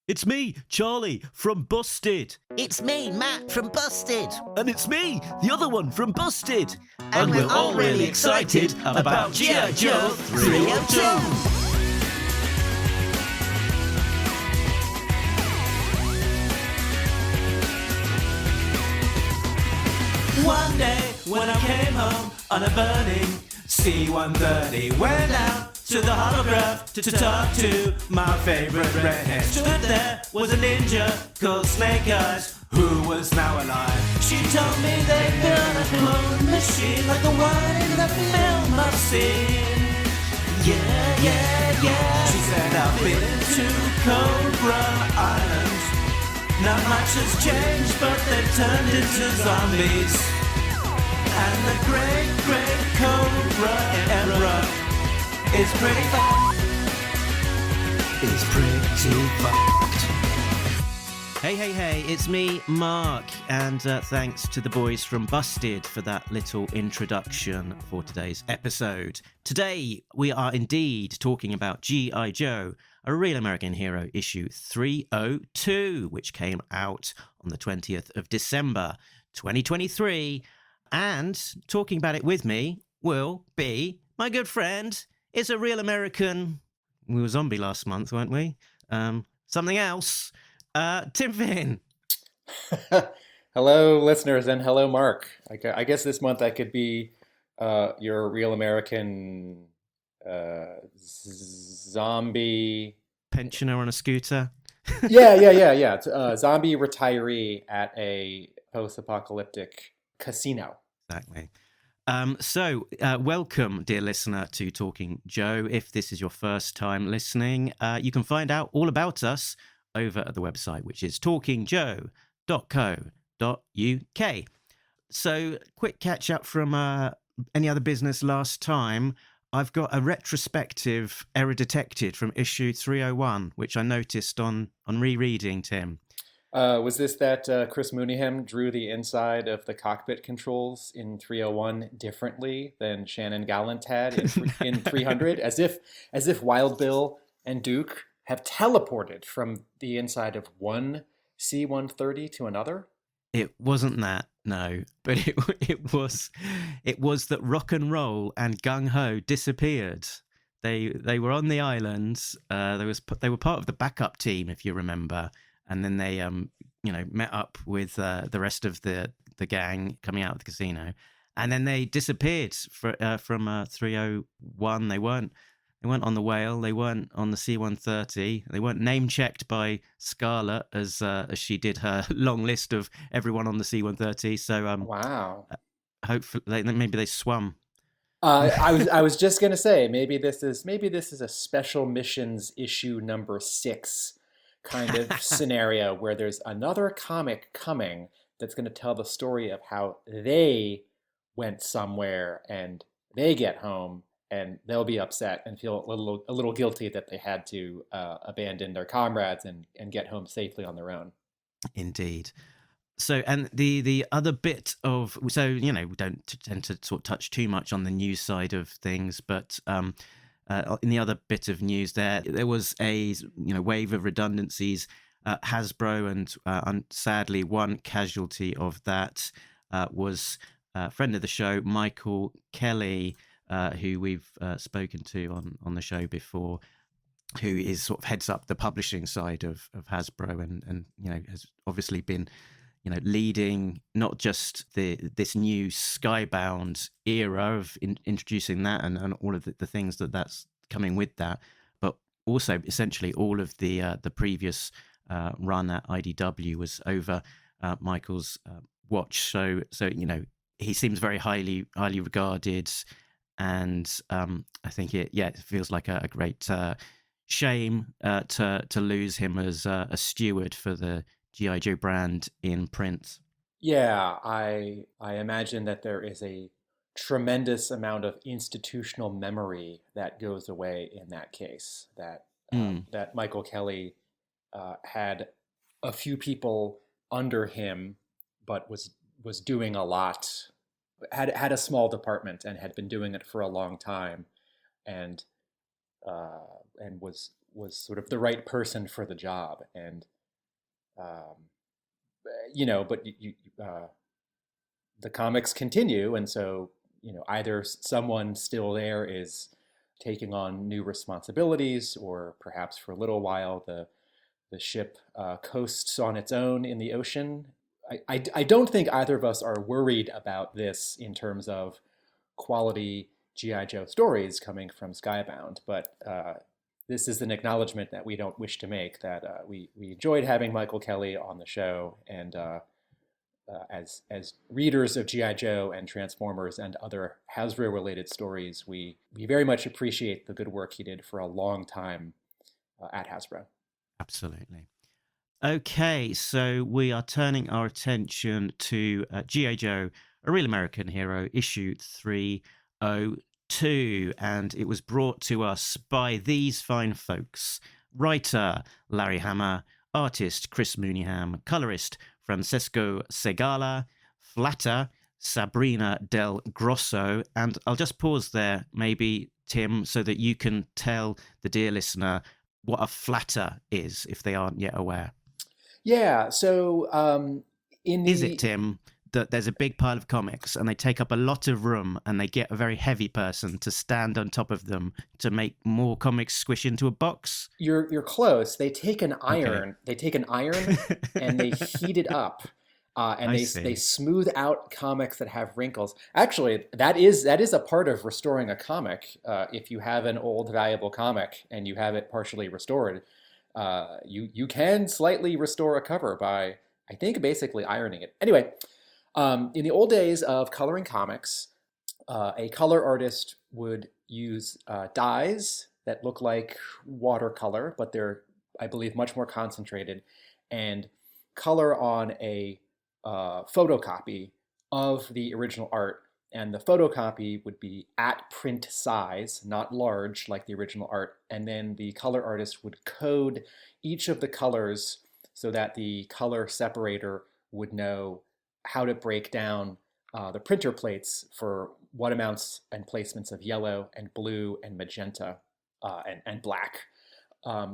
It's me, Charlie, from Busted. It's me, Matt, from Busted. And it's me, the other one from Busted. And we're all really excited about G.I. Joe 302. One day when I came home on a burning C-130, went out to the holograph to talk to my favorite redhead. Stood there was a ninja called Snake Eyes, who was now alive. She told me they built a clone machine like the one in the film I've seen. Yeah. She said, I've been to Cobra Island. Not much has changed, but they've turned into zombies. And the great Cobra Emperor is pretty fucked. It's pretty fucked. Hey, it's me, Mark, and thanks to the boys from Busted for that little introduction for today's episode. Today, we are indeed talking about G.I. Joe, A Real American Hero, issue 302, which came out on the 20th of December, 2023. And talking about it with me will be my good friend. It's a real American. We were zombie last month, weren't we? Something else. Tim Finn. Hello, listeners, and hello, Mark. I guess this month I could be your real American zombie Pensioner on a scooter. Yeah. It's a zombie retiree at a post-apocalyptic casino. Exactly. So, welcome, dear listener, to Talking Joe. If this is your first time listening, you can find out all about us over at the website, which is talkingjoe.co.uk. So, quick catch up from any other business last time. I've got a retrospective error detected from issue 301, which I noticed on rereading, Tim. Was this that Chris Mooneyham drew the inside of the cockpit controls in 301 differently than Shannon Gallant had in 300, as if Wild Bill and Duke have teleported from the inside of one C-130 to another? It wasn't that, no, but it was that rock and roll and gung ho disappeared. They were on the islands. They were part of the backup team, if you remember. And then they, met up with the rest of the gang coming out of the casino, and then they disappeared from 301. They weren't on the Whale. They weren't on the C-130. They weren't name checked by Scarlett as she did her long list of everyone on the C-130. So wow. Hopefully, maybe they swum. I was just gonna say maybe this is a special missions issue number 6. Kind of scenario where there's another comic coming that's going to tell the story of how they went somewhere and they get home and they'll be upset and feel a little guilty that they had to abandon their comrades and get home safely on their own. Indeed. So, and the other bit of, so, we don't tend to sort of touch too much on the news side of things, but in the other bit of news there was a wave of redundancies. Hasbro, and sadly one casualty of that was a friend of the show, Michael Kelly, who we've spoken to on the show before, who is sort of heads up the publishing side of Hasbro, and has obviously been leading not just this new Skybound era of introducing that and all of the things that's coming with that, but also essentially all of the previous run at IDW was over Michael's watch. So he seems very highly regarded, and I think it feels like a great shame to lose him as a steward for the G.I. Joe brand in print. Yeah, I imagine that there is a tremendous amount of institutional memory that goes away in that case. That Michael Kelly had a few people under him, but was doing a lot. Had a small department and had been doing it for a long time, and was was sort of the right person for the job. And but the comics continue, and so either someone still there is taking on new responsibilities, or perhaps for a little while the ship coasts on its own in the ocean. I don't think either of us are worried about this in terms of quality G.I. Joe stories coming from Skybound, but this is an acknowledgement that we don't wish to make, that we enjoyed having Michael Kelly on the show, and as readers of G.I. Joe and Transformers and other Hasbro-related stories, we very much appreciate the good work he did for a long time at Hasbro. Absolutely. Okay, so we are turning our attention to G.I. Joe, A Real American Hero, issue 302, and it was brought to us by these fine folks. Writer Larry Hama, artist Chris Mooneyham, colorist Francesco Segala, flatter Sabrina Del Grosso, and I'll just pause there, maybe, Tim, so that you can tell the dear listener what a flatter is, if they aren't yet aware. Yeah, so Is it, Tim, that there's a big pile of comics and they take up a lot of room and they get a very heavy person to stand on top of them to make more comics squish into a box? You're close. They take an iron. Okay. They take an iron and they heat it up, and they smooth out comics that have wrinkles. Actually, that is a part of restoring a comic. If you have an old valuable comic and you have it partially restored, you can slightly restore a cover by, I think, basically ironing it. Anyway, in the old days of coloring comics, a color artist would use dyes that look like watercolor, but they're, I believe, much more concentrated, and color on a photocopy of the original art. And the photocopy would be at print size, not large like the original art. And then the color artist would code each of the colors so that the color separator would know how to break down the printer plates for what amounts and placements of yellow and blue and magenta and black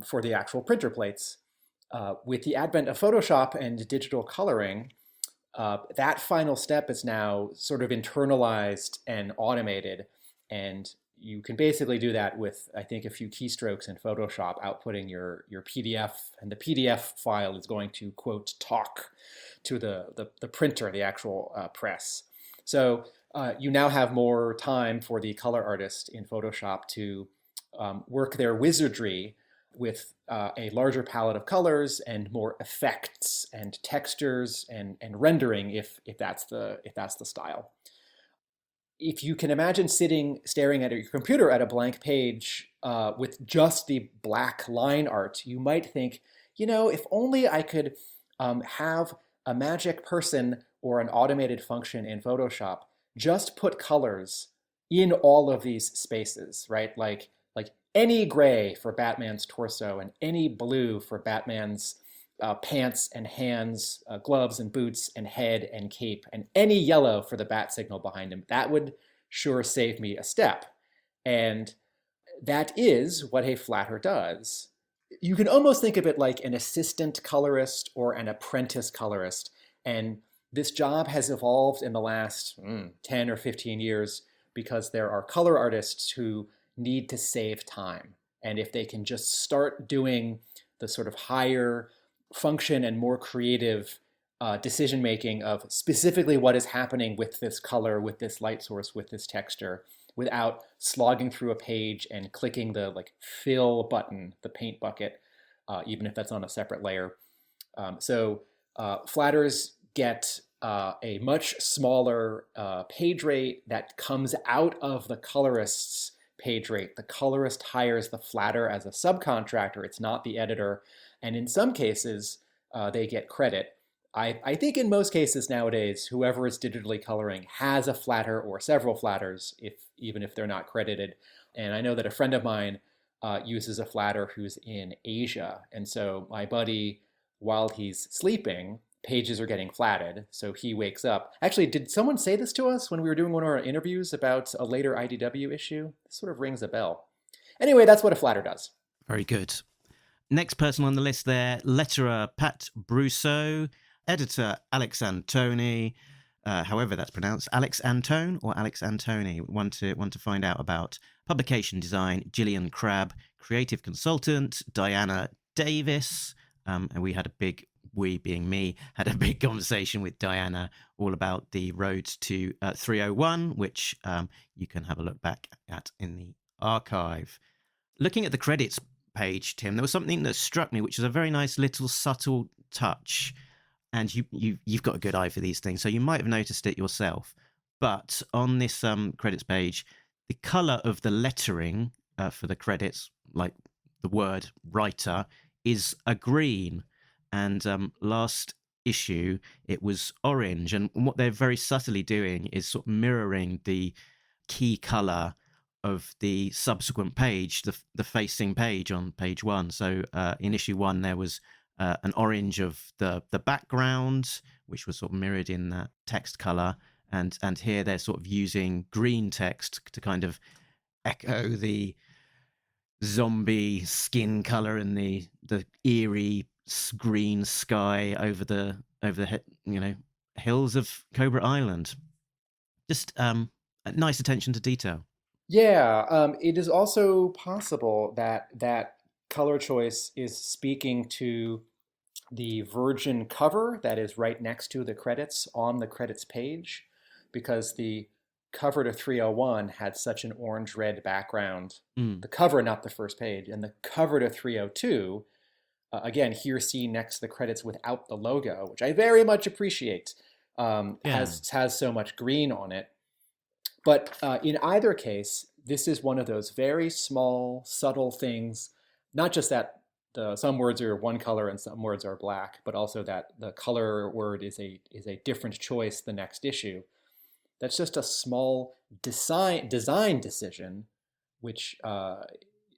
for the actual printer plates. With the advent of Photoshop and digital coloring, that final step is now sort of internalized and automated, and you can basically do that with, I think, a few keystrokes in Photoshop, outputting your PDF, and the PDF file is going to, quote, talk to the printer, the actual press. So you now have more time for the color artist in Photoshop to work their wizardry with a larger palette of colors and more effects and textures and rendering, if that's the style. If you can imagine staring at your computer at a blank page with just the black line art, you might think, if only I could have a magic person or an automated function in Photoshop just put colors in all of these spaces, right? Like any gray for Batman's torso and any blue for Batman's pants and hands, gloves and boots and head and cape, and any yellow for the bat signal behind him. That would sure save me a step. And that is what a flatter does. You can almost think of it like an assistant colorist or an apprentice colorist. And this job has evolved in the last 10 or 15 years because there are color artists who need to save time. And if they can just start doing the sort of higher function and more creative decision-making of specifically what is happening with this color, with this light source, with this texture, without slogging through a page and clicking the fill button, the paint bucket, even if that's on a separate layer. So flatters get a much smaller page rate that comes out of the colorist's page rate. The colorist hires the flatter as a subcontractor. It's not the editor. And in some cases, they get credit. I think in most cases nowadays, whoever is digitally coloring has a flatter or several flatters, even if they're not credited. And I know that a friend of mine uses a flatter who's in Asia. And so my buddy, while he's sleeping, pages are getting flatted, so he wakes up. Actually, did someone say this to us when we were doing one of our interviews about a later IDW issue? This sort of rings a bell. Anyway, that's what a flatter does. Very good. Next person on the list there, letterer Pat Brousseau, editor Alex Antoni, however that's pronounced, Alex Antone or Alex Antoni. Want to find out about publication design, Gillian Crabb, creative consultant, Diana Davis, and we being me, had a big conversation with Diana all about the road to 301, which you can have a look back at in the archive. Looking at the credits page, Tim, there was something that struck me, which is a very nice little subtle touch. And you've got a good eye for these things, so you might have noticed it yourself. But on this credits page, the colour of the lettering for the credits, like the word writer, is a green. And last issue, it was orange. And what they're very subtly doing is sort of mirroring the key colour of the subsequent page, the facing page on page 1. So in issue 1, there was an orange of the background, which was sort of mirrored in that text color, and here they're sort of using green text to kind of echo the zombie skin color and the eerie green sky over the hills of Cobra Island. Just a nice attention to detail. Yeah, it is also possible that color choice is speaking to the Virgin cover that is right next to the credits on the credits page, because the cover to 301 had such an orange-red background. The cover, not the first page, and the cover to 302, again, here seen next to the credits without the logo, which I very much appreciate, has so much green on it. But in either case, this is one of those very small, subtle things, not just that some words are one color and some words are black, but also that the color word is a different choice the next issue. That's just a small design decision, which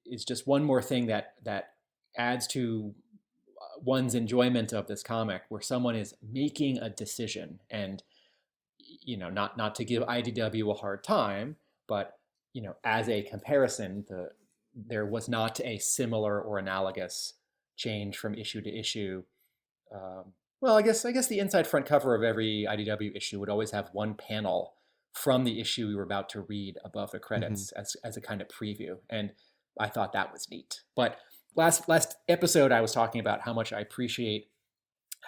is just one more thing that adds to one's enjoyment of this comic, where someone is making a decision. And not to give IDW a hard time, but as a comparison, there was not a similar or analogous change from issue to issue. Well, I guess the inside front cover of every IDW issue would always have one panel from the issue we were about to read above the credits as a kind of preview, and I thought that was neat. But last episode, I was talking about how much I appreciate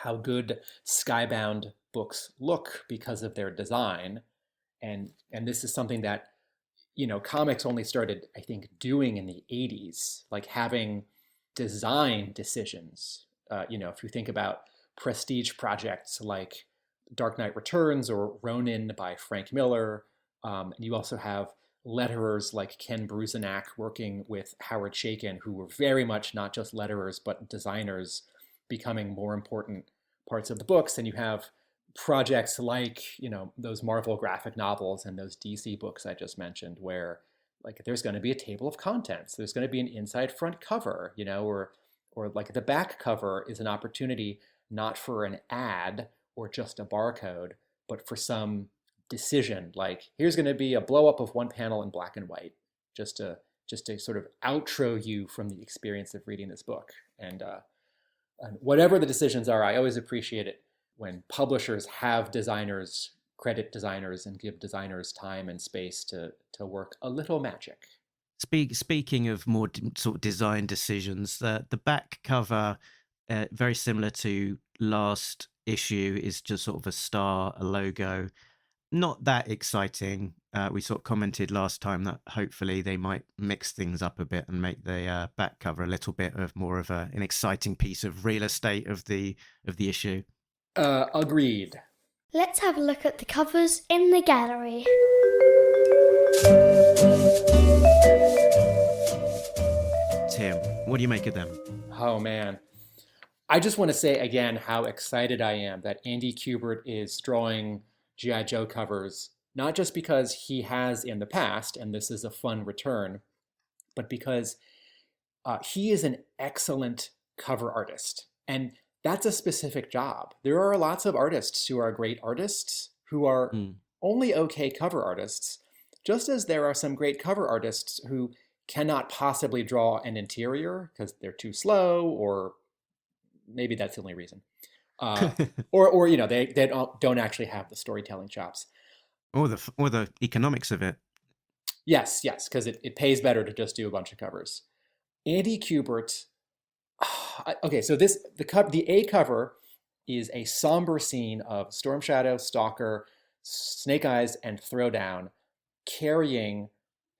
how good Skybound books look because of their design, and this is something that comics only started, I think, doing in the 80s, like having design decisions. If you think about prestige projects like Dark Knight Returns or Ronin by Frank Miller, and you also have letterers like Ken Bruzenak working with Howard Chaykin, who were very much not just letterers but designers, becoming more important parts of the books. And you have projects like those Marvel graphic novels and those DC books I just mentioned, where like there's going to be a table of contents, there's going to be an inside front cover, or like the back cover is an opportunity not for an ad or just a barcode, but for some decision, like here's going to be a blow up of one panel in black and white, just to sort of outro you from the experience of reading this book. And whatever the decisions are, I always appreciate it when publishers have designers, credit designers, and give designers time and space to work a little magic. Speaking of more sort of design decisions, the back cover, very similar to last issue, is just sort of a star, a logo. Not that exciting. We sort of commented last time that hopefully they might mix things up a bit and make the back cover a little bit of more of an exciting piece of real estate of the issue. Agreed. Let's have a look at the covers in the gallery. Tim, what do you make of them? Oh man, I just want to say again how excited I am that Andy Kubert is drawing G.I. Joe covers, not just because he has in the past, and this is a fun return, but because he is an excellent cover artist. And that's a specific job. There are lots of artists who are great artists who are only okay cover artists, just as there are some great cover artists who cannot possibly draw an interior because they're too slow, or maybe that's the only reason. Or they don't actually have the storytelling chops. Or the economics of it. Yes, because it pays better to just do a bunch of covers. Andy Kubert. Okay, so the A cover is a somber scene of Storm Shadow, Stalker, Snake Eyes, and Throwdown carrying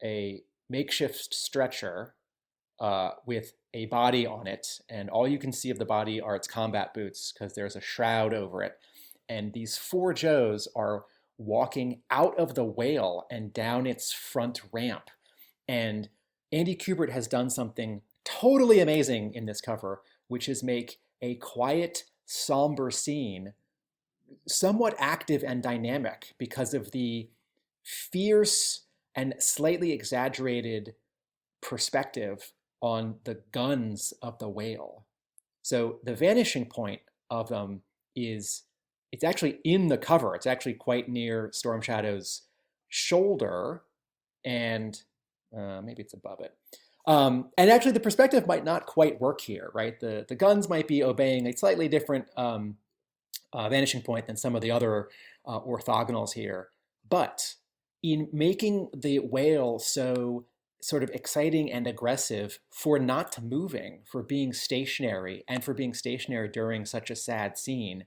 a makeshift stretcher with a body on it, and all you can see of the body are its combat boots because there's a shroud over it. And these 4 Joes are walking out of the whale and down its front ramp. And Andy Kubert has done something totally amazing in this cover, which is make a quiet, somber scene somewhat active and dynamic because of the fierce and slightly exaggerated perspective on the guns of the whale. So the vanishing point of them it's actually in the cover. It's actually quite near Storm Shadow's shoulder, and maybe it's above it. And actually the perspective might not quite work here, right? The guns might be obeying a slightly different vanishing point than some of the other orthogonals here. But in making the whale so sort of exciting and aggressive for not moving, for being stationary, and for being stationary during such a sad scene.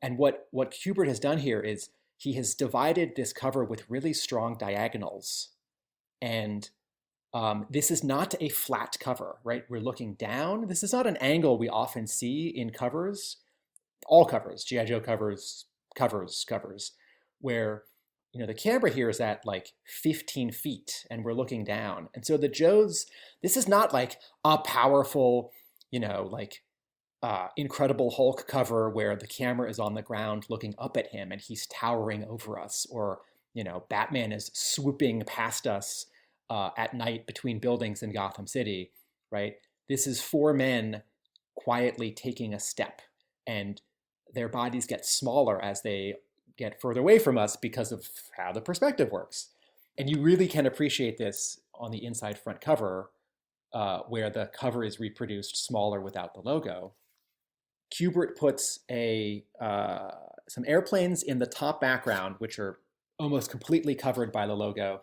And what Kubert has done here is he has divided this cover with really strong diagonals. And this is not a flat cover, right? We're looking down. This is not an angle we often see in covers, all covers, G.I. Joe covers, where the camera here is at like 15 feet and we're looking down. And so the Joes, this is not like a powerful, Incredible Hulk cover where the camera is on the ground looking up at him and he's towering over us, or, Batman is swooping past us at night between buildings in Gotham City, right? This is 4 men quietly taking a step, and their bodies get smaller as they get further away from us because of how the perspective works. And you really can appreciate this on the inside front cover, where the cover is reproduced smaller without the logo. Kubert puts some airplanes in the top background, which are almost completely covered by the logo,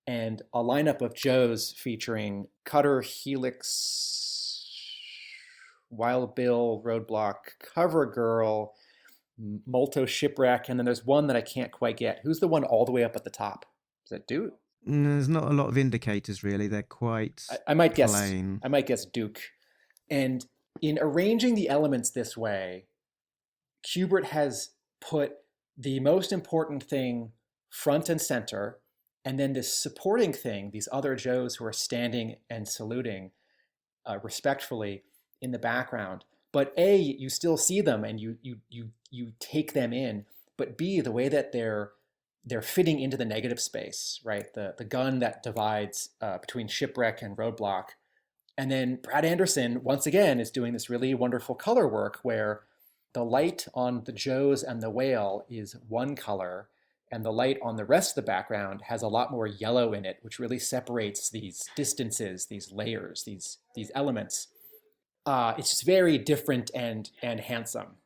and a lineup of Joes featuring Cutter, Helix, Wild Bill, Roadblock, CoverGirl, Molto, Shipwreck, and then there's one that I can't quite get. Who's the one all the way up at the top? Is that Duke? There's not a lot of indicators, really. They're quite I might guess. plain. I might guess Duke. And in arranging the elements this way, Kubert has put the most important thing front and center, and then this supporting thing, these other Joes who are standing and saluting respectfully in the background. But A, you still see them and you take them in. But B, the way that they're fitting into the negative space, right? The gun that divides between Shipwreck and Roadblock. And then Brad Anderson, once again, is doing this really wonderful color work where the light on the Joes and the whale is one color, and the light on the rest of the background has a lot more yellow in it, which really separates these distances, these layers, these elements. It's just very different and handsome.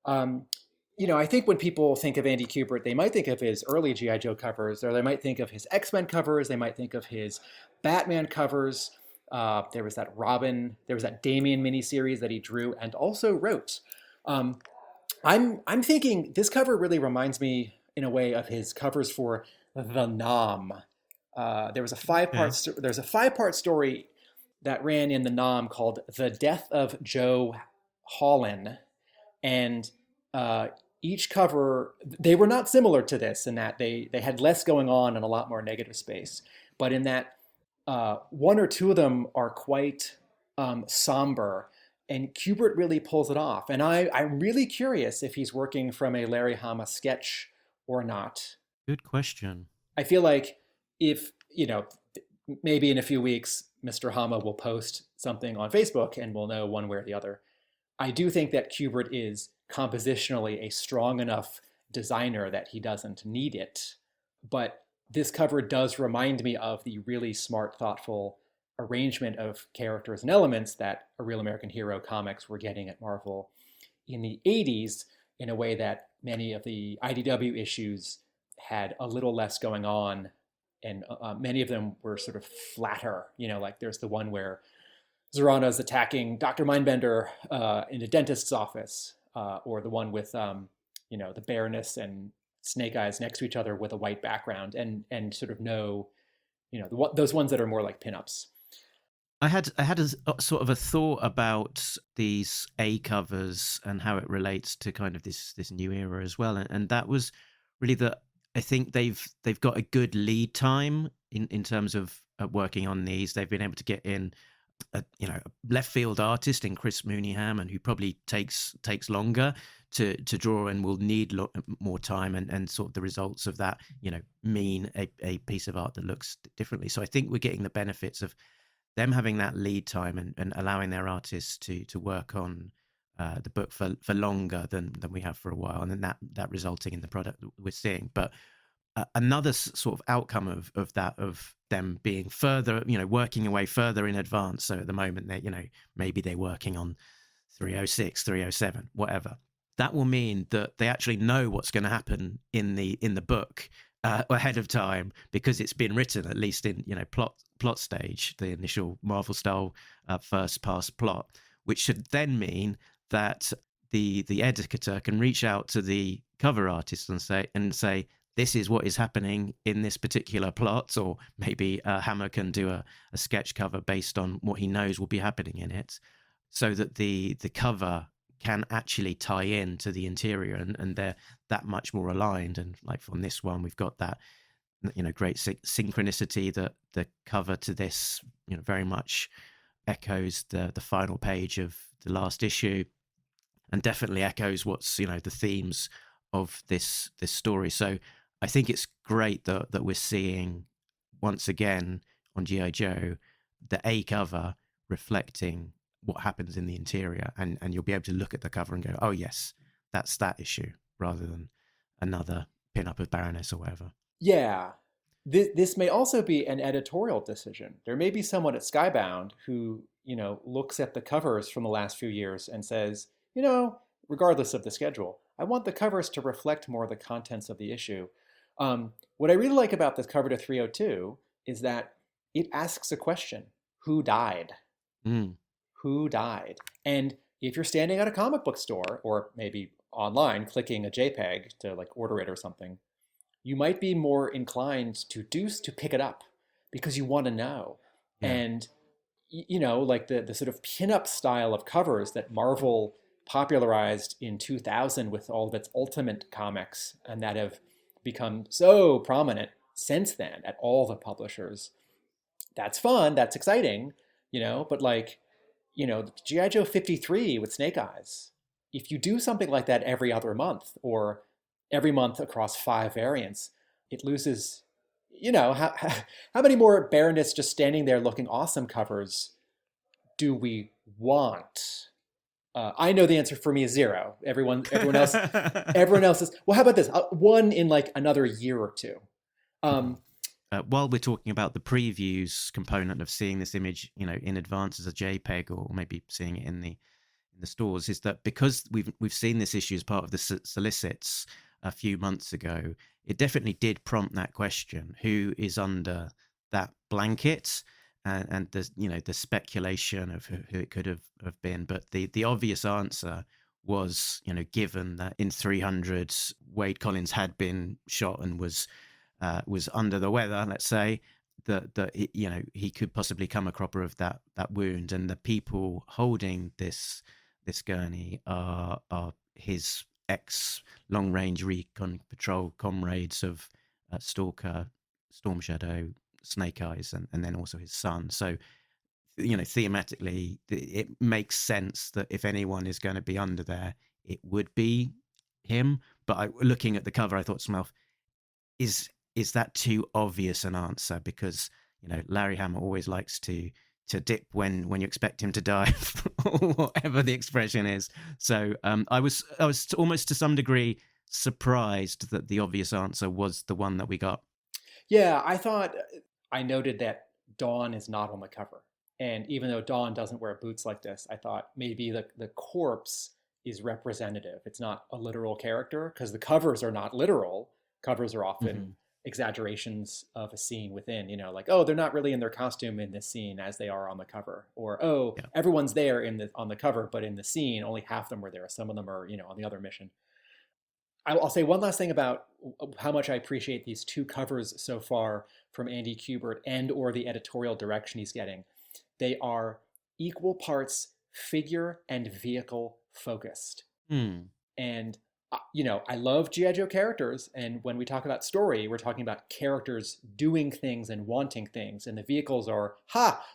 I think when people think of Andy Kubert, they might think of his early G.I. Joe covers, or they might think of his X-Men covers, they might think of his Batman covers. There was that Damian miniseries that he drew and also wrote. I'm thinking this cover really reminds me in a way of his covers for the Nom. There's a 5-part story that ran in the Nom called The Death of Joe Holland. And each cover, they were not similar to this in that they had less going on and a lot more negative space. But in that one or two of them are quite somber, and Kubert really pulls it off. And I'm really curious if he's working from a Larry Hama sketch or not. Good question. I feel like if, maybe in a few weeks, Mr. Hama will post something on Facebook and we'll know one way or the other. I do think that Kubert is compositionally a strong enough designer that he doesn't need it. But this cover does remind me of the really smart, thoughtful arrangement of characters and elements that A Real American Hero comics were getting at Marvel in the 80s, in a way that many of the IDW issues had a little less going on, and many of them were sort of flatter. Like there's the one where Zorana's attacking Dr. Mindbender in a dentist's office, or the one with the Baroness and Snake Eyes next to each other with a white background, and sort of those ones that are more like pinups. I had a sort of a thought about these A covers and how it relates to kind of this new era as well, and that was really that I think they've got a good lead time in terms of working on these. They've been able to get in a left field artist in Chris Mooneyham, and who probably takes longer to draw and will need more time, and sort of the results of that mean a piece of art that looks differently. So I think we're getting the benefits of them having that lead time and allowing their artists to work on the book for longer than we have for a while, and then that resulting in the product that we're seeing. But another sort of outcome of that, of them being further, working away further in advance. So at the moment they, maybe they're working on 306, 307, whatever. That will mean that they actually know what's going to happen in the book ahead of time, because it's been written, at least in plot stage, the initial Marvel style first pass plot, which should then mean that the editor can reach out to the cover artist and say this is what is happening in this particular plot, or maybe Hammer can do a sketch cover based on what he knows will be happening in it, so that the cover can actually tie in to the interior, and they're that much more aligned. And like from this one, we've got that great synchronicity that the cover to this very much echoes the final page of the last issue, and definitely echoes what's the themes of this story. So I think it's great that we're seeing once again on G.I. Joe the A cover reflecting what happens in the interior, and you'll be able to look at the cover and go, oh yes, that's that issue, rather than another pin-up of Baroness or whatever. Yeah. This may also be an editorial decision. There may be someone at Skybound who, looks at the covers from the last few years and says, regardless of the schedule, I want the covers to reflect more of the contents of the issue. What I really like about this cover to 302 is that it asks a question: who died? Who died? And if you're standing at a comic book store, or maybe online clicking a JPEG to order it or something, you might be more inclined to pick it up because you want to know. Yeah. And the sort of pinup style of covers that Marvel popularized in 2000 with all of its Ultimate comics, and that have become so prominent since then at all the publishers. That's fun, that's exciting, but G.I. Joe 53 with Snake Eyes, if you do something like that every other month, or every month across 5 variants, it loses, how many more Baroness just standing there looking awesome covers do we want? I know the answer for me is 0. Everyone else is, well, how about this? 1 in another year or 2. While we're talking about the previews component of seeing this image, in advance as a JPEG, or maybe seeing it in the stores, is that because we've seen this issue as part of the solicits a few months ago, it definitely did prompt that question: who is under that blanket? And the speculation of who it could have been. But the obvious answer was, given that in 300 Wade Collins had been shot and was under the weather, let's say, that he could possibly come a cropper of that wound, and the people holding this gurney are his ex long range recon patrol comrades of Stalker, Storm Shadow, Snake Eyes, and then also his son. So thematically it makes sense that if anyone is going to be under there, it would be him. But looking at the cover, I thought to myself, is that too obvious an answer? Because Larry Hama always likes to dip when you expect him to dive, or whatever the expression is. So I was almost to some degree surprised that the obvious answer was the one that we got. Yeah, I noted that Dawn is not on the cover. And even though Dawn doesn't wear boots like this, I thought maybe the corpse is representative. It's not a literal character because the covers are not literal. Covers are often exaggerations of a scene within, like, oh, they're not really in their costume in this scene as they are on the cover. Or, oh, everyone's there on the cover, but in the scene, only half of them were there. Some of them are, on the other mission. I'll say one last thing about how much I appreciate these two covers so far from Andy Kubert and or the editorial direction he's getting. They are equal parts figure and vehicle focused. And, I love G.I. Joe characters. And when we talk about story, we're talking about characters doing things and wanting things. And the vehicles are,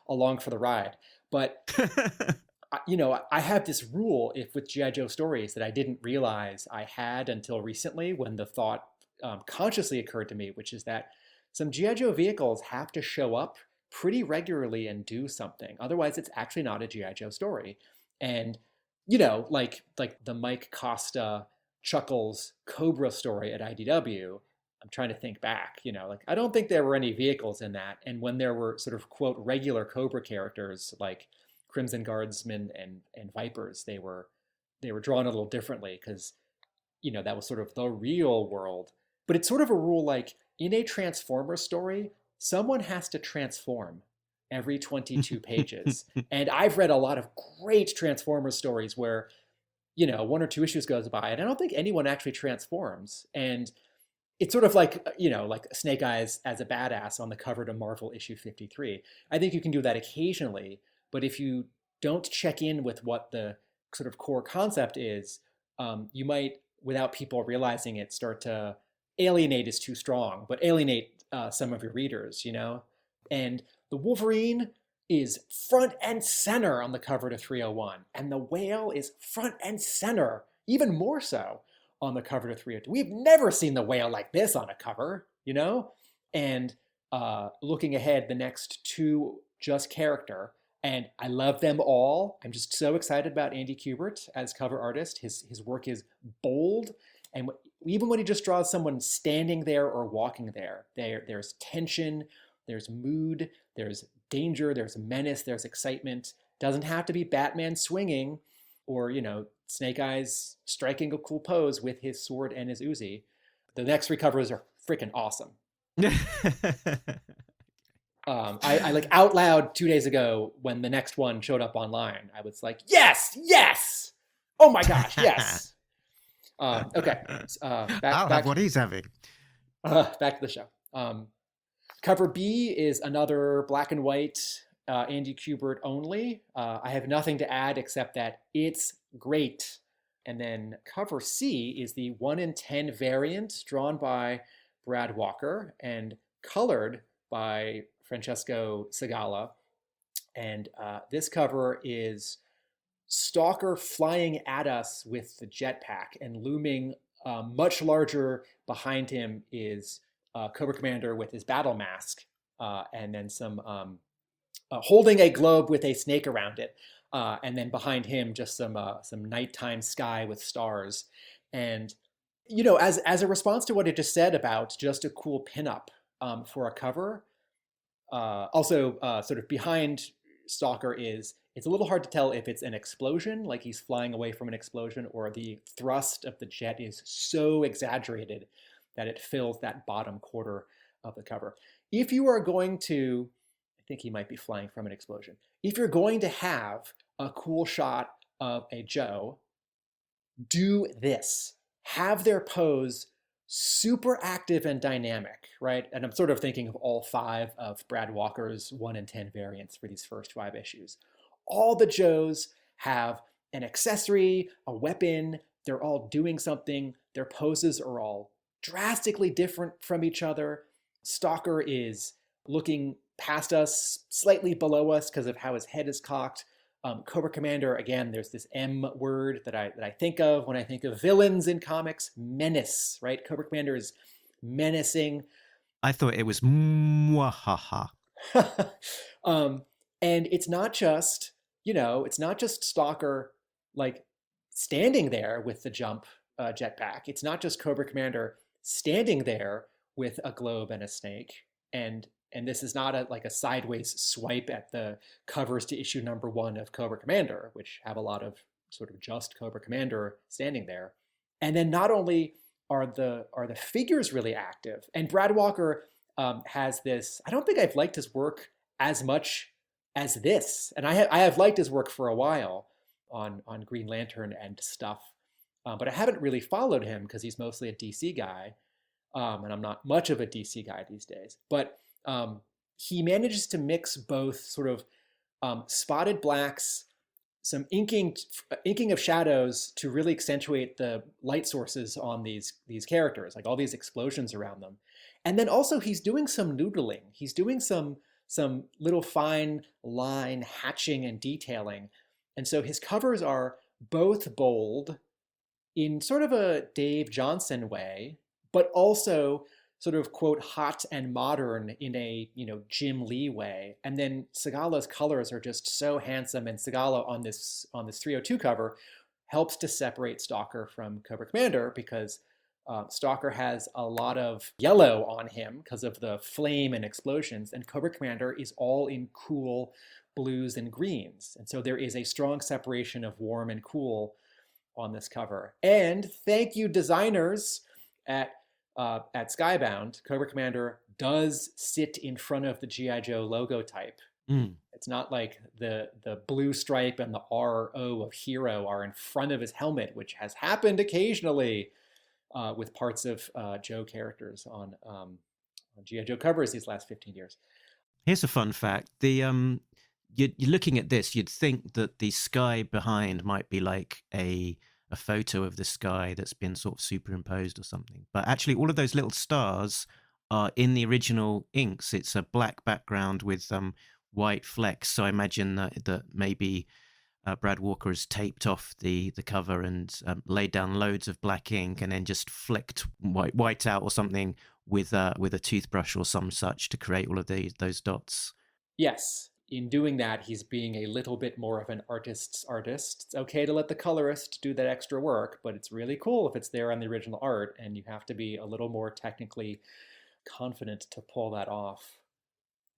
along for the ride. But I have this rule with G.I. Joe stories that I didn't realize I had until recently when the thought consciously occurred to me, which is that some G.I. Joe vehicles have to show up pretty regularly and do something. Otherwise, it's actually not a G.I. Joe story. And, like the Mike Costa Chuckles Cobra story at IDW, I'm trying to think back, I don't think there were any vehicles in that. And when there were sort of, quote, regular Cobra characters like Crimson Guardsmen and Vipers, they were drawn a little differently because, that was sort of the real world. But it's sort of a rule like in a Transformers story, someone has to transform every 22 pages. And I've read a lot of great Transformers stories where, one or two issues goes by and I don't think anyone actually transforms. And it's sort of like, like Snake Eyes as a badass on the cover to Marvel issue 53. I think you can do that occasionally. But if you don't check in with what the sort of core concept is, you might, without people realizing it, start to alienate is too strong, but alienate some of your readers, And the Wolverine is front and center on the cover to 301. And the Whale is front and center, even more so, on the cover to 302. We've never seen the Whale like this on a cover, And looking ahead, the next two just character. And I love them all. I'm just so excited about Andy Kubert as cover artist. His work is bold. And even when he just draws someone standing there or walking there's tension, there's mood, there's danger, there's menace, there's excitement. Doesn't have to be Batman swinging or, Snake Eyes striking a cool pose with his sword and his Uzi. The next three covers are freaking awesome. I like out loud 2 days ago when the next one showed up online. I was like, yes! Oh my gosh, yes! Okay. I'll have what he's having. Back to the show. Cover B is another black and white Andy Kubert only. I have nothing to add except that it's great. And then cover C is the 1 in 10 variant drawn by Brad Walker and colored by Francesco Segala. And this cover is Stalker flying at us with the jetpack, and looming much larger behind him is Cobra Commander with his battle mask, and then some holding a globe with a snake around it, and then behind him just some nighttime sky with stars. And as a response to what I just said about just a cool pinup for a cover, also sort of behind Stalker it's a little hard to tell if it's an explosion, like he's flying away from an explosion, or the thrust of the jet is so exaggerated that it fills that bottom quarter of the cover. If you are going to, I think he might be flying from an explosion. If you're going to have a cool shot of a Joe, do this. Have their pose super active and dynamic, right? And I'm sort of thinking of all 5 of Brad Walker's 1 in 10 variants for these first 5 issues. All the Joes have an accessory, a weapon. They're all doing something. Their poses are all drastically different from each other. Stalker is looking past us, slightly below us because of how his head is cocked. Cobra Commander, again, there's this M word that I think of when I think of villains in comics. Menace, right? Cobra Commander is menacing. I thought it was mwahaha. And it's not just, it's not just Stalker like standing there with the jump jetpack. It's not just Cobra Commander standing there with a globe and a snake. And this is not like a sideways swipe at the covers to issue number 1 of Cobra Commander, which have a lot of sort of just Cobra Commander standing there. And then not only are the figures really active, and Brad Walker has this. I don't think I've liked his work as much as this, and I have liked his work for a while on Green Lantern and stuff, but I haven't really followed him because he's mostly a DC guy, and I'm not much of a DC guy these days. But he manages to mix both sort of spotted blacks, some inking of shadows to really accentuate the light sources on these characters, like all these explosions around them. And then also he's doing some noodling. He's doing some little fine line hatching and detailing. And so his covers are both bold in sort of a Dave Johnson way, but also sort of, quote, hot and modern in a, Jim Lee way. And then Segala's colors are just so handsome, and Segala on this 302 cover helps to separate Stalker from Cobra Commander, because Stalker has a lot of yellow on him because of the flame and explosions, and Cobra Commander is all in cool blues and greens. And so there is a strong separation of warm and cool on this cover. And thank you, designers at Skybound. Cobra Commander does sit in front of the G.I. Joe logo type. It's not like the blue stripe and the RO of Hero are in front of his helmet, which has happened occasionally with parts of Joe characters on G.I. Joe covers these last 15 years. Here's a fun fact. You're looking at this, you'd think that the sky behind might be like a photo of the sky that's been sort of superimposed or something. But actually, all of those little stars are in the original inks. It's a black background with white flecks. So I imagine that maybe Brad Walker has taped off the cover and laid down loads of black ink and then just flicked white out or something with a toothbrush or some such to create all of those dots. Yes. In doing that, he's being a little bit more of an artist's artist. It's okay to let the colorist do that extra work, but it's really cool if it's there on the original art, and you have to be a little more technically confident to pull that off.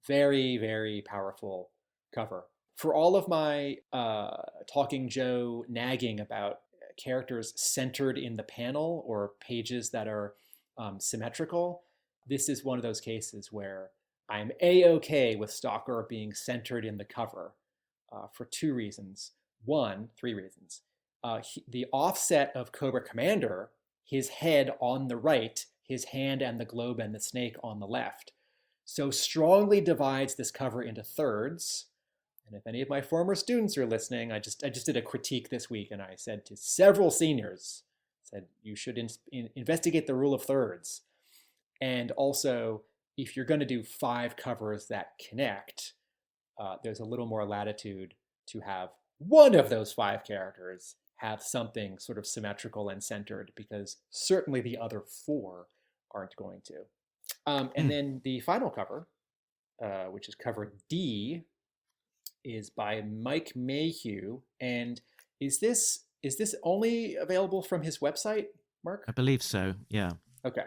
Very, very powerful cover. For all of my Talking Joe nagging about characters centered in the panel or pages that are symmetrical, this is one of those cases where I'm A-okay with Stalker being centered in the cover for three reasons. The offset of Cobra Commander, his head on the right, his hand and the globe and the snake on the left, so strongly divides this cover into thirds. And if any of my former students are listening, I just did a critique this week, and I said to several seniors, you should investigate the rule of thirds. And also, if you're going to do 5 covers that connect, there's a little more latitude to have one of those 5 characters have something sort of symmetrical and centered, because certainly the other 4 aren't going to. And then the final cover, which is cover D, is by Mike Mayhew. And is this only available from his website, Mark? I believe so, yeah. Okay.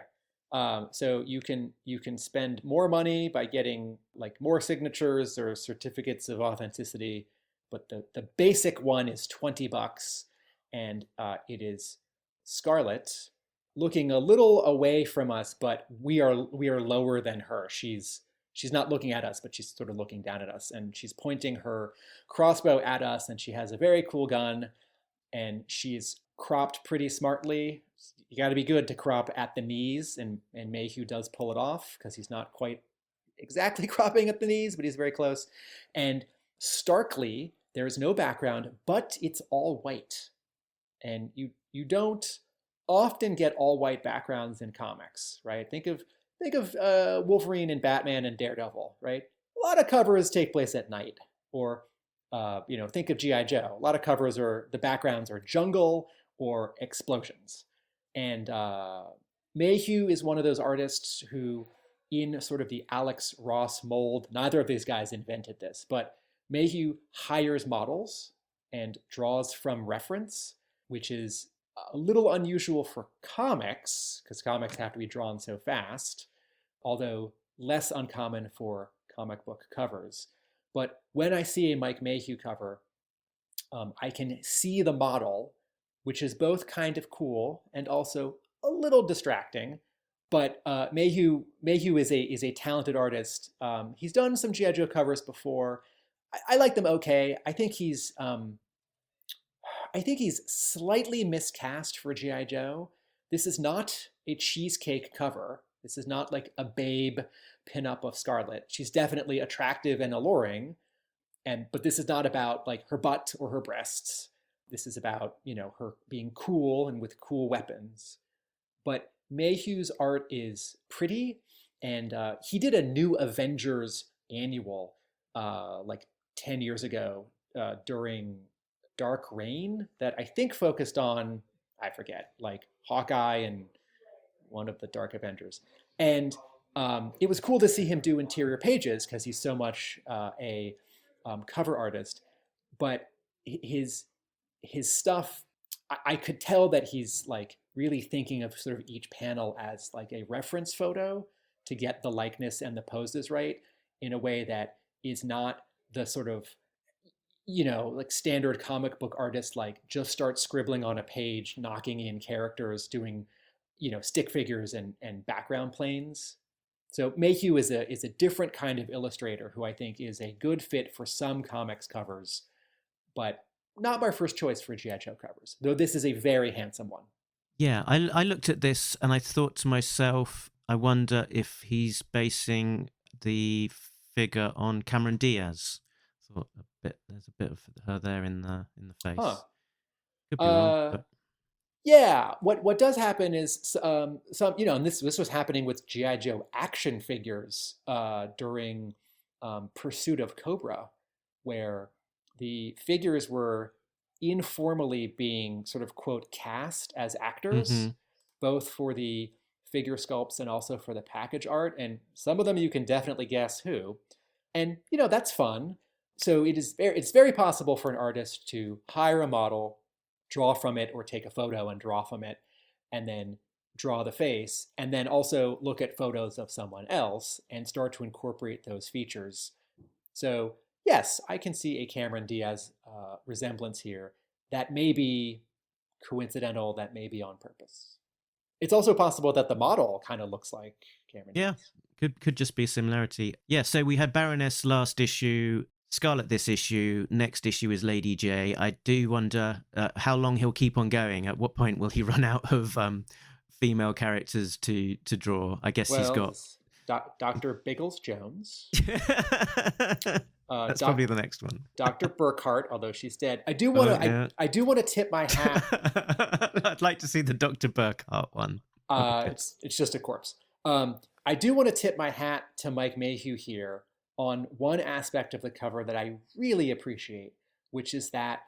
So you can spend more money by getting like more signatures or certificates of authenticity, but the basic one is $20, and it is Scarlett looking a little away from us, but we are lower than her. She's not looking at us, but she's sort of looking down at us, and she's pointing her crossbow at us, and she has a very cool gun, and she's cropped pretty smartly. You got to be good to crop at the knees, and Mayhew does pull it off because he's not quite exactly cropping at the knees, but he's very close. And starkly, there is no background, but it's all white. And you don't often get all white backgrounds in comics, right? Think of Wolverine and Batman and Daredevil, right? A lot of covers take place at night, or think of G.I. Joe. A lot of covers the backgrounds are jungle or explosions. And Mayhew is one of those artists who, in sort of the Alex Ross mold, neither of these guys invented this, but Mayhew hires models and draws from reference, which is a little unusual for comics, because comics have to be drawn so fast. Although less uncommon for comic book covers. But when I see a Mike Mayhew cover, I can see the model, which is both kind of cool and also a little distracting. But Mayhew is a talented artist. He's done some G.I. Joe covers before. I like them okay. I think he's slightly miscast for G.I. Joe. This is not a cheesecake cover. This is not like a babe pinup of Scarlett. She's definitely attractive and alluring, but this is not about like her butt or her breasts. This is about, her being cool and with cool weapons. But Mayhew's art is pretty, and he did a New Avengers annual like 10 years ago during Dark Reign that I think focused on, I forget, like Hawkeye and one of the Dark Avengers. And it was cool to see him do interior pages because he's so much a cover artist. But his stuff, I could tell that he's like really thinking of sort of each panel as like a reference photo to get the likeness and the poses right in a way that is not the sort of, like standard comic book artist, like just start scribbling on a page, knocking in characters, doing, stick figures and background planes. So Mayhew is a different kind of illustrator who I think is a good fit for some comics covers, but not my first choice for G.I. Joe covers, though this is a very handsome one. Yeah, I looked at this and I thought to myself, I wonder if he's basing the figure on Cameron Diaz. Thought there's a bit of her there in the face. Huh. Could be wrong, but... Yeah, what does happen is some, and this was happening with G.I. Joe action figures during Pursuit of Cobra, where the figures were informally being sort of, quote, cast as actors, both for the figure sculpts and also for the package art. And some of them you can definitely guess who. And, that's fun. So it's very possible for an artist to hire a model, draw from it, or take a photo and draw from it, and then draw the face, and then also look at photos of someone else and start to incorporate those features. So yes, I can see a Cameron Diaz resemblance here. That may be coincidental, that may be on purpose. It's also possible that the model kind of looks like Cameron Diaz. Could just be a similarity. Yeah, so we had Baroness last issue, Scarlett this issue, next issue is Lady J. I do wonder how long he'll keep on going. At what point will he run out of female characters to draw? I guess he's got... Dr. Biggles-Jones. That's probably the next one. Dr. Burkhart, although she's dead. I do want to. I do want to tip my hat. I'd like to see the Dr. Burkhart one. It's just a corpse. I do want to tip my hat to Mike Mayhew here on one aspect of the cover that I really appreciate, which is that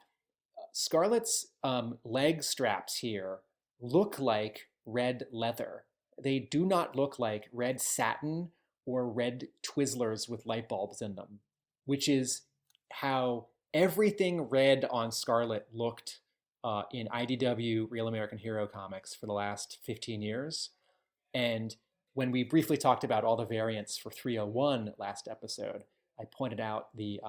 Scarlett's leg straps here look like red leather. They do not look like red satin or red Twizzlers with light bulbs in them, which is how everything red on Scarlett looked in IDW Real American Hero comics for the last 15 years. And when we briefly talked about all the variants for 301 last episode, I pointed out the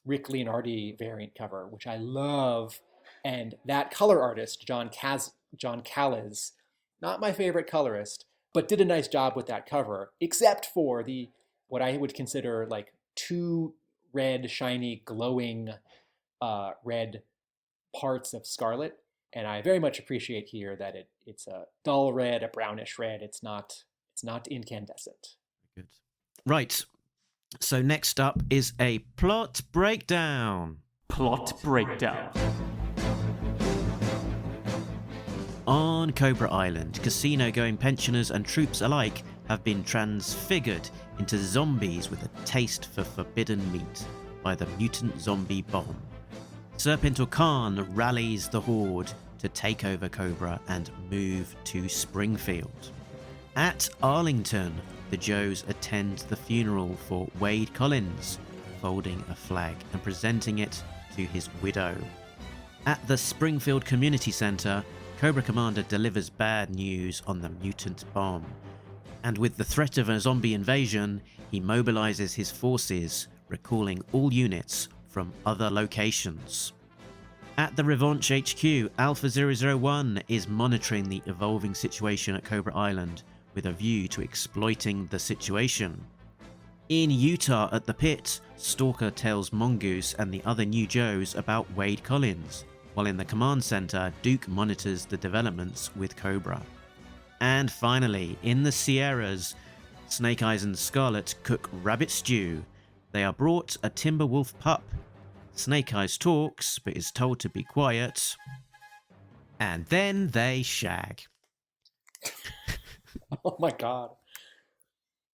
Rick Leonardi variant cover, which I love. And that color artist, John Callis, not my favorite colorist, but did a nice job with that cover, except for what I would consider like two red, shiny, glowing red parts of Scarlett. And I very much appreciate here that it's a dull red, a brownish red. It's not incandescent. Good. Right. So next up is a plot breakdown. Plot breakdown. On Cobra Island, casino-going pensioners and troops alike have been transfigured into zombies with a taste for forbidden meat by the mutant zombie bomb. Serpentor Khan rallies the Horde to take over Cobra and move to Springfield. At Arlington, the Joes attend the funeral for Wade Collins, folding a flag and presenting it to his widow. At the Springfield Community Center, Cobra Commander delivers bad news on the mutant bomb. And with the threat of a zombie invasion, he mobilizes his forces, recalling all units from other locations. At the Revanche HQ, Alpha 001 is monitoring the evolving situation at Cobra Island with a view to exploiting the situation. In Utah at the pit, Stalker tells Mongoose and the other new Joes about Wade Collins, while in the command center, Duke monitors the developments with Cobra. And finally, in the Sierras, Snake Eyes and Scarlett cook rabbit stew. They are brought a timber wolf pup. Snake Eyes talks, but is told to be quiet. And then they shag. Oh my god.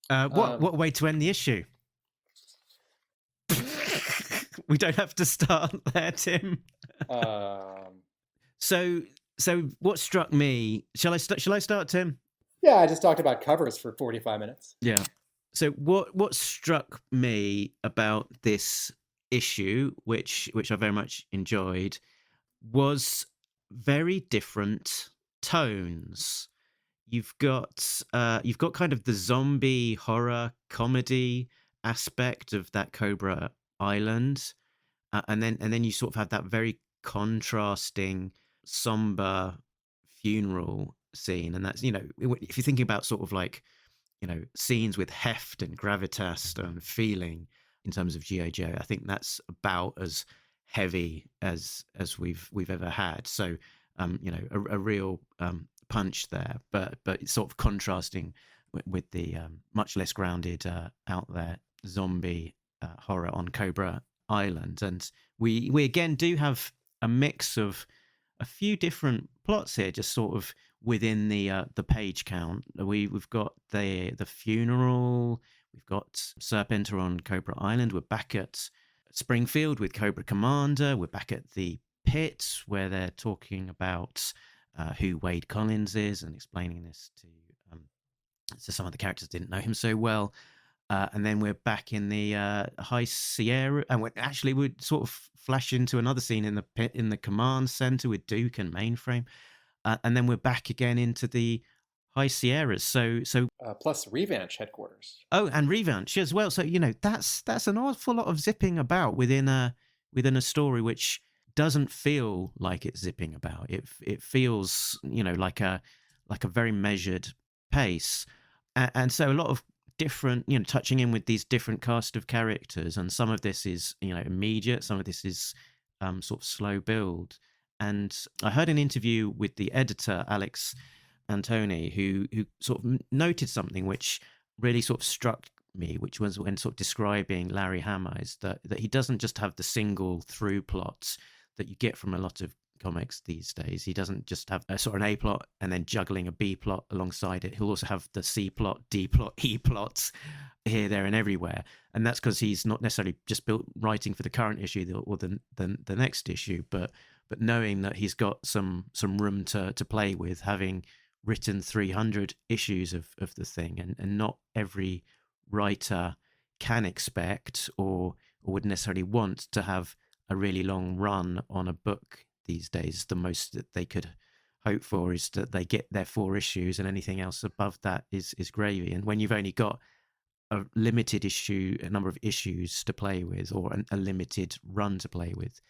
What way to end the issue? We don't have to start there, Tim. So what struck me? Shall I start, Tim? Yeah, I just talked about covers for 45 minutes. Yeah. So what struck me about this issue, which I very much enjoyed, was very different tones. You've got kind of the zombie horror comedy aspect of that Cobra Island, and then you sort of have that very contrasting somber funeral scene, and that's, if you're thinking about sort of like, scenes with heft and gravitas and feeling in terms of G.I. Joe, I think that's about as heavy as we've ever had. So a real punch there, but it's sort of contrasting with the much less grounded out there zombie horror on Cobra Island. And we again do have a mix of a few different plots here, just sort of within the page count. We've got the funeral, we've got Serpenter on Cobra Island, we're back at Springfield with Cobra Commander, we're back at the pit where they're talking about who Wade Collins is and explaining this to some of the characters didn't know him so well. And then we're back in the High Sierra, and we'd sort of flash into another scene in the pit in the command center with Duke and Mainframe, and then we're back again into the High Sierras. So plus Revanche headquarters. Oh, and Revanche as well. So that's an awful lot of zipping about within a story which doesn't feel like it's zipping about. It feels like a very measured pace, and so a lot of different, touching in with these different cast of characters, and some of this is immediate, some of this is sort of slow build. And I heard an interview with the editor Alex Antoni, who sort of noted something which really sort of struck me, which was when sort of describing Larry Hama, is that he doesn't just have the single through plots that you get from a lot of comics these days. He doesn't just have a sort of an A plot and then juggling a B plot alongside it. He'll also have the C plot, D plot, E plots here, there, and everywhere. And that's because he's not necessarily just writing for the current issue or the next issue, but knowing that he's got some room to play with, having written 300 issues of the thing, and not every writer can expect or would necessarily want to have a really long run on a book these days. The most that they could hope for is that they get their 4 issues, and anything else above that is gravy. And when you've only got a limited number of issues to play with, or a limited run to play with,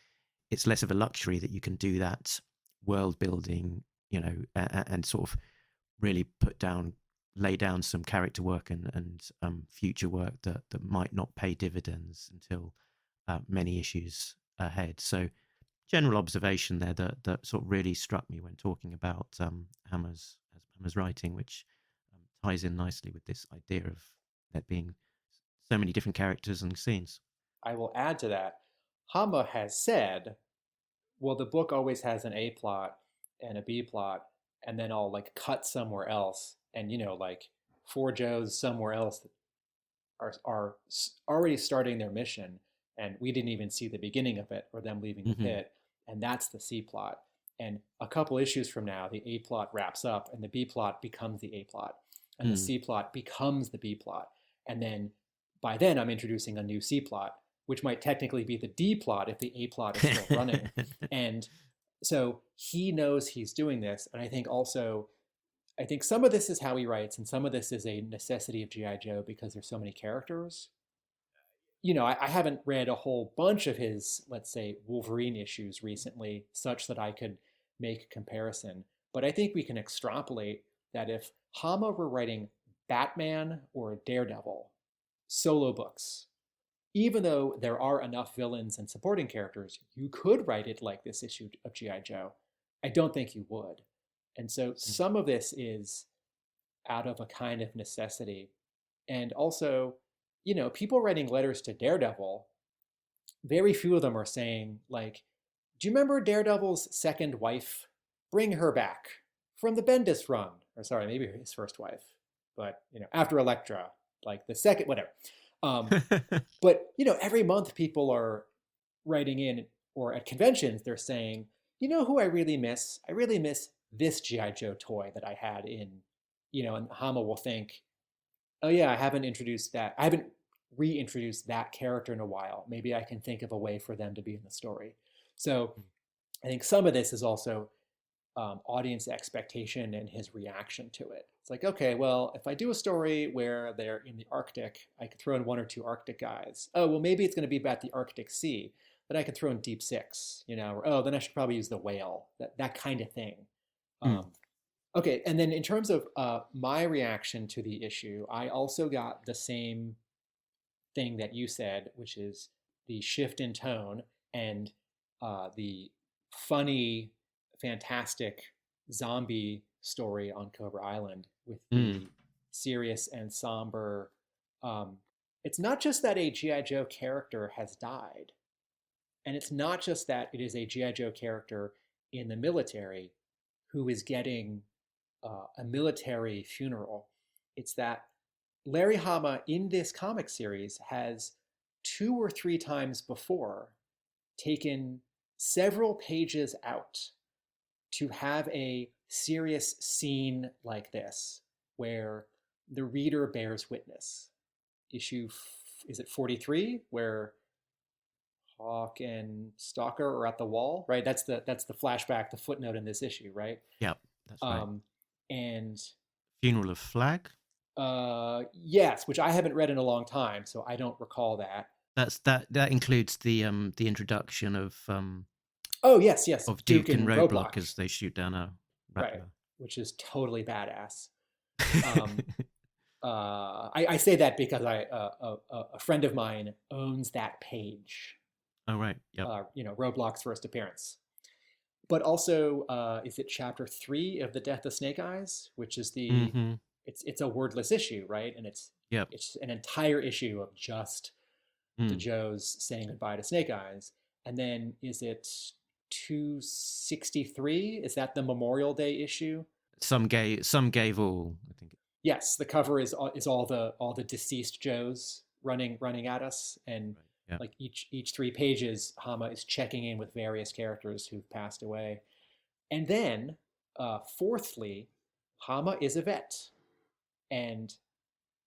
it's less of a luxury that you can do that world building, and sort of really lay down some character work and future work that might not pay dividends until many issues ahead. So general observation there that sort of really struck me when talking about Hama's writing, which ties in nicely with this idea of there being so many different characters and scenes. I will add to that. Hama has said, well, the book always has an A plot and a B plot, and then I'll cut somewhere else, and 4 Joes somewhere else are already starting their mission, and we didn't even see the beginning of it, or them leaving the pit, and that's the C plot. And a couple issues from now, the A plot wraps up, and the B plot becomes the A plot, and the C plot becomes the B plot, and then by then I'm introducing a new C plot, which might technically be the D plot if the A plot is still running. And so he knows he's doing this, and I think also I think some of this is how he writes, and some of this is a necessity of G.I. Joe because there's so many characters. I haven't read a whole bunch of his, let's say, Wolverine issues recently, such that I could make a comparison. But I think we can extrapolate that if Hama were writing Batman or Daredevil solo books, even though there are enough villains and supporting characters, you could write it like this issue of G.I. Joe. I don't think you would. And so some of this is out of a kind of necessity. And also, people writing letters to Daredevil, very few of them are saying, like, do you remember Daredevil's second wife? Bring her back from the Bendis run. Or sorry, maybe his first wife. But, after Elektra, like the second, whatever. But, every month people are writing in, or at conventions, they're saying, who I really miss? I really miss this G.I. Joe toy that I had in, and Hama will think, oh yeah, I haven't reintroduced that character in a while. Maybe I can think of a way for them to be in the story. So I think some of this is also audience expectation and his reaction to it. It's like, okay, well, if I do a story where they're in the Arctic, I could throw in one or two Arctic guys. Oh, well, maybe it's going to be about the Arctic Sea, but I could throw in Deep Six, or, oh, then I should probably use the whale, that kind of thing. Okay, and then in terms of my reaction to the issue, I also got the same thing that you said, which is the shift in tone and the funny, fantastic zombie story on Cobra Island with the serious and somber. It's not just that a G.I. Joe character has died, and it's not just that it is a G.I. Joe character in the military who is getting a military funeral. It's that Larry Hama in this comic series has 2 or 3 times before taken several pages out to have a serious scene like this, where the reader bears witness. Is it 43, where Hawk and Stalker are at the wall, right? That's the flashback, the footnote in this issue, right? Yep, that's right. And Funeral of Flag. Yes, which I haven't read in a long time, so I don't recall that. That includes the introduction of yes, of Duke and Roadblock as they shoot down a rattler. Right, which is totally badass. I say that because a friend of mine owns that page. Oh right, yeah. Roadblock's first appearance. But also, is it chapter 3 of The Death of Snake Eyes, which is the it's a wordless issue, right? And it's an entire issue of just the Joes saying goodbye to Snake Eyes. And then is it 263? Is that the Memorial Day issue? Some gave all, I think. Yes, the cover is all the deceased Joes running at us, and like each 3 pages, Hama is checking in with various characters who've passed away. And then, fourthly, Hama is a vet, and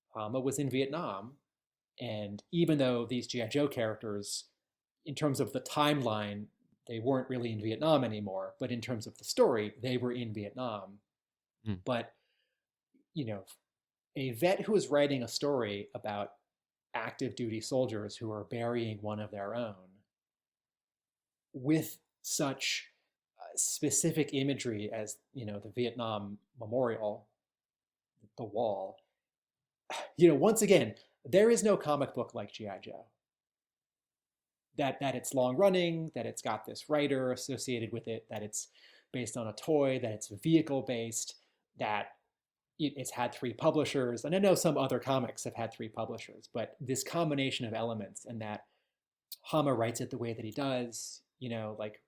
Hama was in Vietnam. And even though these G.I. Joe characters, in terms of the timeline, they weren't really in Vietnam anymore, but in terms of the story, they were in Vietnam. But, a vet who is writing a story about active duty soldiers who are burying one of their own with such specific imagery as, the Vietnam Memorial, the wall, once again, there is no comic book like G.I. Joe. That it's long running, that it's got this writer associated with it, that it's based on a toy, that it's vehicle based, that it's had 3 publishers. And I know some other comics have had 3 publishers, but this combination of elements, and that Hama writes it the way that he does, like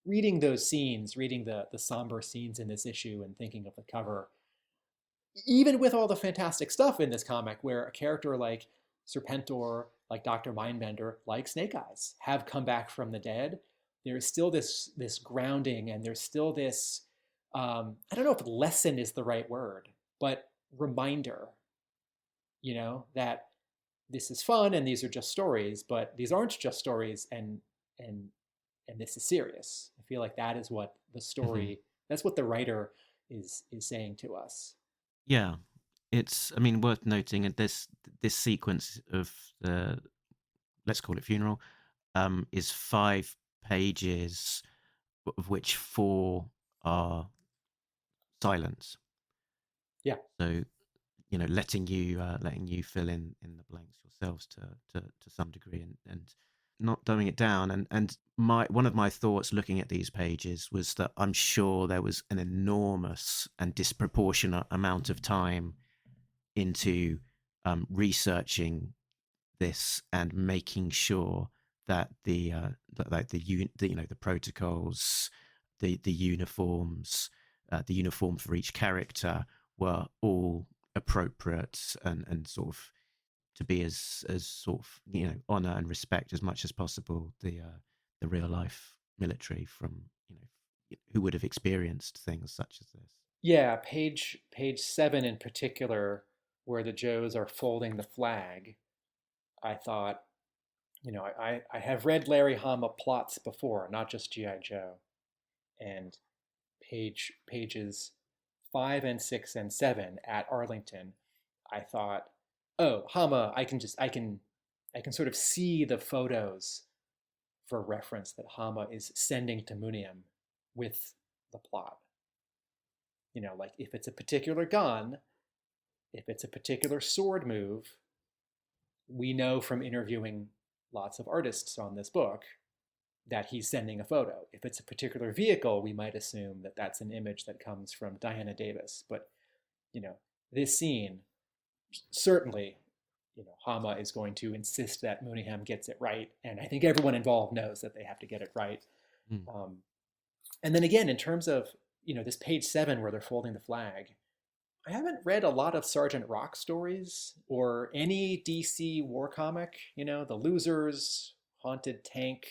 reading those scenes, reading the somber scenes in this issue and thinking of the cover, even with all the fantastic stuff in this comic where a character like Serpentor, like Dr. Mindbender, like Snake Eyes, have come back from the dead, there's still this grounding, and there's still this, I don't know if lesson is the right word, but reminder, that this is fun and these are just stories, but these aren't just stories, and this is serious. I feel like that is what the story, that's what the writer is saying to us. Yeah, it's, I mean, worth noting that this sequence of the, let's call it funeral, is 5 pages, of which 4 are silence. Yeah. So, letting you fill in the blanks yourselves to some degree, and not dumbing it down. And one of my thoughts looking at these pages was that I'm sure there was an enormous and disproportionate amount of time into researching this and making sure that the protocols, the uniforms, the uniform for each character were all appropriate, and sort of to be as sort of honor and respect as much as possible the real life military from who would have experienced things such as this. Yeah, page 7 in particular, where the Joes are folding the flag. I thought, I have read Larry Hama plots before, not just G.I. Joe. And pages 5 and 6 and 7 at Arlington, I thought, oh, Hama, I can sort of see the photos for reference that Hama is sending to Muniam with the plot. Like if it's a particular gun, if it's a particular sword move, we know from interviewing lots of artists on this book that he's sending a photo. If it's a particular vehicle, we might assume that that's an image that comes from Diana Davis. But, this scene, certainly, Hama is going to insist that Mooneyham gets it right. And I think everyone involved knows that they have to get it right. Mm. And then again, in terms of, this page 7 where they're folding the flag, I haven't read a lot of Sergeant Rock stories or any DC war comic, The Losers, Haunted Tank.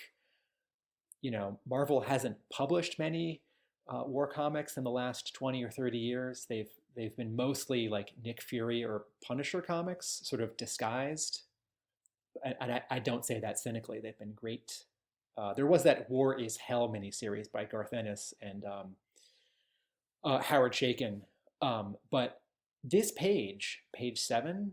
Marvel hasn't published many war comics in the last 20 or 30 years. They've been mostly like Nick Fury or Punisher comics, sort of disguised. And I don't say that cynically. They've been great. There was that War is Hell miniseries by Garth Ennis and Howard Chaykin. But this page 7,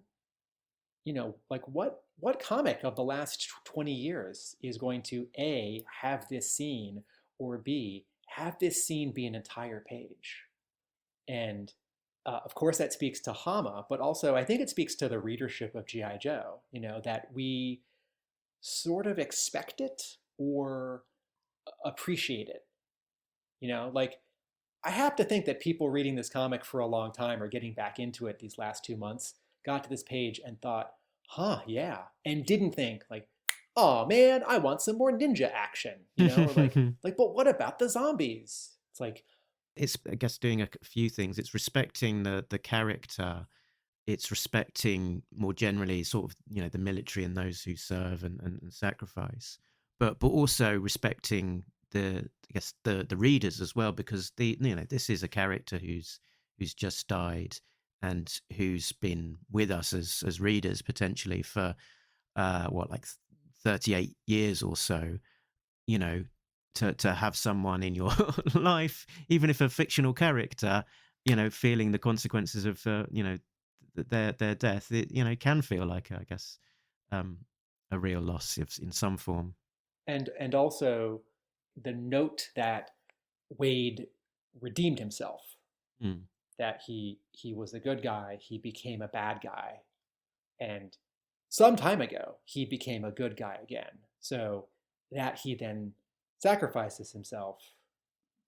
like what comic of the last 20 years is going to A, have this scene, or B, have this scene be an entire page? And of course that speaks to Hama, but also I think it speaks to the readership of G.I. Joe, that we sort of expect it or appreciate it. Like I have to think that people reading this comic for a long time or getting back into it these last 2 months got to this page and thought, huh, yeah, and didn't think like, oh man, I want some more ninja action, or like, but what about the zombies? It's like, it's, I guess, doing a few things. It's respecting the character. It's respecting more generally sort of the military and those who serve and sacrifice, but also respecting the readers as well, because this is a character who's just died and who's been with us as readers potentially for 38 years or so. To have someone in your life, even if a fictional character, feeling the consequences of their death, it can feel like, I guess, a real loss in some form. And also the note that Wade redeemed himself, that he was a good guy, he became a bad guy, and some time ago he became a good guy again. So that he then sacrifices himself,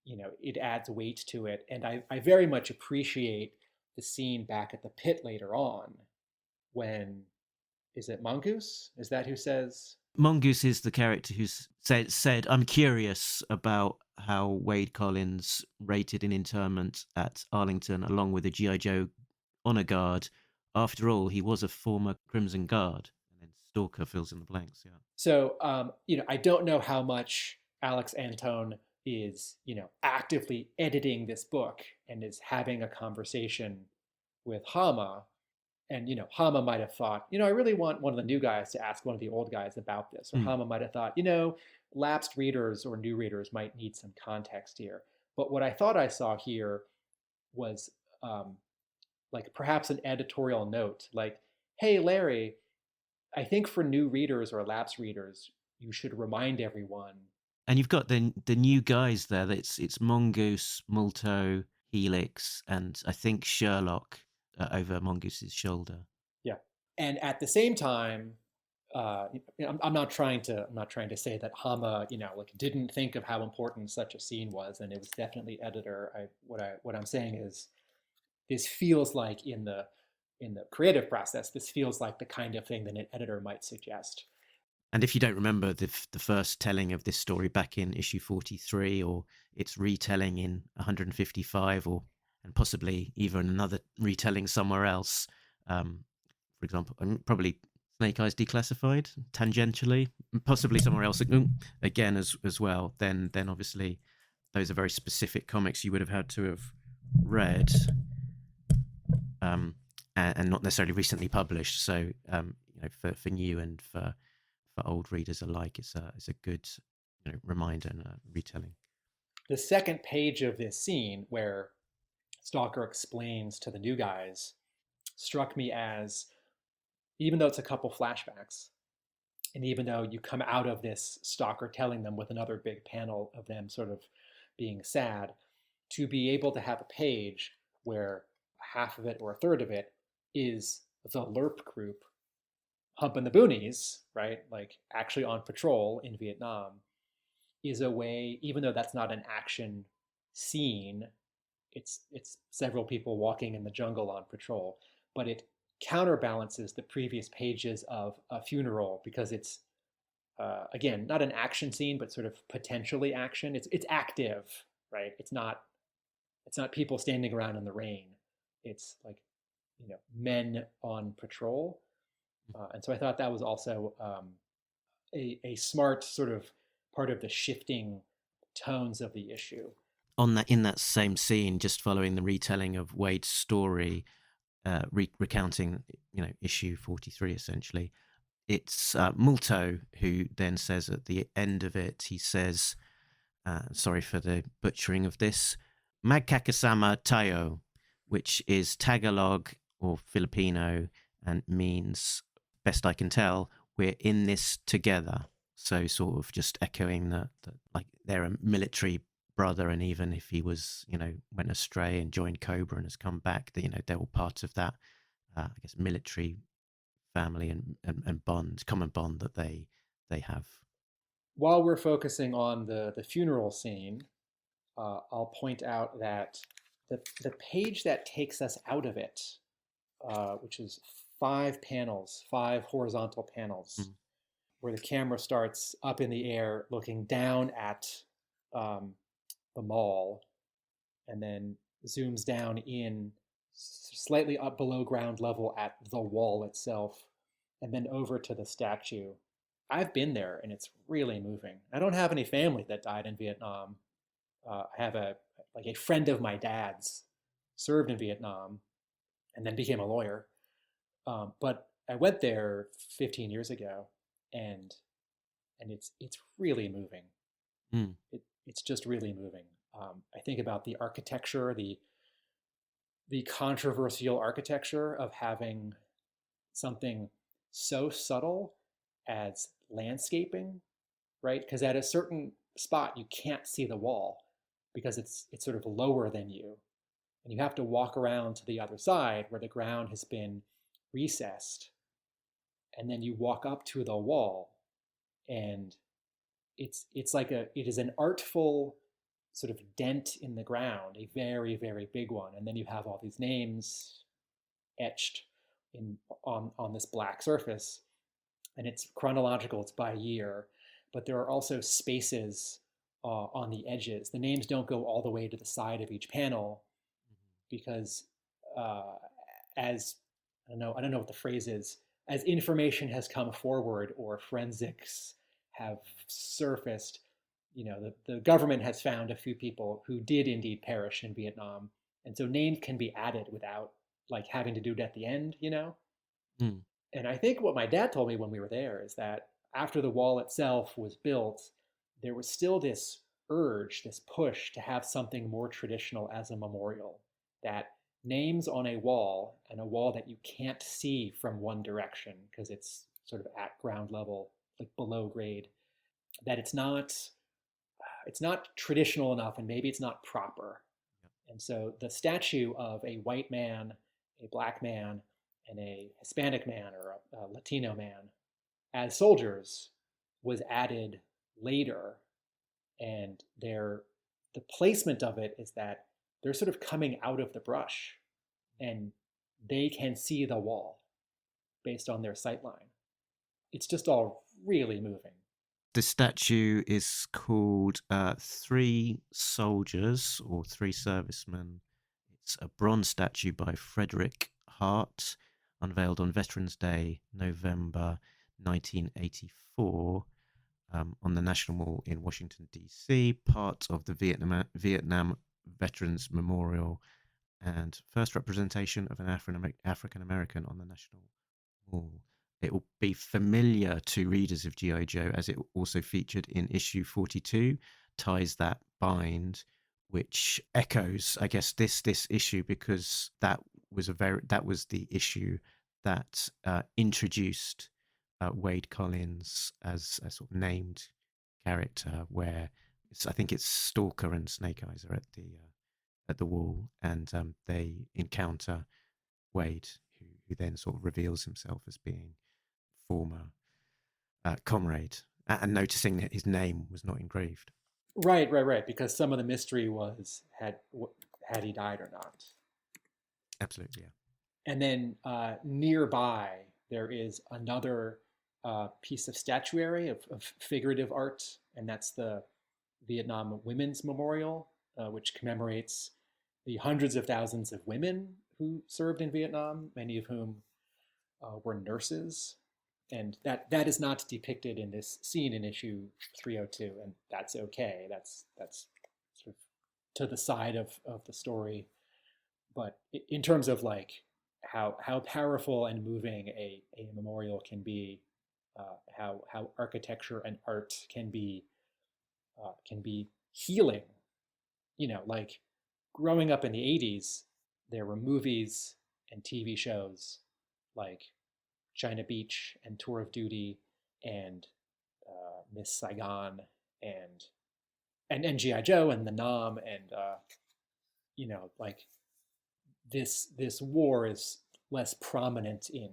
it adds weight to it. And I very much appreciate the scene back at the pit later on when, is it Mongoose? Is that who says? Mongoose is the character who's said, I'm curious about how Wade Collins rated in interment at Arlington along with the G.I. Joe honor guard. After all, he was a former Crimson Guard. And then Stalker fills in the blanks, yeah. So, I don't know how much Alex Antone is, actively editing this book and is having a conversation with Hama. And, Hama might have thought, I really want one of the new guys to ask one of the old guys about this. Or Hama might have thought, lapsed readers or new readers might need some context here. But what I thought I saw here was like perhaps an editorial note, like, "Hey, Larry, I think for new readers or lapsed readers, you should remind everyone." And you've got the new guys there. It's Mongoose, Multo, Helix, and I think Sherlock over Mongoose's shoulder. Yeah, and at the same time, I'm not trying to say that Hama, like didn't think of how important such a scene was, and it was definitely editor. What I'm saying is, this feels like in the creative process, this feels like the kind of thing that an editor might suggest. And if you don't remember the first telling of this story back in issue 43, or its retelling in 155, and possibly even another retelling somewhere else, for example, probably Snake Eyes Declassified, tangentially, possibly somewhere else again as well, then obviously those are very specific comics you would have had to have read, and not necessarily recently published. So for new and for old readers alike, it's a good reminder and retelling. The second page of this scene, where Stalker explains to the new guys, struck me as, even though it's a couple flashbacks, and even though you come out of this Stalker telling them with another big panel of them sort of being sad, to be able to have a page where half of it or a third of it is the LERP group humping the boonies, right? Like actually on patrol in Vietnam, is a way, even though that's not an action scene, it's several people walking in the jungle on patrol, but it counterbalances the previous pages of a funeral, because it's again not an action scene, but sort of potentially action. It's active, right? It's not people standing around in the rain. It's like men on patrol. And so I thought that was also a smart sort of part of the shifting tones of the issue. In that same scene, just following the retelling of Wade's story, recounting issue 43 essentially, it's Multo who then says at the end of it, he says, sorry for the butchering of this, Magkakasama Tayo, which is Tagalog or Filipino and means, best I can tell, we're in this together. So sort of just echoing that like they're a military brother, and even if he was, went astray and joined Cobra and has come back, they're all part of that, I guess, military family and bond, common bond that they have. While we're focusing on the funeral scene, I'll point out that the page that takes us out of it, which is 5 horizontal panels, where the camera starts up in the air looking down at the mall, and then zooms down in slightly up below ground level at the wall itself, and then over to the statue. I've been there, and it's really moving. I don't have any family that died in Vietnam. I have a friend of my dad's served in Vietnam and then became a lawyer. But I went there 15 years ago, and it's really moving. It's just really moving. I think about the architecture, the controversial architecture of having something so subtle as landscaping, right? Because at a certain spot you can't see the wall because it's sort of lower than you, and you have to walk around to the other side where the ground has been recessed, and then you walk up to the wall, and it's like it is an artful sort of dent in the ground, a very, very big one, and then you have all these names etched on this black surface, and it's chronological, it's by year, but there are also spaces on the edges. The names don't go all the way to the side of each panel because as I don't know what the phrase is, as information has come forward or forensics have surfaced, the government has found a few people who did indeed perish in Vietnam, and so names can be added without like having to do it at the end, And I think what my dad told me when we were there is that after the wall itself was built, there was still this urge, this push to have something more traditional as a memorial. that names on a wall, and a wall that you can't see from one direction because it's sort of at ground level, like below grade, that it's not traditional enough, and maybe it's not proper. And so the statue of a white man, a black man, and a Hispanic man or a Latino man as soldiers was added later, and the placement of it is that they're sort of coming out of the brush, and they can see the wall based on their sight line. It's just all really moving. The statue is called Three Soldiers or Three Servicemen. It's a bronze statue by Frederick Hart, unveiled on Veterans Day, November 1984, on the National Mall in Washington, D.C., part of the Vietnam Veterans Memorial, and first representation of an African American on the National Mall. It will be familiar to readers of G.I. Joe, as it also featured in issue 42, Ties That Bind, which echoes, I guess, this issue, because that was the issue that introduced Wade Collins as a sort of named character, where I think it's Stalker and Snake Eyes are at the wall, and they encounter Wade, who then sort of reveals himself as being former comrade, and noticing that his name was not engraved. Right, because some of the mystery was had he died or not. Absolutely, yeah. And then nearby there is another piece of statuary of figurative art, and that's the Vietnam Women's Memorial, which commemorates the hundreds of thousands of women who served in Vietnam, many of whom were nurses. And that is not depicted in this scene in issue 302, and that's okay. That's sort of to the side of the story. But in terms of like how powerful and moving a memorial can be, how architecture and art can be healing. Like growing up in the 80s, there were movies and TV shows like China Beach and Tour of Duty and Miss Saigon and G.I. Joe and the Nam, and like this war is less prominent in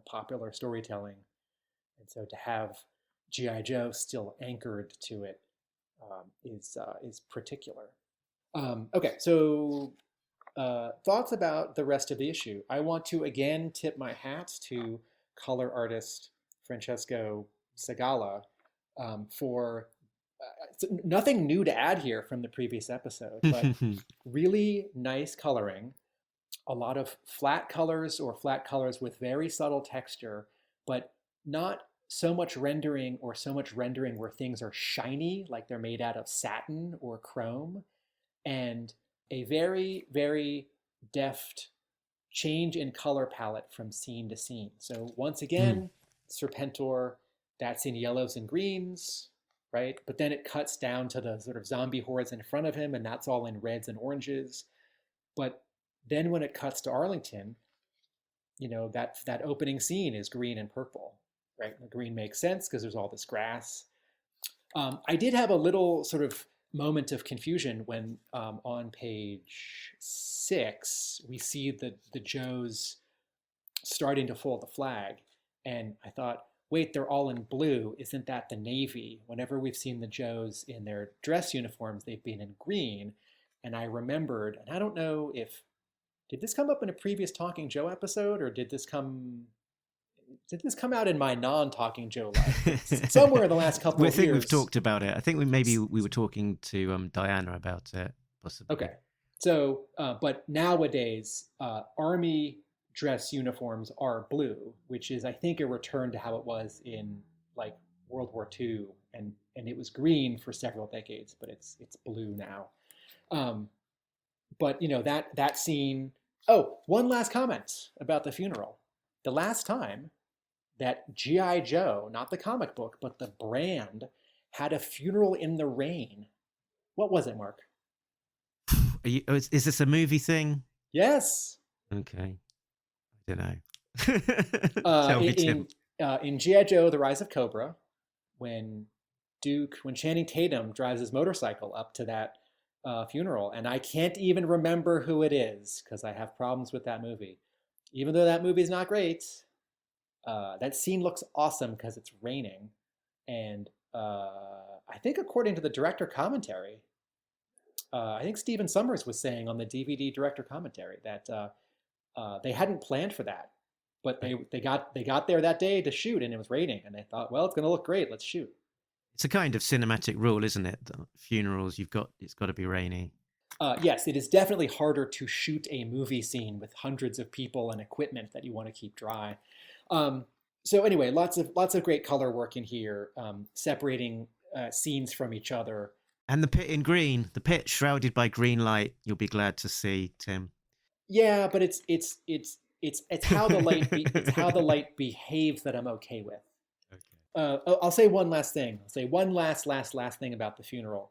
popular storytelling, and so to have G.I. Joe still anchored to it is particular. Okay, so thoughts about the rest of the issue. I want to again tip my hat to color artist Francesco Segala for nothing new to add here from the previous episode, but really nice coloring, a lot of flat colors or flat colors with very subtle texture, but not so much rendering where things are shiny, like they're made out of satin or chrome, and a very, very deft change in color palette from scene to scene. So once again, Serpentor, that's in yellows and greens, right? But then it cuts down to the sort of zombie hordes in front of him, and that's all in reds and oranges. But then when it cuts to Arlington, that opening scene is green and purple, right? The green makes sense because there's all this grass. I did have a little sort of moment of confusion when on page 6 we see the Joes starting to fold the flag, and I thought, wait, they're all in blue, isn't that the Navy? Whenever we've seen the Joes in their dress uniforms, they've been in green. And I remembered, and I don't know if did this come up in a previous Talking Joe episode, or did this come out in my non-Talking Joe life? Somewhere in the last couple of years. I think we've talked about it. I think we were talking to Diana about it, possibly. Okay. So, but nowadays, Army dress uniforms are blue, which is, I think, a return to how it was in like World War II, and it was green for several decades, but it's blue now. But that scene. Oh, one last comment about the funeral. The last time that G.I. Joe, not the comic book, but the brand, had a funeral in the rain. What was it, Mark? Is this a movie thing? Yes. Okay. I don't know. Tell me, Tim. In G.I. Joe: The Rise of Cobra, when Channing Tatum drives his motorcycle up to that funeral, and I can't even remember who it is because I have problems with that movie. Even though that movie's not great, that scene looks awesome because it's raining, and I think according to the director commentary, I think Stephen Summers was saying on the DVD director commentary that they hadn't planned for that, but they got there that day to shoot, and it was raining, and they thought, well, it's going to look great, let's shoot. It's a kind of cinematic rule, isn't it? The funerals, it's got to be rainy. Yes, it is definitely harder to shoot a movie scene with hundreds of people and equipment that you want to keep dry. So anyway, lots of great color work in here, separating scenes from each other. And the pit in green, the pit shrouded by green light. You'll be glad to see, Tim. Yeah, but it's how the light it's how the light behaves that I'm okay with. Okay. I'll say one last thing. I'll say one last thing about the funeral.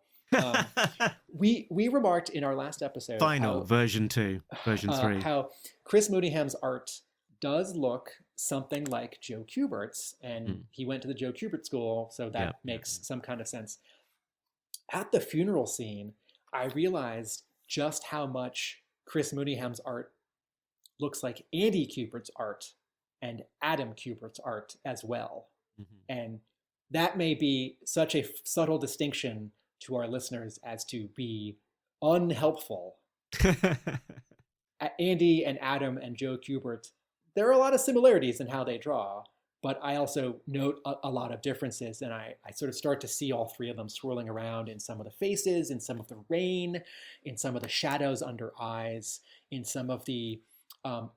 We remarked in our last episode, version 2, version 3, how Chris Mooneyham's art does look something like Joe Kubert's, and he went to the Joe Kubert school, so that makes some kind of sense. At the funeral scene, I realized just how much Chris Mooneyham's art looks like Andy Kubert's art and Adam Kubert's art as well. Mm-hmm. And that may be such a subtle distinction to our listeners as to be unhelpful. Andy and Adam and Joe Kubert, there are a lot of similarities in how they draw, but I also note a lot of differences, and I sort of start to see all three of them swirling around in some of the faces, in some of the rain, in some of the shadows under eyes, in some of the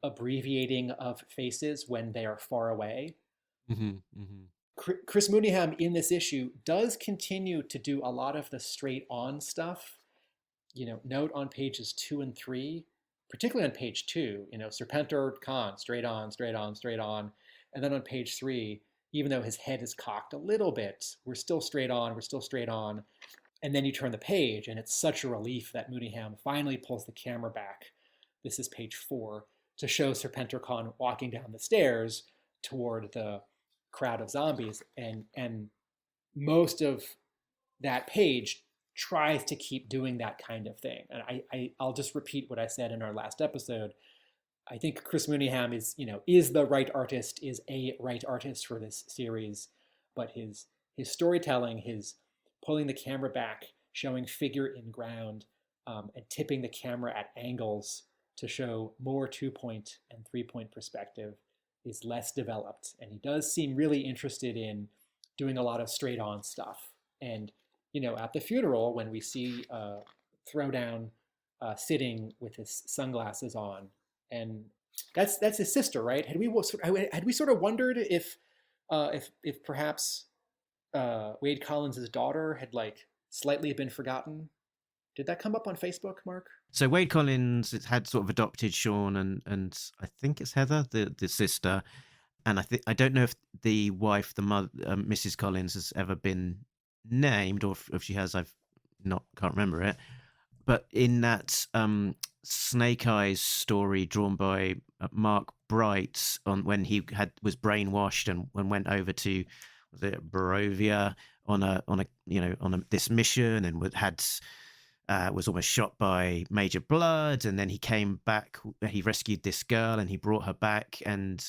abbreviating of faces when they are far away. Mm-hmm, mm-hmm. Chris Mooneyham in this issue does continue to do a lot of the straight on stuff. Note on pages 2 and 3, particularly on page 2, Serpentor Khan, straight on, straight on, straight on. And then on page 3, even though his head is cocked a little bit, we're still straight on, we're still straight on. And then you turn the page, and it's such a relief that Mooneyham finally pulls the camera back. This is page 4, to show Serpentor Khan walking down the stairs toward the crowd of zombies. And most of that page tries to keep doing that kind of thing. And I'll just repeat what I said in our last episode. I think Chris Mooneyham is the right artist, is a right artist for this series, but his storytelling, his pulling the camera back, showing figure in ground, and tipping the camera at angles to show more 2-point and 3-point perspective is less developed. And he does seem really interested in doing a lot of straight on stuff. And, at the funeral, when we see Throwdown sitting with his sunglasses on, and that's his sister, right? Had we sort of wondered if perhaps Wade Collins' daughter had slightly been forgotten? Did that come up on Facebook, Mark? So Wade Collins had sort of adopted Sean and I think it's Heather, the sister, and I don't know if the wife, the mother, Mrs. Collins, has ever been named, or if she has, can't remember it. But in that Snake Eyes story drawn by Mark Bright, on when he was brainwashed and went over to Barovia on this mission and was almost shot by Major Blood, and then he came back. He rescued this girl and he brought her back and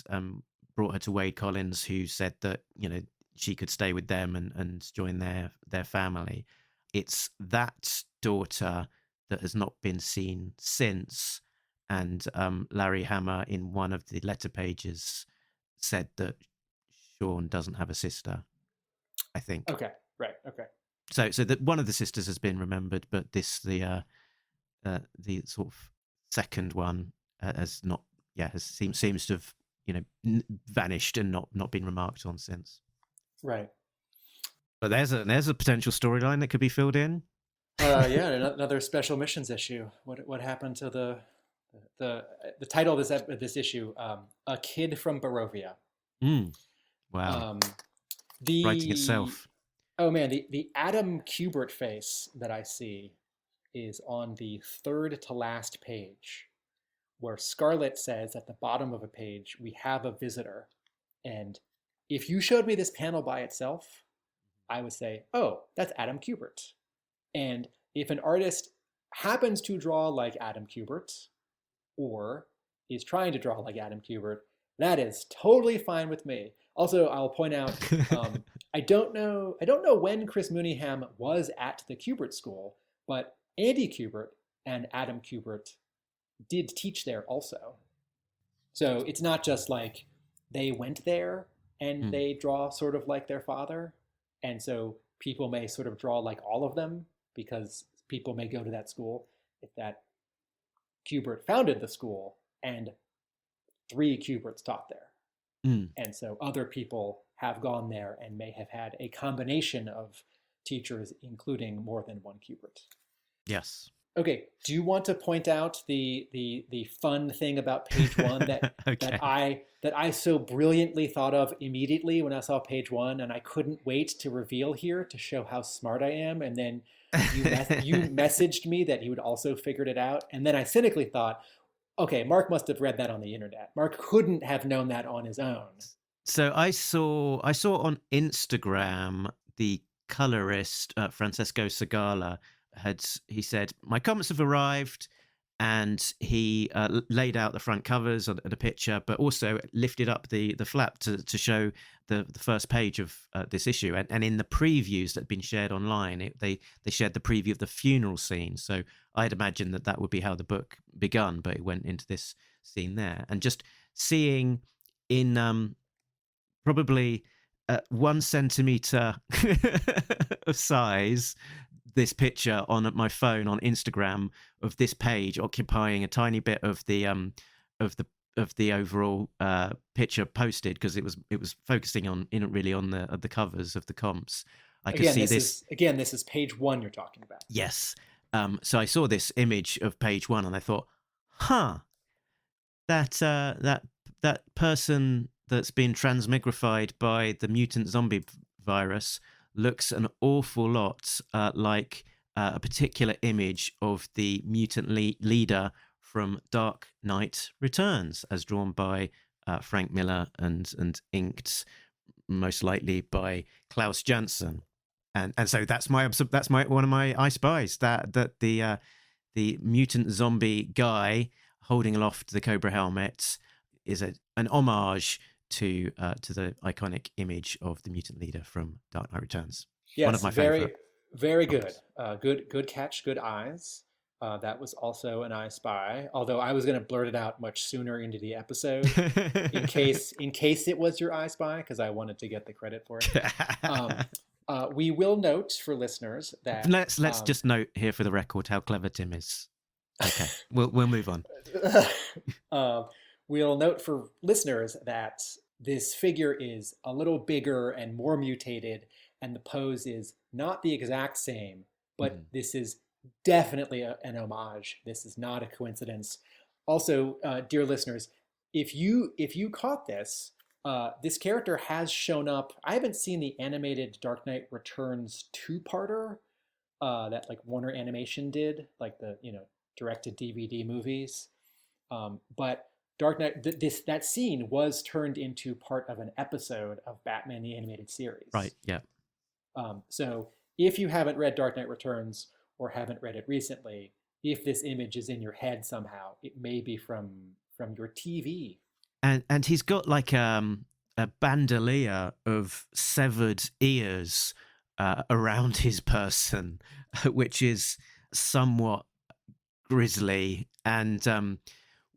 brought her to Wade Collins, who said that she could stay with them and join their family. It's that daughter that has not been seen since, and Larry Hama in one of the letter pages said that Sean doesn't have a sister, I think. Okay, right, okay. So that one of the sisters has been remembered, but the sort of second one seems to have vanished and not been remarked on since. Right. But there's a potential storyline that could be filled in. Another special missions issue. What happened to the title of this issue? A Kid from Barovia. Wow. Writing itself. Oh man, the Adam Kubert face that I see is on the third to last page, where Scarlett says at the bottom of a page, "We have a visitor." And if you showed me this panel by itself, I would say, "Oh, that's Adam Kubert." And if an artist happens to draw like Adam Kubert, or is trying to draw like Adam Kubert, that is totally fine with me. Also, I'll point out, I don't know when Chris Mooneyham was at the Kubert School, but Andy Kubert and Adam Kubert did teach there also. So it's not just like they went there and they draw sort of like their father. And so people may sort of draw like all of them because people may go to that school. If that Kubert founded the school and 3 Kuberts taught there. And so other people have gone there and may have had a combination of teachers, including more than one Kubert. Yes. Okay. Do you want to point out the fun thing about page 1 that Okay. that I so brilliantly thought of immediately when I saw page 1, and I couldn't wait to reveal here to show how smart I am, and then you messaged me that you had also figured it out, and then I cynically thought, okay, Mark must have read that on the internet. Mark couldn't have known that on his own. So I saw on Instagram the colorist Francesco Segala he said my comments have arrived, and he laid out the front covers of the picture, but also lifted up the flap to show the first page of this issue. And in the previews that had been shared online, they shared the preview of the funeral scene. So I'd imagine that would be how the book begun, but it went into this scene there. And just seeing in probably 1 centimeter of size, this picture on my phone on Instagram of this page occupying a tiny bit of the overall picture posted, because it was focusing on the covers of the comps. I could see this. This is page 1 you're talking about. Yes. So I saw this image of page 1 and I thought, that person that's been transmigrified by the mutant zombie virus looks an awful lot like a particular image of the mutant leader from Dark Knight Returns, as drawn by Frank Miller and inked most likely by Klaus Janson. And so that's one of my I Spies, that the mutant zombie guy holding aloft the Cobra helmet is an homage to the iconic image of the mutant leader from Dark Knight Returns. Yes, one of my favorite. Very good. Good catch, good eyes. That was also an I Spy, although I was going to blurt it out much sooner into the episode in case it was your I Spy, because I wanted to get the credit for it. We will note for listeners that let's just note here for the record how clever Tim is. Okay, we'll move on. We'll note for listeners that this figure is a little bigger and more mutated, and the pose is not the exact same, but this is definitely an homage. This is not a coincidence. Also, dear listeners, if you caught this, this character has shown up. I haven't seen the animated Dark Knight Returns 2-parter that like Warner Animation did, like the directed DVD movies, but Dark Knight, that scene was turned into part of an episode of Batman the Animated Series. Right. Yeah. So if you haven't read Dark Knight Returns or haven't read it recently, if this image is in your head somehow, it may be from your TV. And he's got like a bandolier of severed ears around his person, which is somewhat grisly. And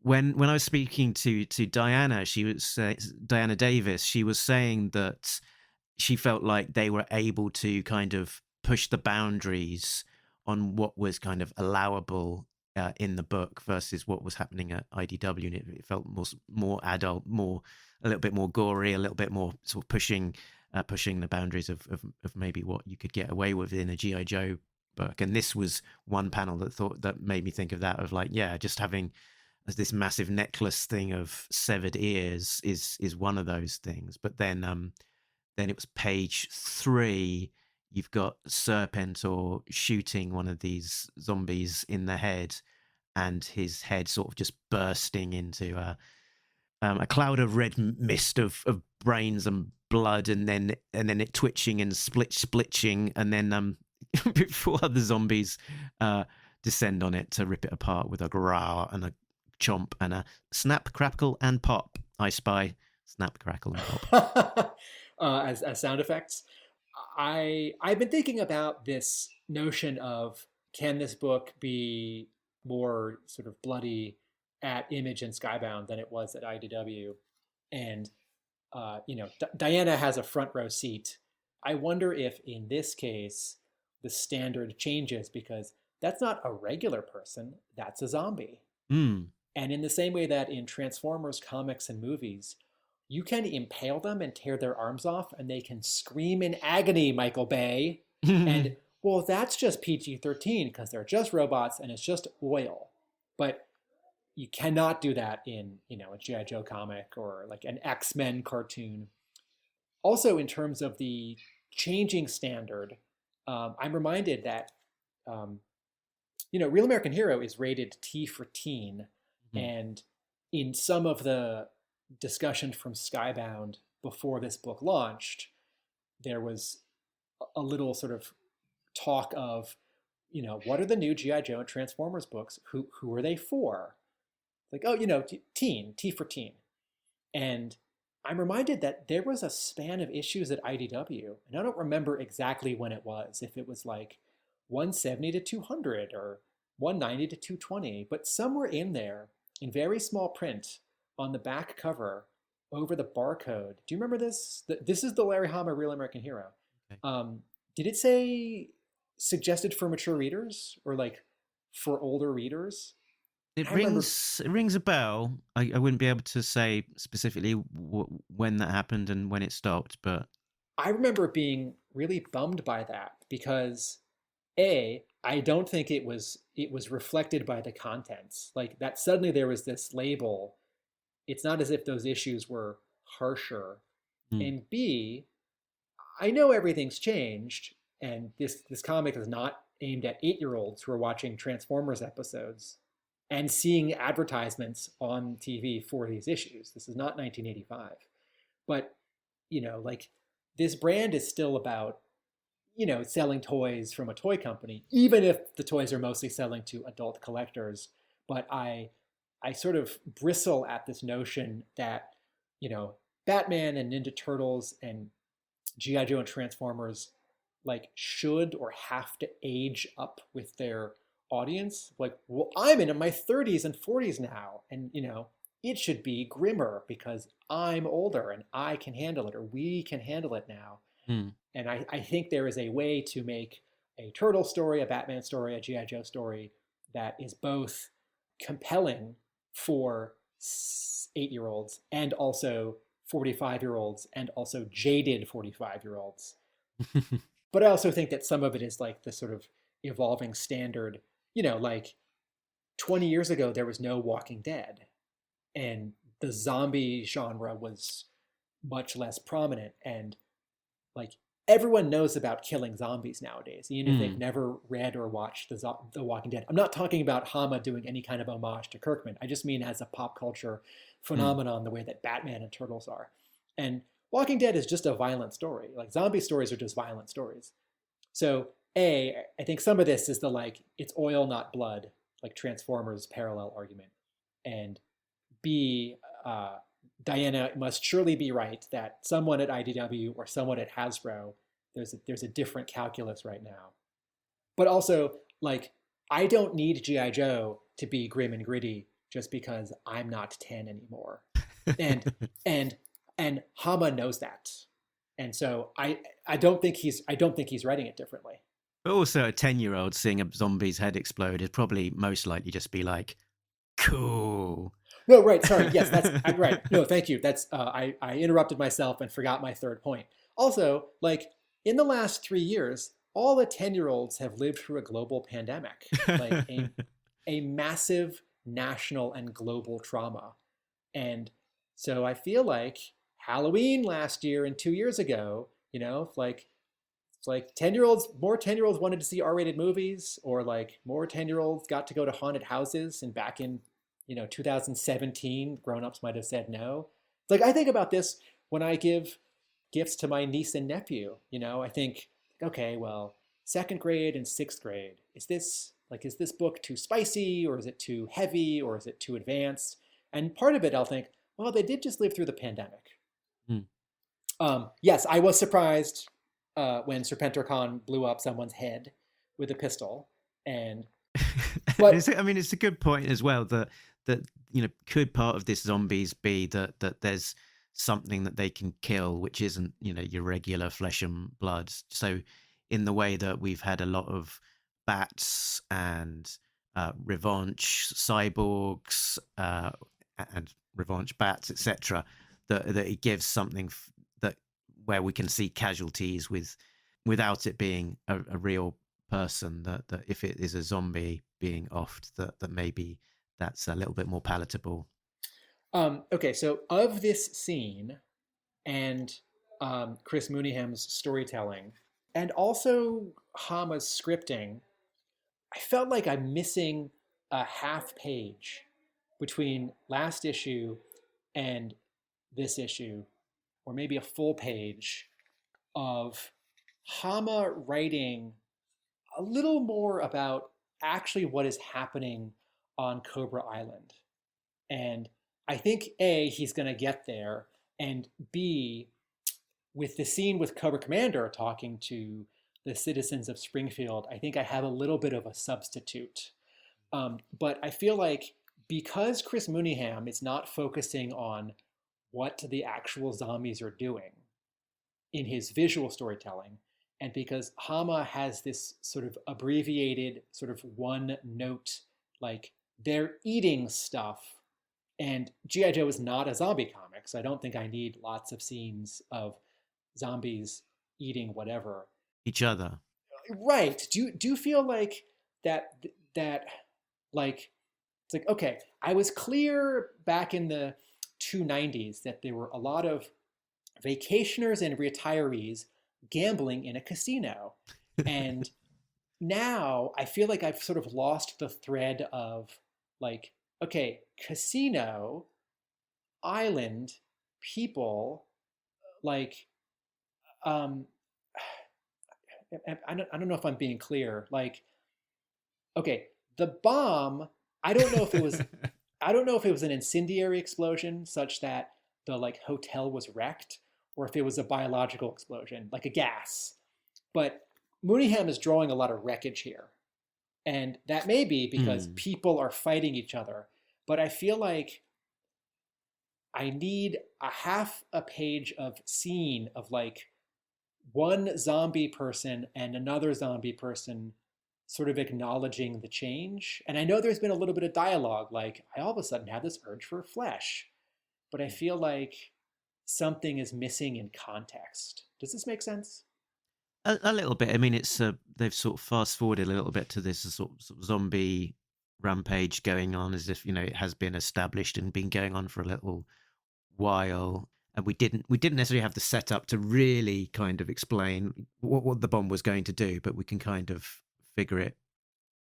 when I was speaking to Diana, Diana Davis, she was saying that she felt like they were able to kind of push the boundaries on what was kind of allowable in the book versus what was happening at IDW, and it felt more adult, a little bit more gory, a little bit more sort of pushing the boundaries of maybe what you could get away with in a G.I. Joe book. And this was one panel that made me think of that, of like, yeah, just having this massive necklace thing of severed ears is one of those things. But then it was page 3. You've got Serpentor shooting one of these zombies in the head, and his head sort of just bursting into a cloud of red mist of brains and blood, and then it twitching and splitching, and then before the zombies descend on it to rip it apart with a growl and a chomp and a snap, crackle, and pop. I spy snap, crackle, and pop. As sound effects. I've been thinking about this notion of, can this book be more sort of bloody at Image and Skybound than it was at IDW? And Diana has a front row seat. I wonder if in this case the standard changes, because that's not a regular person, that's a zombie. And in the same way that in Transformers comics and movies, you can impale them and tear their arms off and they can scream in agony, Michael Bay. And well, that's just PG-13 because they're just robots and it's just oil. But you cannot do that in, a G.I. Joe comic or like an X-Men cartoon. Also, in terms of the changing standard, I'm reminded that, Real American Hero is rated T for teen. And in some of the discussion from Skybound before this book launched, there was a little sort of talk of, what are the new G.I. Joe and Transformers books? Who are they for? Like, teen, T for teen. And I'm reminded that there was a span of issues at IDW, and I don't remember exactly when it was, if it was like 170 to 200 or 190 to 220, but somewhere in there, in very small print, on the back cover, over the barcode. Do you remember this? This is the Larry Hama Real American Hero. Okay. Did it say suggested for mature readers or like for older readers? It rings a bell. I wouldn't be able to say specifically when that happened and when it stopped, but I remember being really bummed by that because I don't think it was reflected by the contents. Like that suddenly there was this label. It's not as if those issues were harsher. And B, I know everything's changed, and this comic is not aimed at 8-year-olds who are watching Transformers episodes and seeing advertisements on TV for these issues. This is not 1985. But, this brand is still about, selling toys from a toy company, even if the toys are mostly selling to adult collectors. But I sort of bristle at this notion that, Batman and Ninja Turtles and G.I. Joe and Transformers should or have to age up with their audience. Like, well, I'm in my 30s and 40s now, and it should be grimmer because I'm older and I can handle it, or we can handle it now. And I think there is a way to make a Turtle story, a Batman story, a G.I. Joe story that is both compelling for 8-year-olds and also 45-year-olds and also jaded 45-year-olds. But I also think that some of it is like the sort of evolving standard. 20 years ago, there was no Walking Dead, and the zombie genre was much less prominent. And everyone knows about killing zombies nowadays, even if they've never read or watched The Walking Dead. I'm not talking about Hama doing any kind of homage to Kirkman. I just mean as a pop culture phenomenon, the way that Batman and Turtles are. And Walking Dead is just a violent story. Like zombie stories are just violent stories. So I think some of this is it's oil, not blood, like Transformers parallel argument. And B, Diana must surely be right that someone at IDW or someone at Hasbro, there's a different calculus right now. But also, I don't need G.I. Joe to be grim and gritty just because I'm not 10 anymore. And Hama knows that. And so I don't think he's writing it differently. But also a 10-year-old seeing a zombie's head explode is probably most likely just be like, cool. No, right. Sorry. Yes, I'm right. No, thank you. That's I interrupted myself and forgot my third point. Also, in the last 3 years, all the 10-year-olds have lived through a global pandemic, a massive national and global trauma. And so I feel like Halloween last year and 2 years ago, It's like 10-year-olds, more 10-year-olds wanted to see R-rated movies, or like more 10-year-olds got to go to haunted houses. And back in, 2017, grown-ups might have said no. It's like I think about this when I give gifts to my niece and nephew. I think, okay, well, second grade and sixth grade, is this book too spicy, or is it too heavy, or is it too advanced? And part of it, I'll think, well, they did just live through the pandemic. Yes, I was surprised when Serpentor Khan blew up someone's head with a pistol, but it's a good point as well that could part of this zombies be that there's something that they can kill which isn't your regular flesh and blood. So in the way that we've had a lot of bats and revanche cyborgs and revanche bats, etc., that it gives something that where we can see casualties without it being a real person, that if it is a zombie being offed, that maybe that's a little bit more palatable. Okay, so of this scene and Chris Mooneyham's storytelling and also Hama's scripting, I felt like I'm missing a half page between last issue and this issue, or maybe a full page of Hama writing a little more about actually what is happening on Cobra Island. And I think A, he's going to get there, and B, with the scene with Cobra Commander talking to the citizens of Springfield, I think I have a little bit of a substitute. But I feel like because Chris Mooneyham is not focusing on what the actual zombies are doing in his visual storytelling, and because Hama has this sort of abbreviated, sort of one note, like they're eating stuff, and G.I. Joe is not a zombie comic, so I don't think I need lots of scenes of zombies eating whatever. Each other. Right. Do you feel like that like, it's like, okay, I was clear back in the 290s that there were a lot of vacationers and retirees gambling in a casino. And now I feel like I've sort of lost the thread of like, okay, casino, island, people, like, I don't know if I'm being clear. Like, okay, the bomb, I don't know if it was an incendiary explosion such that the like hotel was wrecked, or if it was a biological explosion, like a gas. But Mooneyham is drawing a lot of wreckage here. And that may be because people are fighting each other. But I feel like I need a half a page of scene of like one zombie person and another zombie person sort of acknowledging the change. And I know there's been a little bit of dialogue, like I all of a sudden have this urge for flesh, but I feel like something is missing in context. Does this make sense? A little bit. I mean, it's they've sort of fast forwarded a little bit to this sort of zombie rampage going on, as if it has been established and been going on for a little while. And we didn't necessarily have the setup to really kind of explain what the bomb was going to do, but we can kind of figure it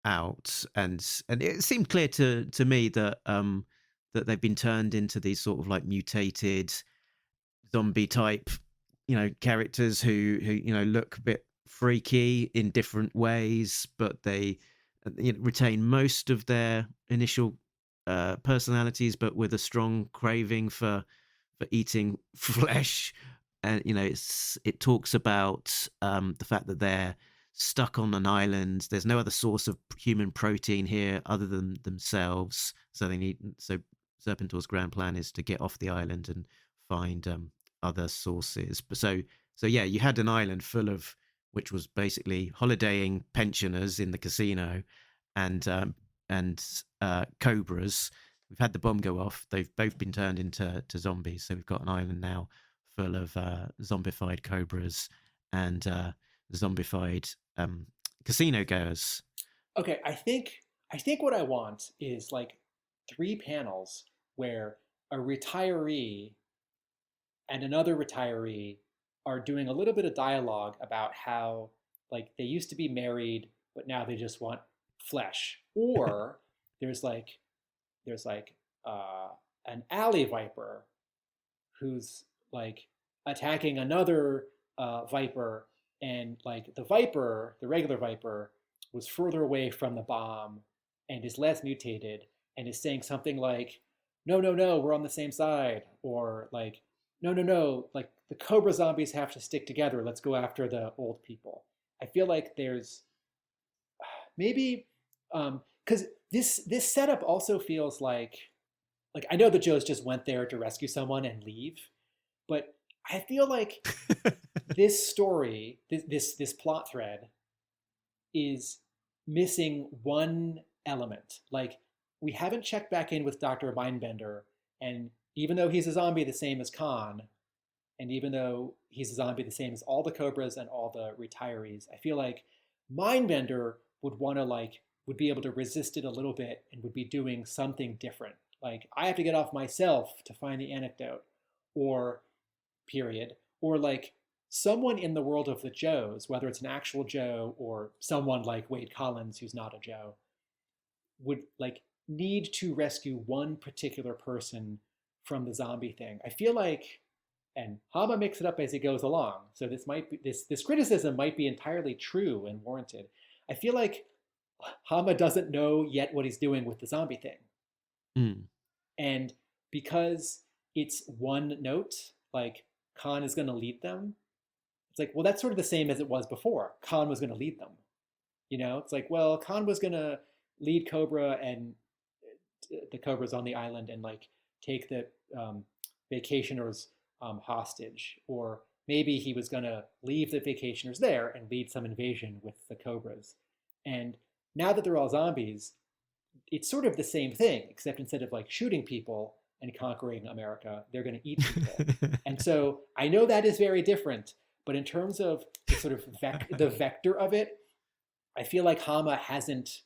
out. And it seemed clear to me that that they've been turned into these sort of like mutated zombie type characters who look a bit freaky in different ways, but they retain most of their initial personalities, but with a strong craving for eating flesh. And it talks about the fact that they're stuck on an island. There's no other source of human protein here other than themselves, so Serpentor's grand plan is to get off the island and find other sources. But so yeah, you had an island full of, which was basically holidaying pensioners in the casino, and cobras. We've had the bomb go off. They've both been turned into zombies. So we've got an island now full of zombified cobras and zombified casino goers. Okay, I think what I want is like 3 panels where a retiree and another retiree are doing a little bit of dialogue about how like they used to be married, but now they just want flesh. Or there's like there's like an alley viper who's like attacking another viper, and like the viper, the regular viper, was further away from the bomb and is less mutated and is saying something like, "No, no, no, we're on the same side," or like, "No, no, no, like the Cobra zombies have to stick together. Let's go after the old people." I feel like there's maybe because this setup also feels like I know the Joes just went there to rescue someone and leave, but I feel like this story, this plot thread, is missing one element. Like we haven't checked back in with Dr. Mindbender, and even though he's a zombie the same as Khan, and even though he's a zombie the same as all the Cobras and all the retirees, I feel like Mindbender would want to would be able to resist it a little bit and would be doing something different. Like I have to get off myself to find the anecdote, or period, or like someone in the world of the Joes, whether it's an actual Joe or someone like Wade Collins who's not a Joe, would like need to rescue one particular person from the zombie thing. I feel like, and Hama makes it up as he goes along, so this might be this criticism might be entirely true and warranted. I feel like Hama doesn't know yet what he's doing with the zombie thing. Mm. And because it's one note, like Khan is going to lead them, it's like, well, that's sort of the same as it was before. Khan was going to lead them. You know, it's like, well, Khan was going to lead Cobra and the Cobras on the island and like take the vacationers hostage. Or maybe he was going to leave the vacationers there and lead some invasion with the Cobras. And now that they're all zombies, it's sort of the same thing, except instead of like shooting people and conquering America, they're going to eat people. And so I know that is very different, but in terms of the sort of the vector of it, I feel like Hama hasn't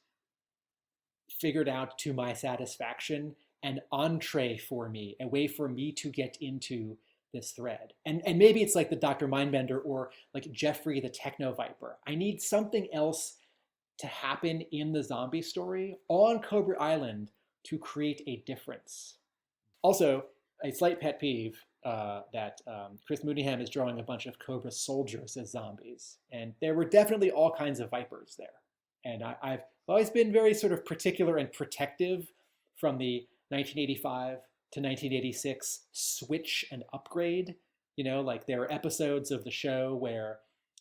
figured out to my satisfaction an entree for me, a way for me to get into this thread. And maybe it's like the Dr. Mindbender or like Jeffrey the Techno Viper. I need something else to happen in the zombie story on Cobra Island to create a difference. Also, a slight pet peeve that Chris Mooneyham is drawing a bunch of Cobra soldiers as zombies. And there were definitely all kinds of Vipers there. And I've always been very sort of particular and protective from the 1985 to 1986 switch and upgrade. You know, like there are episodes of the show where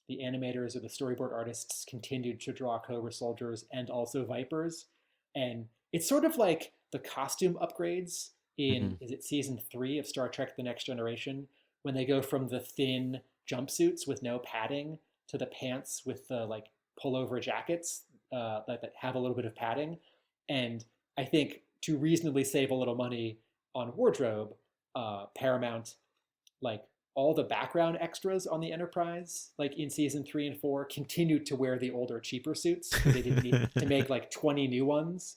the animators or the storyboard artists continued to draw Cobra soldiers and also Vipers. And it's sort of like the costume upgrades in, is it season 3 of Star Trek The Next Generation, when they go from the thin jumpsuits with no padding to the pants with the like pullover jackets that have a little bit of padding. And I think to reasonably save a little money on wardrobe, Paramount, like all the background extras on the Enterprise, like in season 3 and 4, continued to wear the older, cheaper suits. They didn't need to make like 20 new ones.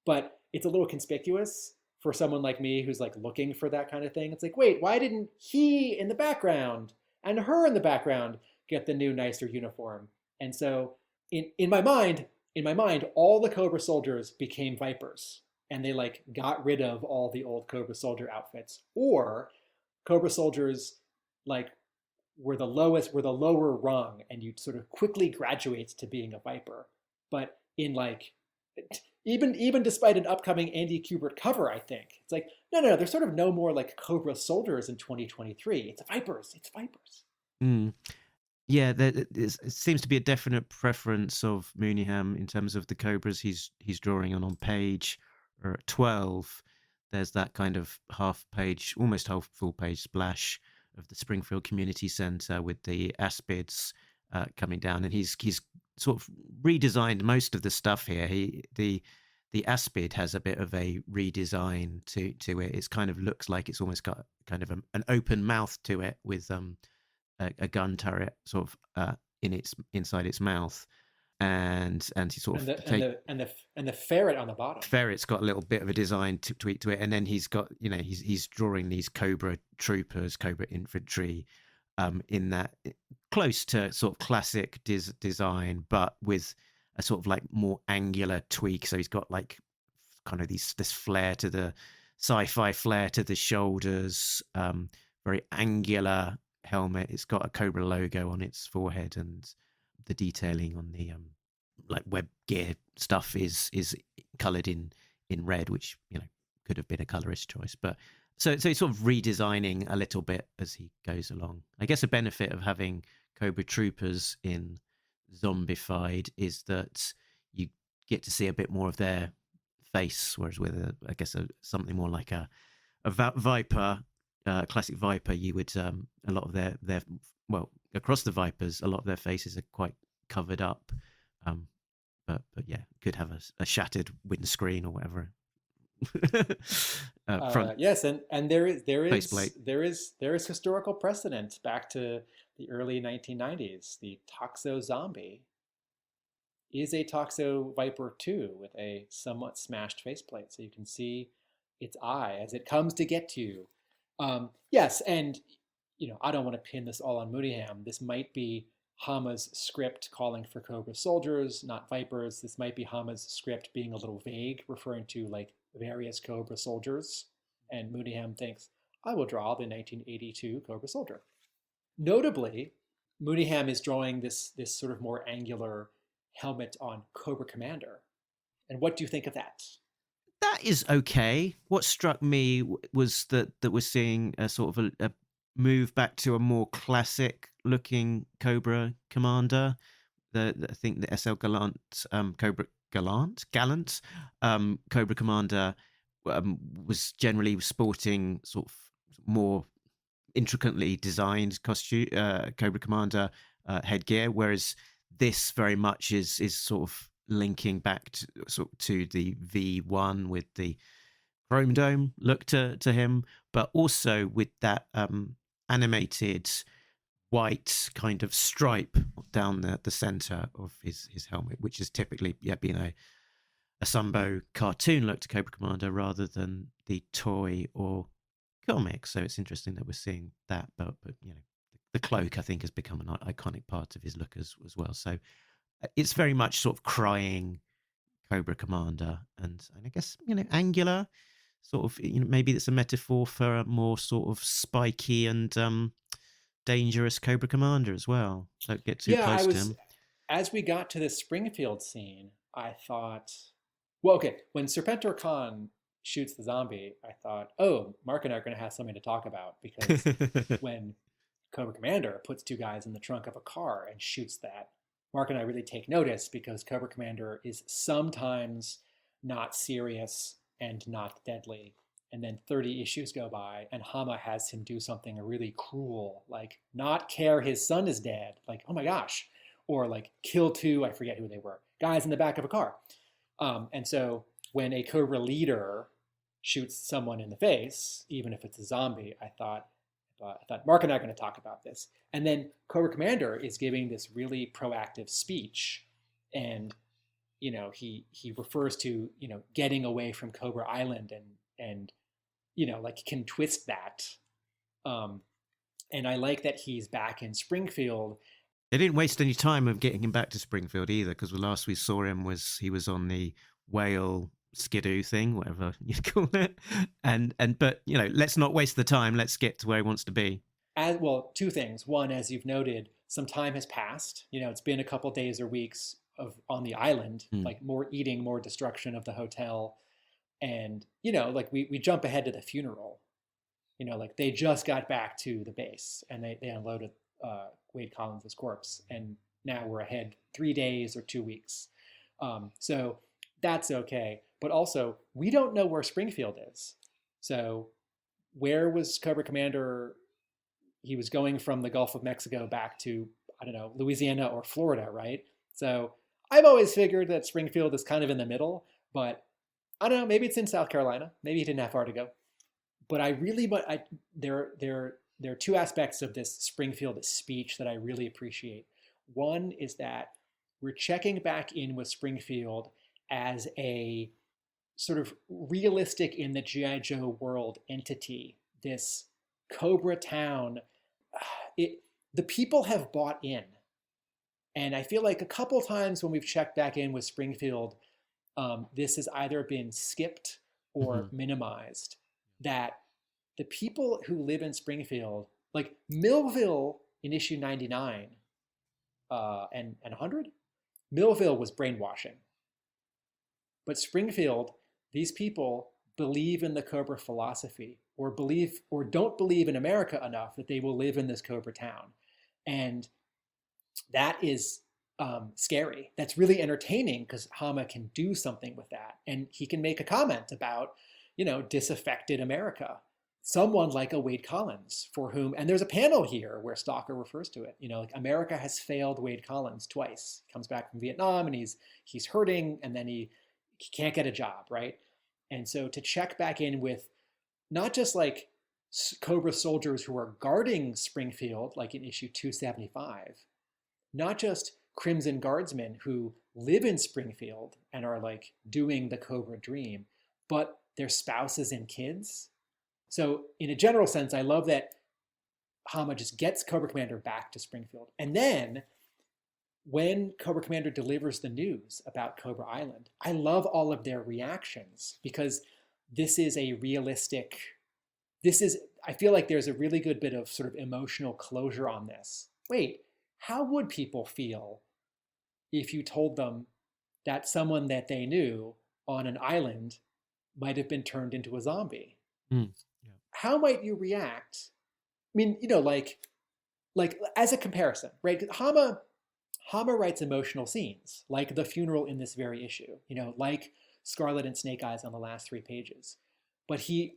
But it's a little conspicuous for someone like me who's like looking for that kind of thing. It's like, wait, why didn't he in the background and her in the background get the new, nicer uniform? And so in my mind, all the Cobra soldiers became Vipers, and they like got rid of all the old Cobra soldier outfits. Or Cobra soldiers like were the lower rung, and you sort of quickly graduate to being a Viper. But in like even despite an upcoming Andy Kubert cover, I think it's like no, there's sort of no more like Cobra soldiers in 2023. It's Vipers. Yeah, it seems to be a definite preference of Mooneyham in terms of the Cobras he's drawing on page 12. There's that kind of almost half full page splash of the Springfield Community Center with the aspids coming down, and he's sort of redesigned most of the stuff here. The aspid has a bit of a redesign to it. It kind of looks like it's almost got kind of an open mouth to it with a gun turret sort of inside its mouth, and he sort of and the ferret on the bottom. Ferret's got a little bit of a design tweak to it, and then he's got he's drawing these Cobra troopers, Cobra infantry, in that close to sort of classic design, but with a sort of like more angular tweak. So he's got like kind of this flare to the sci-fi flare to the shoulders, very angular helmet. It's got a Cobra logo on its forehead, and the detailing on the like web gear stuff is coloured in red, which could have been a colorist choice, but so he's sort of redesigning a little bit as he goes along. I guess a benefit of having Cobra Troopers in Zombified is that you get to see a bit more of their face, whereas with something more like a Viper, classic Viper, you would a lot of their across the Vipers, a lot of their faces are quite covered up, but yeah, could have a shattered windscreen or whatever. Yes, and there faceplate. is historical precedent back to the early 1990s. The Toxo Zombie is a Toxo Viper 2 with a somewhat smashed faceplate, so you can see its eye as it comes to get to you. Yes, and I don't want to pin this all on Mooneyham. This might be Hama's script calling for Cobra soldiers, not Vipers. This might be Hama's script being a little vague, referring to like various Cobra soldiers. And Mooneyham thinks, I will draw the 1982 Cobra soldier. Notably, Mooneyham is drawing this sort of more angular helmet on Cobra Commander. And what do you think of that? That is okay. What struck me was that we're seeing a sort of a move back to a more classic looking Cobra Commander. I think the SL Gallant Cobra Gallant Cobra Commander was generally sporting sort of more intricately designed costume Cobra Commander headgear, whereas this very much is sort of linking back to the V1 with the chrome dome look to him, but also with that animated white kind of stripe down the center of his helmet, which has typically been a Sunbow cartoon look to Cobra Commander rather than the toy or comic. So it's interesting that we're seeing that, but the cloak I think has become an iconic part of his look as well. So it's very much sort of crying Cobra Commander, and I guess angular, sort of maybe it's a metaphor for a more sort of spiky and dangerous Cobra Commander as well. Don't get too close to him. As we got to this Springfield scene, I thought, well, okay, when Serpentor Khan shoots the zombie, I thought, oh, Mark and I are going to have something to talk about, because when Cobra Commander puts two guys in the trunk of a car and shoots that, Mark and I really take notice, because Cobra Commander is sometimes not serious and not deadly. And then 30 issues go by and Hama has him do something really cruel, like not care his son is dead, like, oh my gosh, or like kill two, I forget who they were, guys in the back of a car. And so when a Cobra leader shoots someone in the face, even if it's a zombie, I thought Mark and I are going to talk about this. And then Cobra Commander is giving this really proactive speech, and he refers to getting away from Cobra Island and like can twist that. And I like that he's back in Springfield. They didn't waste any time of getting him back to Springfield either, because the last we saw him he was on the whale skidoo thing, whatever you call it, but let's not waste the time. Let's get to where he wants to be. Well, two things. One, as you've noted, some time has passed. It's been a couple days or weeks on the island, like more eating, more destruction of the hotel, and like we jump ahead to the funeral. Like they just got back to the base and they unloaded Wade Collins' corpse, and now we're ahead 3 days or 2 weeks. So that's okay. But also, we don't know where Springfield is. So where was Cobra Commander? He was going from the Gulf of Mexico back to, I don't know, Louisiana or Florida, right? So I've always figured that Springfield is kind of in the middle, but I don't know, maybe it's in South Carolina. Maybe he didn't have far to go. But there are two aspects of this Springfield speech that I really appreciate. One is that we're checking back in with Springfield as a sort of realistic in the G.I. Joe world entity, this Cobra town. the people have bought in. And I feel like a couple times when we've checked back in with Springfield, this has either been skipped or minimized, that the people who live in Springfield, like Millville in issue 99 and 100, Millville was brainwashing. But Springfield, these people believe in the Cobra philosophy, or don't believe in America enough that they will live in this Cobra town. And that is scary. That's really entertaining because Hama can do something with that. And he can make a comment about, disaffected America. Someone like a Wade Collins for whom, and there's a panel here where Stalker refers to it, like America has failed Wade Collins twice. He comes back from Vietnam and he's hurting, and then he can't get a job, right? And so to check back in with not just like Cobra soldiers who are guarding Springfield, like in issue 275, not just Crimson Guardsmen who live in Springfield and are like doing the Cobra dream, but their spouses and kids. So in a general sense, I love that Hama just gets Cobra Commander back to Springfield. And then when Cobra Commander delivers the news about Cobra Island, I love all of their reactions because this is a realistic, I feel like there's a really good bit of sort of emotional closure on this. Wait, how would people feel if you told them that someone that they knew on an island might have been turned into a zombie? Yeah. How might you react? I mean, like as a comparison, right? Hama writes emotional scenes, like the funeral in this very issue, like Scarlett and Snake Eyes on the last 3 pages. But he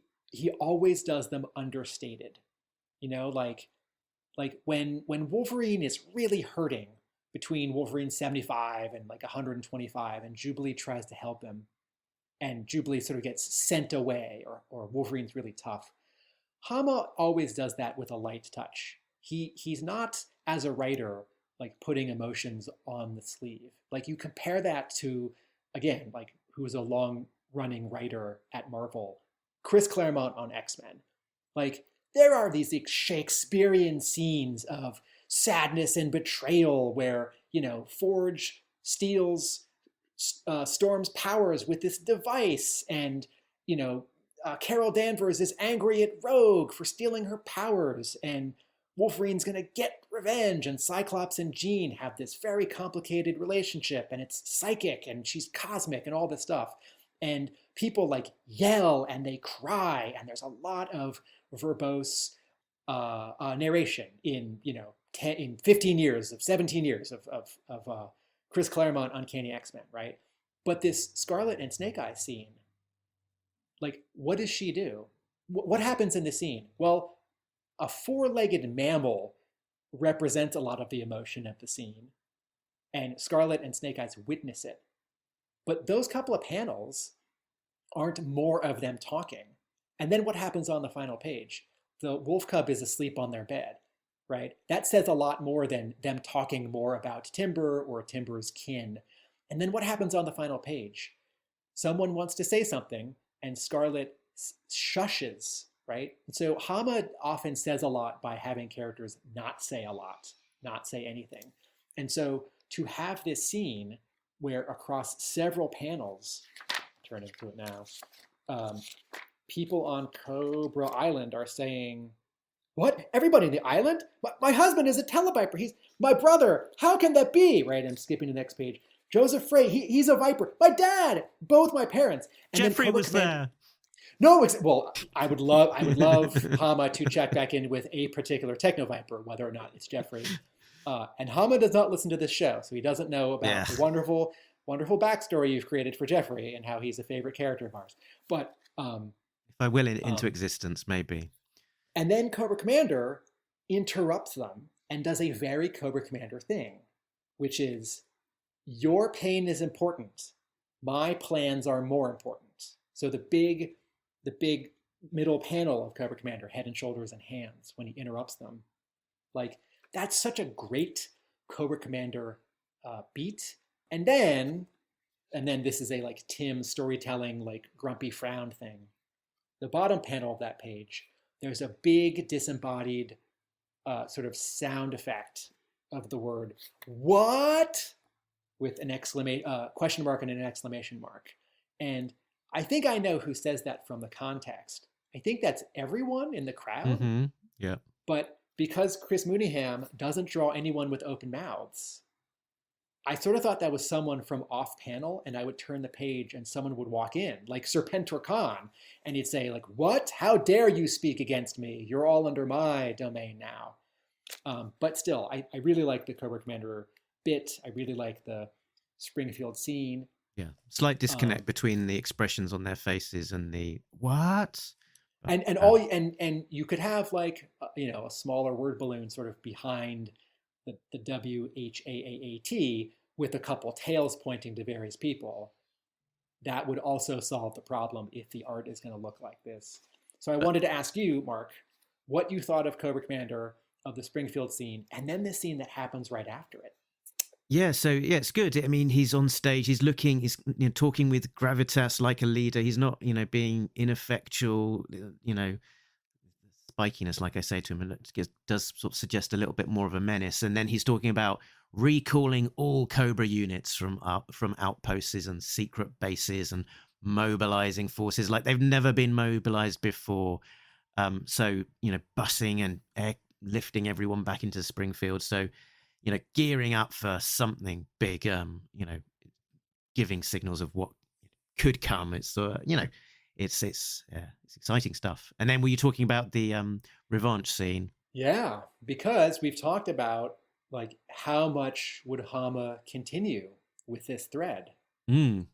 always does them understated, like when Wolverine is really hurting between Wolverine 75 and like 125, and Jubilee tries to help him, and Jubilee sort of gets sent away, or Wolverine's really tough. Hama always does that with a light touch. He's not, as a writer, like putting emotions on the sleeve. Like you compare that to, again, like who's a long-running writer at Marvel, Chris Claremont on X-Men. Like there are these Shakespearean scenes of sadness and betrayal where, Forge steals Storm's powers with this device, and, Carol Danvers is angry at Rogue for stealing her powers, and Wolverine's going to get revenge, and Cyclops and Jean have this very complicated relationship, and it's psychic, and she's cosmic, and all this stuff. And people like yell and they cry, and there's a lot of verbose narration in, in 15 years, of 17 years of Chris Claremont Uncanny X-Men, right? But this Scarlett and Snake Eyes scene, like, what does she do? What happens in the scene? Well, a 4-legged mammal represents a lot of the emotion of the scene, and Scarlett and Snake Eyes witness it. But those couple of panels aren't more of them talking. And then what happens on the final page? The wolf cub is asleep on their bed, right? That says a lot more than them talking more about Timber or Timber's kin. And then what happens on the final page? Someone wants to say something, and Scarlett shushes, right? And so Hama often says a lot by having characters not say a lot, not say anything. And so to have this scene where across several panels, turn into it now, people on Cobra Island are saying, what? Everybody in the island? My husband is a televiper. He's my brother. How can that be? Right? I'm skipping to the next page. Joseph Frey, he's a viper. My dad, both my parents. And Jeffrey was there. No, well, I would love Hama to check back in with a particular techno viper, whether or not it's Jeffrey. And Hama does not listen to this show, so he doesn't know about the wonderful, wonderful backstory you've created for Jeffrey and how he's a favorite character of ours. But if I will it into existence, maybe. And then Cobra Commander interrupts them and does a very Cobra Commander thing, which is, your pain is important. My plans are more important. So the big middle panel of Cobra Commander, head and shoulders and hands, when he interrupts them, like, that's such a great Cobra Commander beat. And then this is a like Tim storytelling, like grumpy frown thing. The bottom panel of that page, there's a big disembodied sort of sound effect of the word "what" with an question mark and an exclamation mark. And I think I know who says that from the context. I think that's everyone in the crowd. Mm-hmm. Yeah. But because Chris Mooneyham doesn't draw anyone with open mouths, I sort of thought that was someone from off panel, and I would turn the page and someone would walk in, like Serpentor Khan, and he'd say, like, "What? How dare you speak against me? You're all under my domain now." But still, I really like the Cobra Commander bit. I really like the Springfield scene. Yeah. Slight disconnect between the expressions on their faces and the what? And you could have like a smaller word balloon sort of behind the WHAAAT with a couple tails pointing to various people. That would also solve the problem if the art is going to look like this. So I wanted to ask you, Mark, what you thought of Cobra Commander, of the Springfield scene, and then this scene that happens right after it. Yeah, so yeah, it's good. I mean, he's on stage, he's talking with gravitas like a leader. He's not, being ineffectual, spikiness, like I say to him, it does sort of suggest a little bit more of a menace. And then he's talking about recalling all Cobra units from outposts and secret bases and mobilizing forces like they've never been mobilized before. So, busing and lifting everyone back into Springfield. So, gearing up for something big, giving signals of what could come. It's, it's exciting stuff. And then were you talking about the revanche scene? Yeah, because we've talked about like how much would Hama continue with this thread? It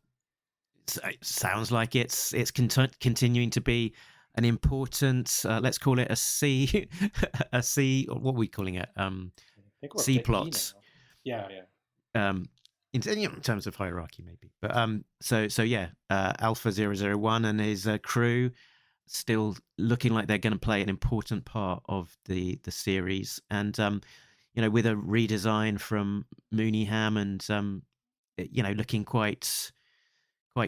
sounds like it's continuing to be an important, let's call it a C, or what are we calling it? C plots. Yeah. In terms of hierarchy, maybe. But so yeah, Alpha 001 and his crew still looking like they're going to play an important part of the series, and with a redesign from Mooneyham and looking quite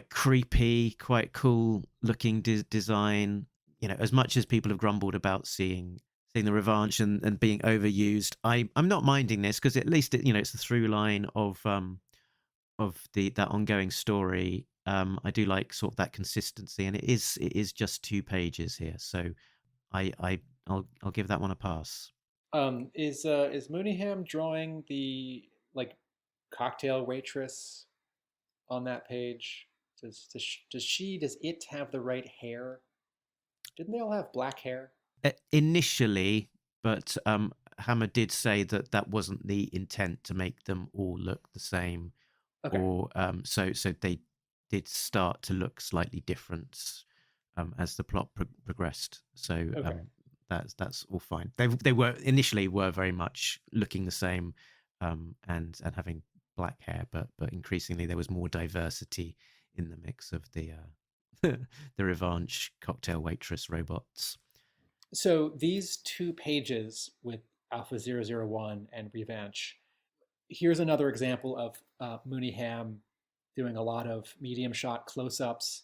creepy, quite cool looking design. As much as people have grumbled about seeing the revanche and being overused, I'm not minding this, because at least it's the through line of that ongoing story. I do like sort of that consistency, and it is just 2 pages here, so I'll give that one a pass. Is Mooneyham drawing the like cocktail waitress on that page? Does it have the right hair? Didn't they all have black hair? Initially, but Hammer did say that wasn't the intent, to make them all look the same. Okay. Or so they did start to look slightly different as the plot progressed. So okay. That's all fine. They were initially very much looking the same and having black hair, but increasingly there was more diversity in the mix of the the revanche cocktail waitress robots. So these 2 pages with Alpha 001 and Revanche, here's another example of Mooneyham doing a lot of medium shot close-ups,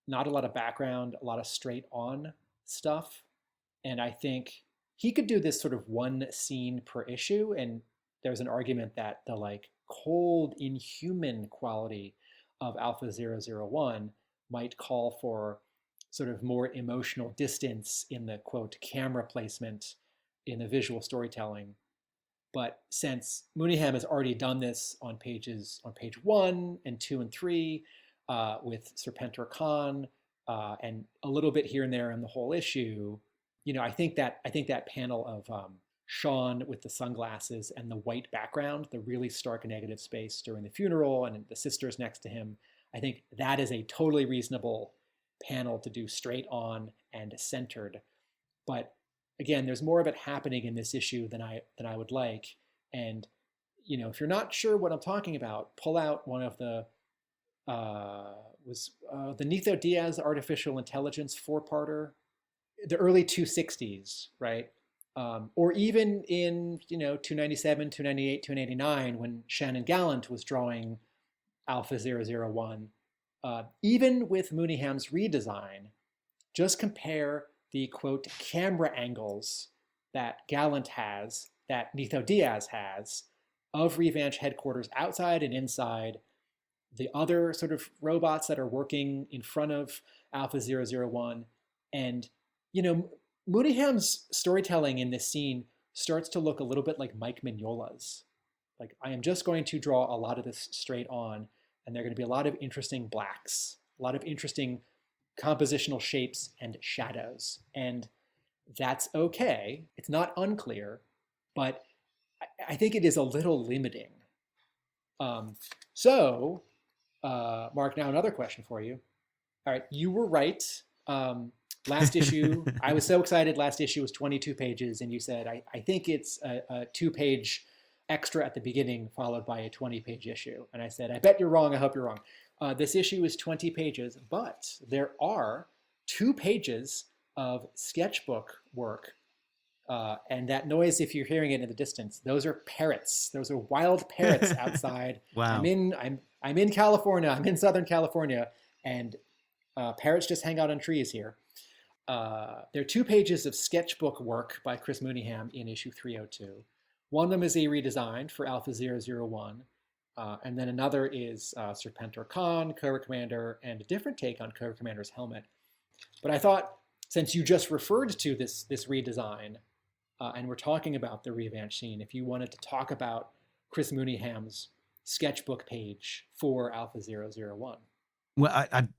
not a lot of background, a lot of straight on stuff. And I think he could do this sort of 1 scene per issue. And there's an argument that the like cold, inhuman quality of Alpha 001 might call for sort of more emotional distance in the quote camera placement in the visual storytelling. But since Mooneyham has already done this on page 1 and 2 and 3 with Serpentor Khan and a little bit here and there in the whole issue, I think that panel of Sean with the sunglasses and the white background, the really stark negative space during the funeral and the sisters next to him, I think that is a totally reasonable panel to do straight on and centered. But again, there's more of it happening in this issue than I would like. And if you're not sure what I'm talking about, pull out one of the Nitho Diaz artificial intelligence 4-parter, the early 260s, right? Or even in 297, 298, 289, when Shannon Gallant was drawing Alpha 001. Even with Mooneyham's redesign, just compare the quote camera angles that Gallant has, that Nitho Diaz has, of Revanche headquarters outside and inside, the other sort of robots that are working in front of Alpha Zero Zero One. And, Mooneyham's storytelling in this scene starts to look a little bit like Mike Mignola's. Like, I am just going to draw a lot of this straight on, and there are going to be a lot of interesting blacks, a lot of interesting compositional shapes and shadows. And that's okay. It's not unclear, but I think it is a little limiting. Mark, now another question for you. All right, you were right. Last issue, I was so excited. Last issue was 22 pages, and you said, I think it's a 2-page extra at the beginning, followed by a 20-page issue. And I said, I bet you're wrong. I hope you're wrong. This issue is 20 pages, but there are 2 pages of sketchbook work. And that noise, if you're hearing it in the distance, those are parrots. Those are wild parrots outside. Wow. I'm in California. I'm in Southern California, and parrots just hang out on trees here. There are 2 pages of sketchbook work by Chris Mooneyham in issue 302. One of them is a redesign for Alpha 001, and then another is Serpentor Khan, Cobra Commander, and a different take on Cobra Commander's helmet. But I thought, since you just referred to this redesign, and we're talking about the Revanche scene, if you wanted to talk about Chris Mooneyham's sketchbook page for Alpha 001. Well, I'd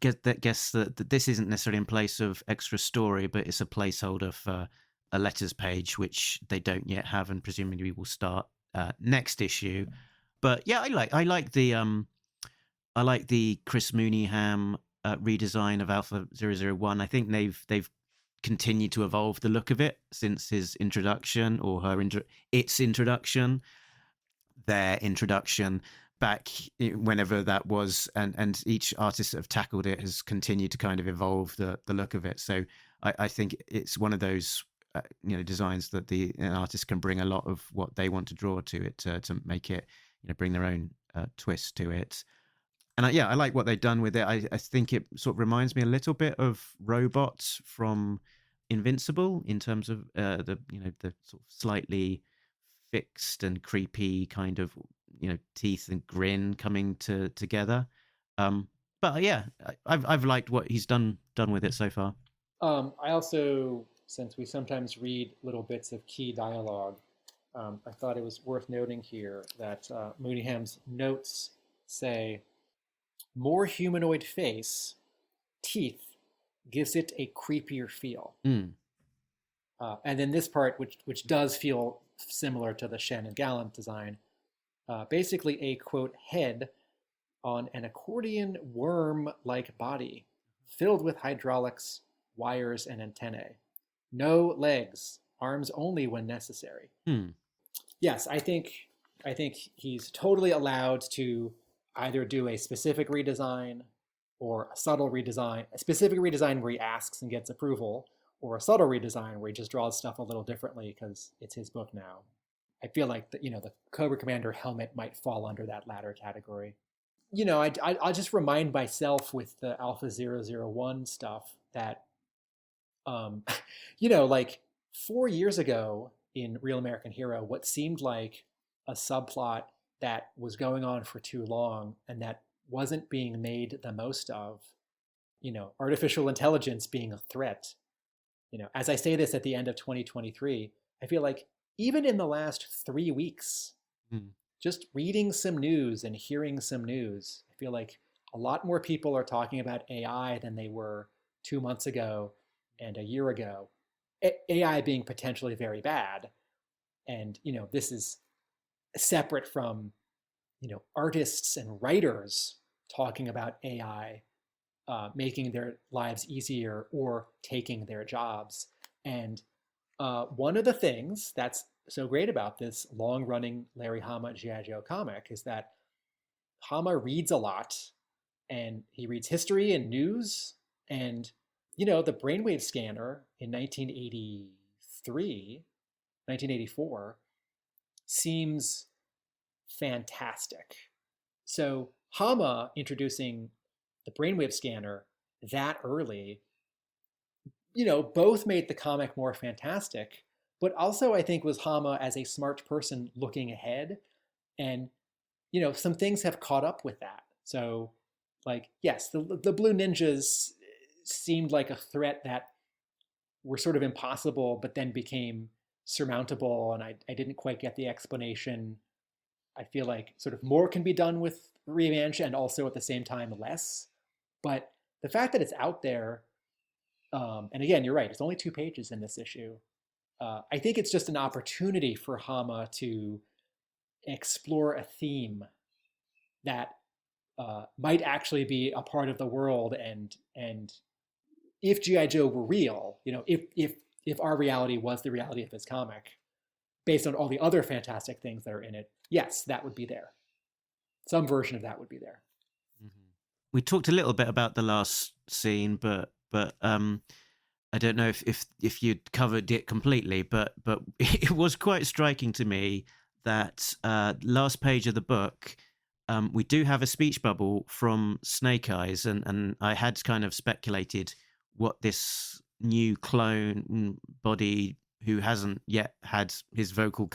guess that this isn't necessarily in place of extra story, but it's a placeholder for a letters page, which they don't yet have, and presumably will start next issue. But yeah, I like the Chris Mooneyham redesign of Alpha 001. I think they've continued to evolve the look of it since his introduction, or its introduction, their introduction back whenever that was, and each artist that have tackled it has continued to kind of evolve the look of it. So I think it's one of those designs that an artist can bring a lot of what they want to draw to it to make it, bring their own twist to it. And I like what they've done with it. I think it sort of reminds me a little bit of Robots from Invincible in terms of the sort of slightly fixed and creepy kind of teeth and grin coming together. But yeah, I've liked what he's done with it so far. I also, since we sometimes read little bits of key dialogue, I thought it was worth noting here that Mooneyham's notes say, more humanoid face, teeth, gives it a creepier feel. And then this part, which does feel similar to the Shen and Gallant design, basically a, quote, head on an accordion worm-like body, filled with hydraulics, wires, and antennae. No legs, arms only when necessary. Yes, I think he's totally allowed to either do a specific redesign or a subtle redesign, a specific redesign where he asks and gets approval, or a subtle redesign where he just draws stuff a little differently because it's his book now. I feel like the Cobra Commander helmet might fall under that latter category. I'll just remind myself with the Alpha 001 stuff that, like 4 years ago in Real American Hero, what seemed like a subplot that was going on for too long and that wasn't being made the most of, artificial intelligence being a threat. As I say this at the end of 2023, I feel like even in the last 3 weeks, just reading some news and hearing some news, I feel like a lot more people are talking about AI than they were 2 months ago and a year ago. AI being potentially very bad. And, this is separate from, artists and writers talking about AI making their lives easier or taking their jobs. And one of the things that's so great about this long-running Larry Hama G.I. Joe comic is that Hama reads a lot, and he reads history and news. And, the brainwave scanner in 1984 seems fantastic. So Hama introducing the brainwave scanner that early, both made the comic more fantastic, but also I think was Hama as a smart person looking ahead. And, some things have caught up with that. So, like, yes, the blue ninjas seemed like a threat that were sort of impossible, but then became surmountable. And I didn't quite get the explanation. I feel like sort of more can be done with revenge and also at the same time less. But the fact that it's out there, and again, you're right, it's only 2 pages in this issue. I think it's just an opportunity for Hama to explore a theme that might actually be a part of the world. And if G.I. Joe were real, if our reality was the reality of this comic, based on all the other fantastic things that are in it, yes, that would be there. Some version of that would be there. We talked a little bit about the last scene, but I don't know if you'd covered it completely, but it was quite striking to me that last page of the book, we do have a speech bubble from Snake Eyes, and I had kind of speculated what this new clone body who hasn't yet had his vocal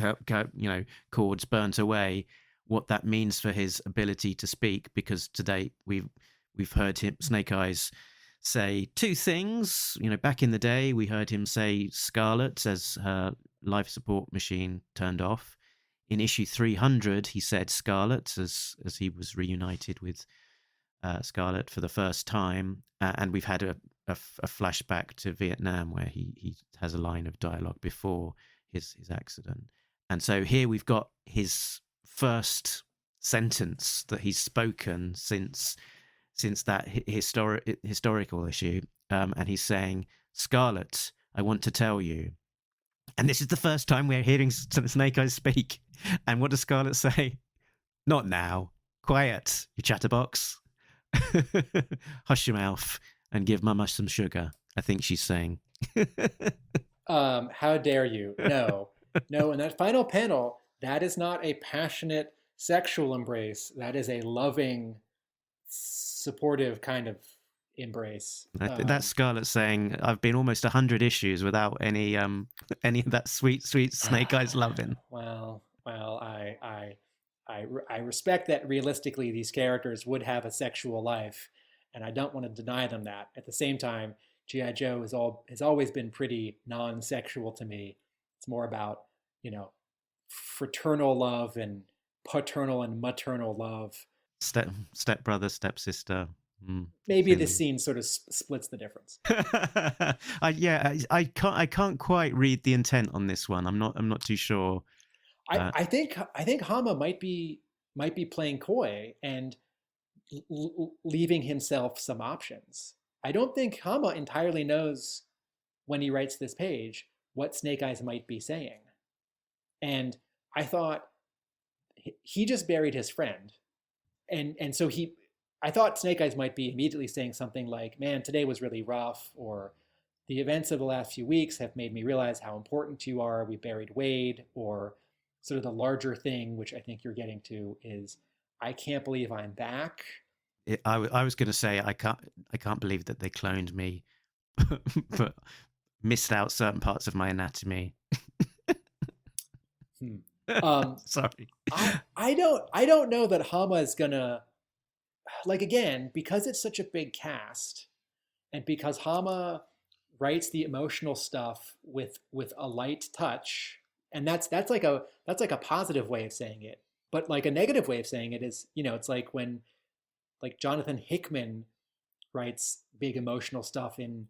cords burnt away, what that means for his ability to speak, because to date we've heard him, Snake Eyes, say 2 things. Back in the day, we heard him say Scarlett as her life support machine turned off. In issue 300, he said Scarlett as he was reunited with Scarlett for the first time. And we've had a flashback to Vietnam where he has a line of dialogue before his accident. And so here we've got his first sentence that he's spoken since that historical issue, and he's saying, "Scarlett, I want to tell you." And this is the first time we're hearing Snake Eyes speak. And what does Scarlett say? "Not now. Quiet, you chatterbox. Hush your mouth and give Mama some sugar," I think she's saying. How dare you? No. In that final panel, that is not a passionate sexual embrace. That is a loving, supportive kind of embrace. That's Scarlett saying, "I've been almost 100 issues without any of that sweet Snake Eyes loving." Well, I respect that realistically these characters would have a sexual life, and I don't want to deny them that. At the same time, G.I. Joe has always been pretty non-sexual to me. It's more about, fraternal love and paternal and maternal love. Step brother, step sister. Maybe this scene sort of splits the difference. I can't quite read the intent on this one. I'm not too sure. I think Hama might be playing coy and leaving himself some options. I don't think Hama entirely knows when he writes this page what Snake Eyes might be saying. And I thought he just buried his friend. And so I thought Snake Eyes might be immediately saying something like, "Man, today was really rough," or "The events of the last few weeks have made me realize how important you are. We buried Wade," or sort of the larger thing, which I think you're getting to, is, "I can't believe I'm back." I was going to say I can't believe that they cloned me, but missed out certain parts of my anatomy. Sorry. I don't know that Hama is gonna, like, again, because it's such a big cast, and because Hama writes the emotional stuff with a light touch, and that's like a positive way of saying it. But like a negative way of saying it is, it's like when like Jonathan Hickman writes big emotional stuff in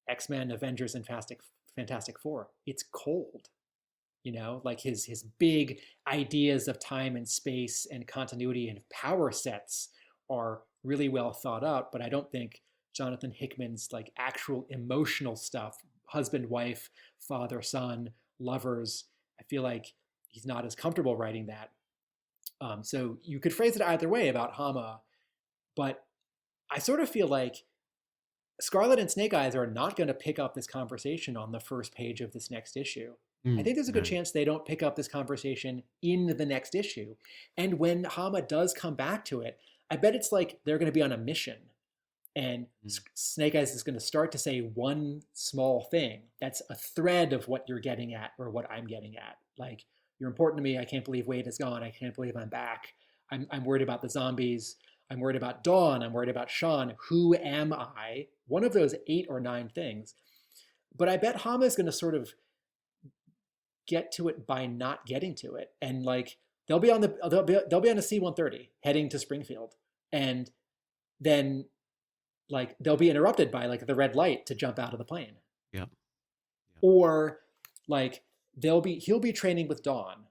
X-Men, Avengers, and Fantastic Four. It's cold. Like his big ideas of time and space and continuity and power sets are really well thought out, but I don't think Jonathan Hickman's like actual emotional stuff, husband, wife, father, son, lovers, I feel like he's not as comfortable writing that. So you could phrase it either way about Hama, but I sort of feel like Scarlett and Snake Eyes are not going to pick up this conversation on the first page of this next issue. I think there's a good chance they don't pick up this conversation in the next issue. And when Hama does come back to it, I bet it's like they're going to be on a mission. And Snake Eyes is going to start to say one small thing that's a thread of what you're getting at or what I'm getting at. Like, you're important to me. I can't believe Wade is gone. I can't believe I'm back. I'm worried about the zombies. I'm worried about Dawn. I'm worried about Sean. Who am I? One of those 8 or 9 things. But I bet Hama is going to sort of get to it by not getting to it. And like, they'll be on a C-130 heading to Springfield. And then like they'll be interrupted by like the red light to jump out of the plane. Yeah. Or like he'll be training with Dawn,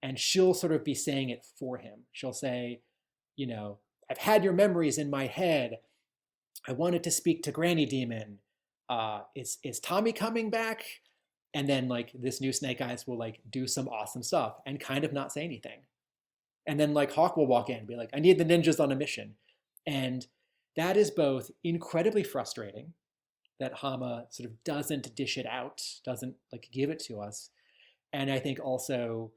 and she'll sort of be saying it for him. She'll say, you know, I've had your memories in my head. I wanted to speak to Granny Demon. Is Tommy coming back? And then like this new Snake Eyes will like do some awesome stuff and kind of not say anything. And then like Hawk will walk in and be like, I need the ninjas on a mission. And that is both incredibly frustrating that Hama sort of doesn't dish it out, doesn't like give it to us. And I think also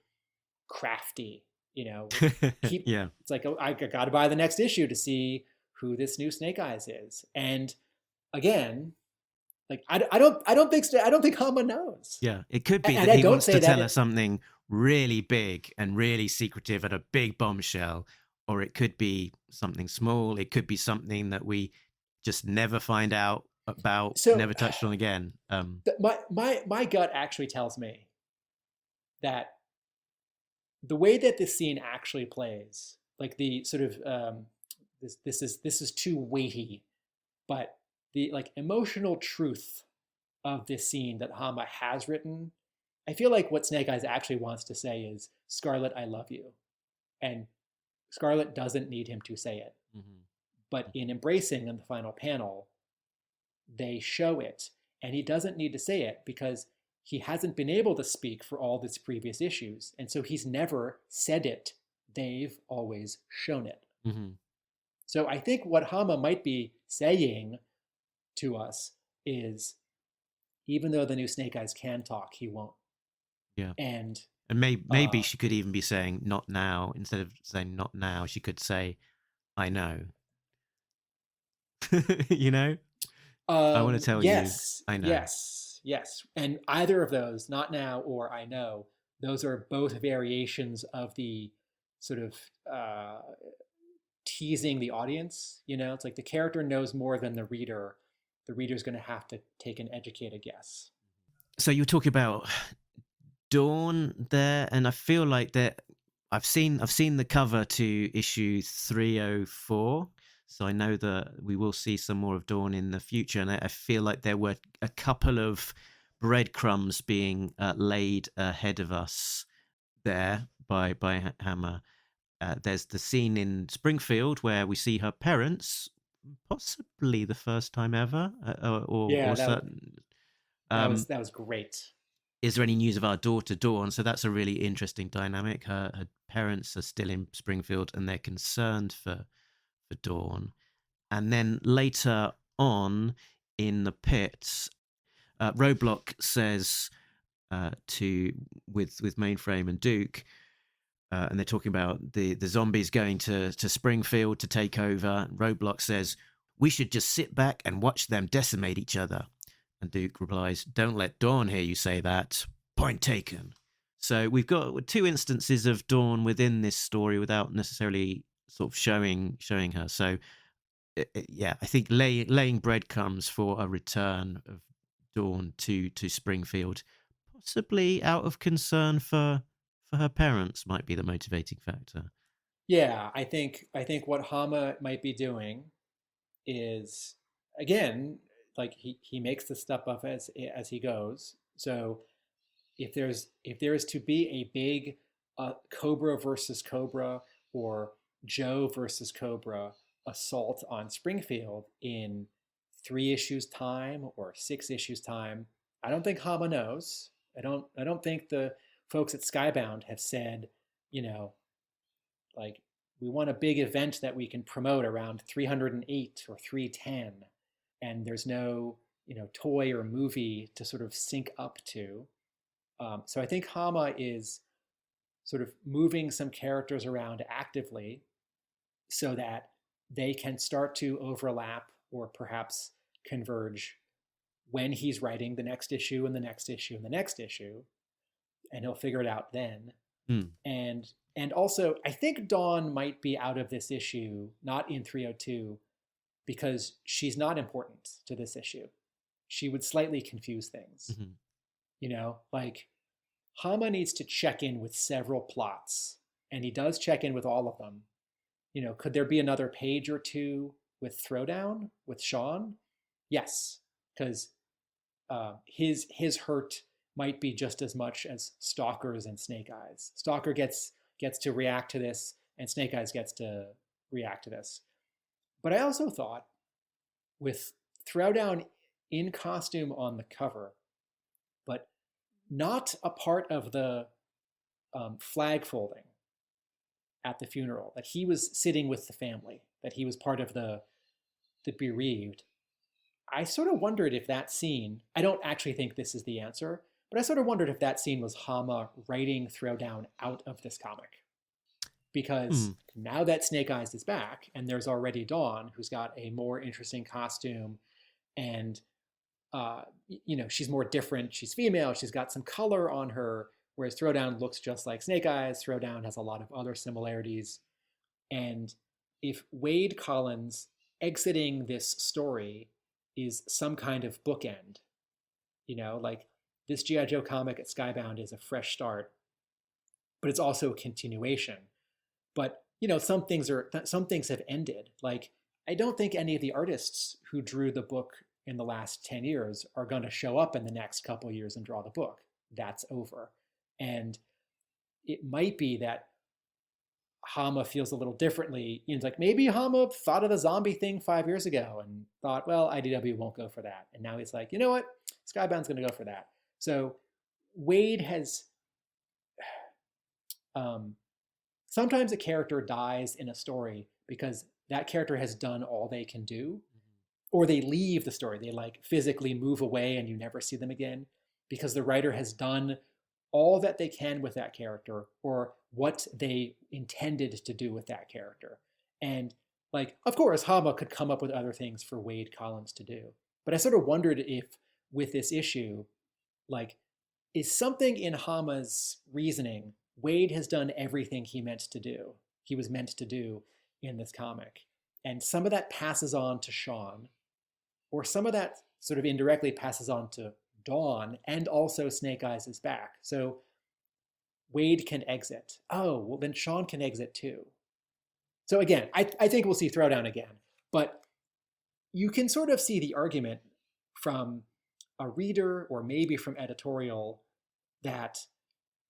crafty, you know, it's like, oh, I got to buy the next issue to see who this new Snake Eyes is. And again, like, I don't think Hama knows. Yeah, it could be and that I he don't wants say to that tell us something really big and really secretive at a big bombshell, or it could be something small. It could be something that we just never find out about, never touched on again. My gut actually tells me that the way that this scene actually plays, like the sort of this is too weighty, but the like emotional truth of this scene that Hama has written, I feel like what Snake Eyes actually wants to say is, Scarlett, I love you. And Scarlett doesn't need him to say it. Mm-hmm. But in Embracing in the final panel, they show it. And he doesn't need to say it because he hasn't been able to speak for all these previous issues. And so he's never said it. They've always shown it. Mm-hmm. So I think what Hama might be saying to us is, even though the new Snake Eyes can talk, he won't. Yeah. And maybe she could even be saying not now. Instead of saying not now, she could say, I know. You know? I want to tell you, I know. Yes. And either of those, not now or I know, those are both variations of the sort of teasing the audience. You know, it's like the character knows more than the reader. The reader's going to have to take an educated guess. So you're talking about Dawn there, and I feel like that I've seen the cover to issue 304, so I know that we will see some more of Dawn in the future, and I feel like there were a couple of breadcrumbs being laid ahead of us there by Hammer. There's the scene in Springfield where we see her parents, possibly the first time ever, that was great. Is there any news of our daughter Dawn? So that's a really interesting dynamic. Her parents are still in Springfield and they're concerned for Dawn. And then later on in the pits, Roadblock says with Mainframe and Duke, and they're talking about the zombies going to Springfield to take over. Roadblock says, we should just sit back and watch them decimate each other. And Duke replies, don't let Dawn hear you say that. Point taken. So we've got 2 instances of Dawn within this story without necessarily sort of showing her. So, yeah, I think laying breadcrumbs for a return of Dawn to Springfield, possibly out of concern for her parents, might be the motivating factor. Yeah, I think what Hama might be doing is, again, like he makes the stuff up as he goes. So if there is to be a big Cobra versus Cobra or Joe versus Cobra assault on Springfield in 3 issues time or 6 issues time, I don't think Hama knows. I don't think the folks at Skybound have said, you know, like, we want a big event that we can promote around 308 or 310, and there's no, you know, toy or movie to sort of sync up to. So I think Hama is sort of moving some characters around actively so that they can start to overlap or perhaps converge when he's writing the next issue and the next issue and the next issue, and he'll figure it out then. And also, I think Dawn might be out of this issue, not in 302, because she's not important to this issue. She would slightly confuse things. You know, like Hama needs to check in with several plots, and he does check in with all of them. You know, could there be another page or two with Throwdown with Sean? Yes, because his hurt might be just as much as Stalker's and Snake Eyes. Stalker gets to react to this, and Snake Eyes gets to react to this. But I also thought, with Throwdown in costume on the cover, but not a part of the flag folding at the funeral, that he was sitting with the family, that he was part of the bereaved. I sort of wondered if that scene, I don't actually think this is the answer, but I sort of wondered if that scene was Hama writing Throwdown out of this comic. Because now that Snake Eyes is back, and there's already Dawn, who's got a more interesting costume, and you know, she's more different. She's female. She's got some color on her, whereas Throwdown looks just like Snake Eyes. Throwdown has a lot of other similarities. And if Wade Collins exiting this story is some kind of bookend, you know, like this G.I. Joe comic at Skybound is a fresh start, but it's also a continuation. But, you know, some things have ended. Like, I don't think any of the artists who drew the book in the last 10 years are going to show up in the next couple of years and draw the book. That's over. And it might be that Hama feels a little differently. You know, like maybe Hama thought of the zombie thing 5 years ago and thought, well, IDW won't go for that. And now he's like, you know what? Skybound's going to go for that. So Wade has... sometimes a character dies in a story because that character has done all they can do, or they leave the story. They like physically move away and you never see them again because the writer has done all that they can with that character or what they intended to do with that character. And like, of course, Hama could come up with other things for Wade Collins to do. But I sort of wondered if with this issue, like, is something in Hama's reasoning, Wade has done everything he was meant to do in this comic. And some of that passes on to Sean, or some of that sort of indirectly passes on to Dawn, and also Snake Eyes is back. So Wade can exit. Oh, well then Sean can exit too. So again, I think we'll see Throwdown again, but you can sort of see the argument from a reader or maybe from editorial that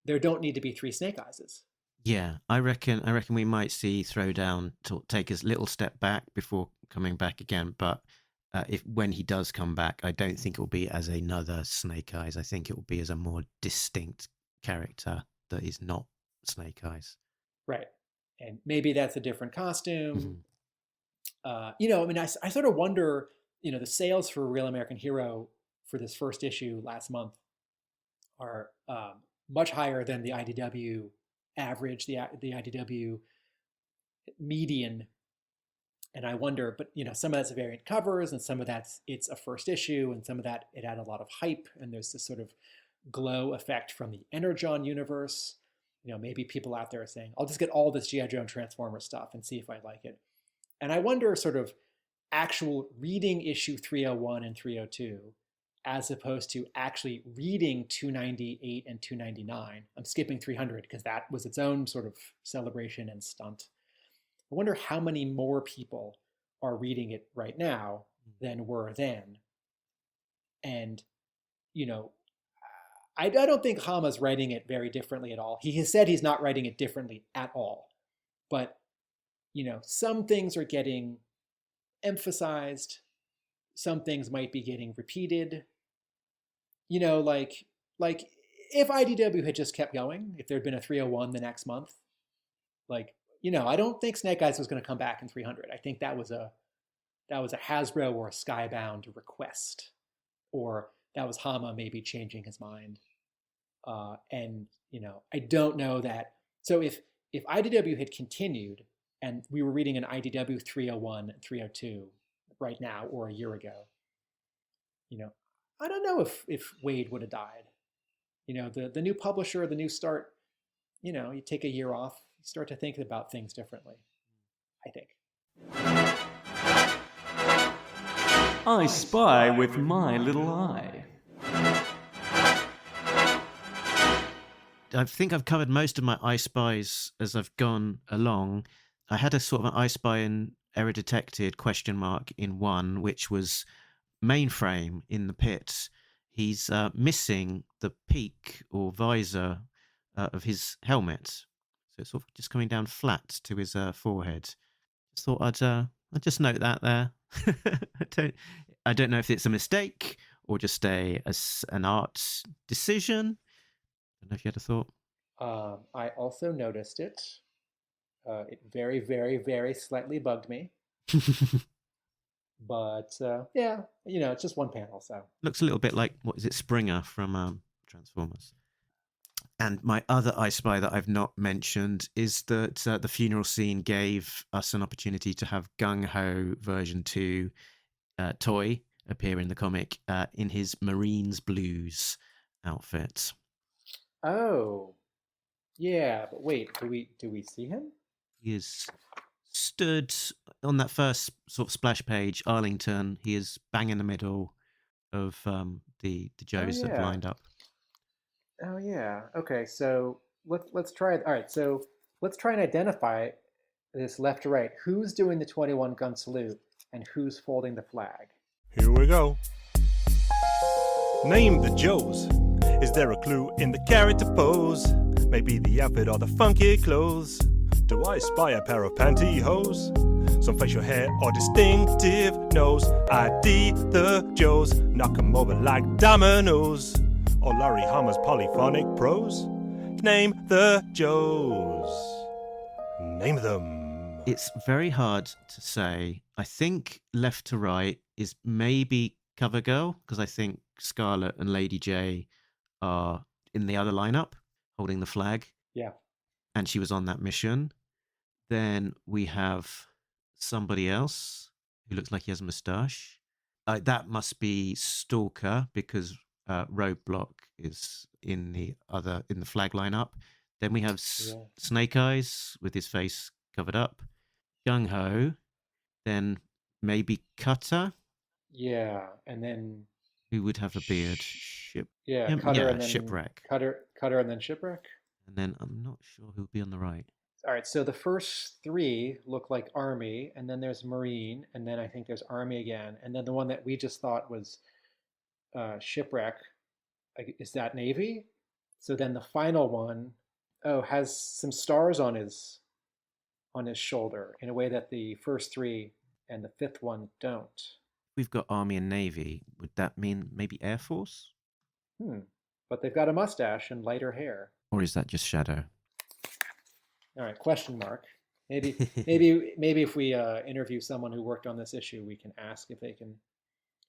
there don't need to be 3 Snake Eyeses. Yeah, I reckon we might see Throwdown to take a little step back before coming back again. But when he does come back, I don't think it will be as another Snake Eyes. I think it will be as a more distinct character that is not Snake Eyes. Right, and maybe that's a different costume. You know, I mean, I sort of wonder. You know, the sales for Real American Hero for this first issue last month are much higher than the IDW average, the IDW median. And I wonder, but you know, some of that's variant covers and some of it's a first issue and some of that it had a lot of hype and there's this sort of glow effect from the Energon universe. You know, maybe people out there are saying, I'll just get all this G.I. Joe and Transformer stuff and see if I like it. And I wonder sort of actual reading issue 301 and 302 as opposed to actually reading 298 and 299. I'm skipping 300 because that was its own sort of celebration and stunt. I wonder how many more people are reading it right now than were then. And, you know, I don't think Hama's writing it very differently at all. He has said he's not writing it differently at all. But, you know, some things are getting emphasized. Some things might be getting repeated. You know, like if IDW had just kept going, if there'd been a 301 the next month, like, you know, I don't think Snake Eyes was going to come back in 300. I think that was a Hasbro or a Skybound request, or that was Hama maybe changing his mind. And, you know, I don't know that. So if IDW had continued and we were reading an IDW 301 and 302 right now or a year ago, I don't know if Wade would have died. The new publisher, the new start, you take a year off, you start to think about things differently, I think. I spy with my little eye. I think I've covered most of my I Spies as I've gone along. I had a sort of an I Spy in Error Detected ? In one, which was Mainframe in the pit. He's missing the peak or visor of his helmet, so it's sort of just coming down flat to his forehead. Just thought I'd just note that there. I don't know if it's a mistake or just an art decision. I don't know if you had a thought. I also noticed it. It very, very, very slightly bugged me. But yeah, it's just one panel, so. Looks a little bit like, what is it, Springer from Transformers. And my other I Spy that I've not mentioned is that the funeral scene gave us an opportunity to have Gung Ho version 2 Toy appear in the comic in his Marines Blues outfit. Oh, yeah, but wait, do we see him? He is stood on that first sort of splash page, Arlington. He is bang in the middle of the Joes that have yeah. lined up. Oh yeah. Okay, so let's try it. All right, so let's try and identify this left to right. Who's doing the 21 gun salute and who's folding the flag? Here we go. Name the Joes. Is there a clue in the character pose? Maybe the outfit or the funky clothes? Do I spy a pair of pantyhose? Some facial hair or distinctive nose? ID the Joes, knock 'em over like dominoes. Or Larry Hammer's polyphonic prose? Name the Joes. Name them. It's very hard to say. I think left to right is maybe Cover Girl, because I think Scarlett and Lady J are in the other lineup holding the flag. Yeah. And she was on that mission. Then we have somebody else who looks like he has a moustache. That must be Stalker, because Roadblock is in the flag lineup. Then we have Snake Eyes with his face covered up. Gung Ho. Then maybe Cutter. Yeah, and then who would have a beard. Cutter and then Shipwreck. Cutter and then Shipwreck. And then I'm not sure who'll be on the right. All right, so the first three look like Army, and then there's Marine, and then I think there's Army again, and then the one that we just thought was Shipwreck, is that Navy? So then the final one, has some stars on his shoulder in a way that the first three and the fifth one don't. We've got Army and Navy. Would that mean maybe Air Force? But they've got a mustache and lighter hair. Or is that just Shadow? All right, question mark. Maybe if we interview someone who worked on this issue, we can ask if they can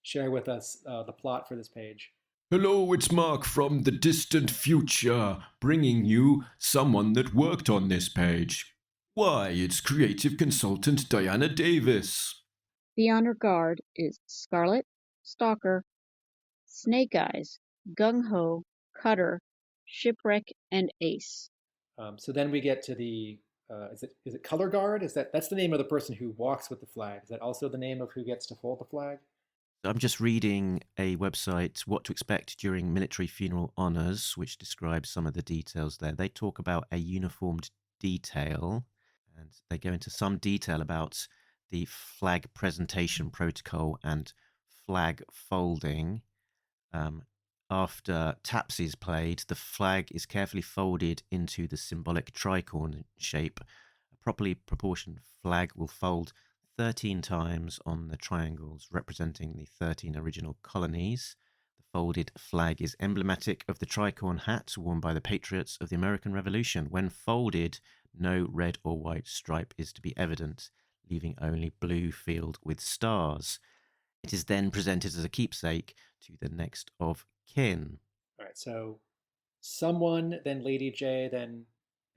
share with us the plot for this page. Hello, it's Mark from the distant future, bringing you someone that worked on this page. Why, it's creative consultant Diana Davis. The honor guard is Scarlett, Stalker, Snake Eyes, Gung Ho, Cutter, Shipwreck, and Ace. So then we get to the is it color guard? That's the name of the person who walks with the flag? Is that also the name of who gets to fold the flag? I'm just reading a website, What to Expect During Military Funeral Honors, which describes some of the details there. They talk about a uniformed detail, and they go into some detail about the flag presentation protocol and flag folding. After Tapsy is played, the flag is carefully folded into the symbolic tricorn shape. A properly proportioned flag will fold 13 times on the triangles representing the 13 original colonies. The folded flag is emblematic of the tricorn hat worn by the patriots of the American Revolution. When folded, no red or white stripe is to be evident, leaving only blue field with stars. It is then presented as a keepsake to the next of kin. All right, so someone, then Lady J, then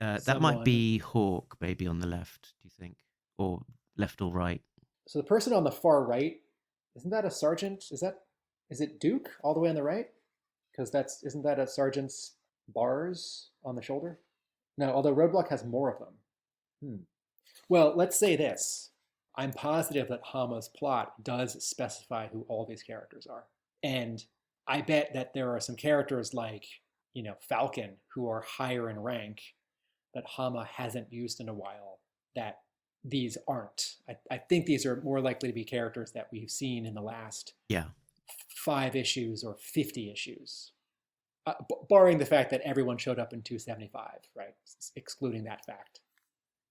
that might be Hawk, maybe on the left, do you think? Or left or right? So the person on the far right, isn't that a sergeant? Is it Duke all the way on the right? Because isn't that a sergeant's bars on the shoulder? No, although Roadblock has more of them. Well, let's say this. I'm positive that Hama's plot does specify who all these characters are. And I bet that there are some characters like, Falcon, who are higher in rank that Hama hasn't used in a while that these aren't. I think these are more likely to be characters that we've seen in the last 5 issues or 50 issues. Barring the fact that everyone showed up in 275, right? Excluding that fact.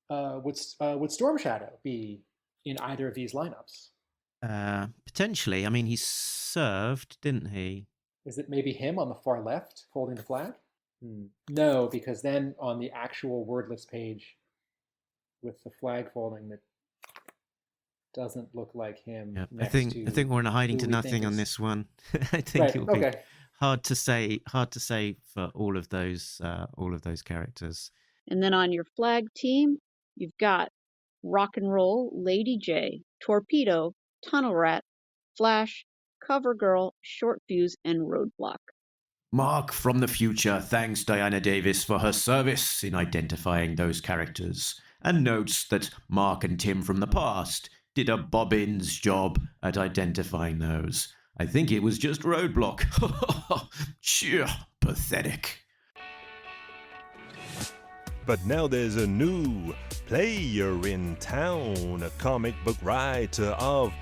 Would Storm Shadow be in either of these lineups? Potentially. I mean, he served, didn't he? Is it maybe him on the far left holding the flag? No, because then on the actual wordless page with the flag folding, that doesn't look like him. Yeah. I think we're in a hiding to nothing on this one. I think it will be hard to say for all of those characters. And then on your flag team, you've got Rock and Roll, Lady J, Torpedo, Tunnel Rat, Flash, Cover Girl, Short Fuse, and Roadblock. Mark from the future thanks Diana Davis for her service in identifying those characters, and notes that Mark and Tim from the past did a bobbins job at identifying those. I think it was just Roadblock. Sheer pathetic. But now there's a new player in town, a comic book writer of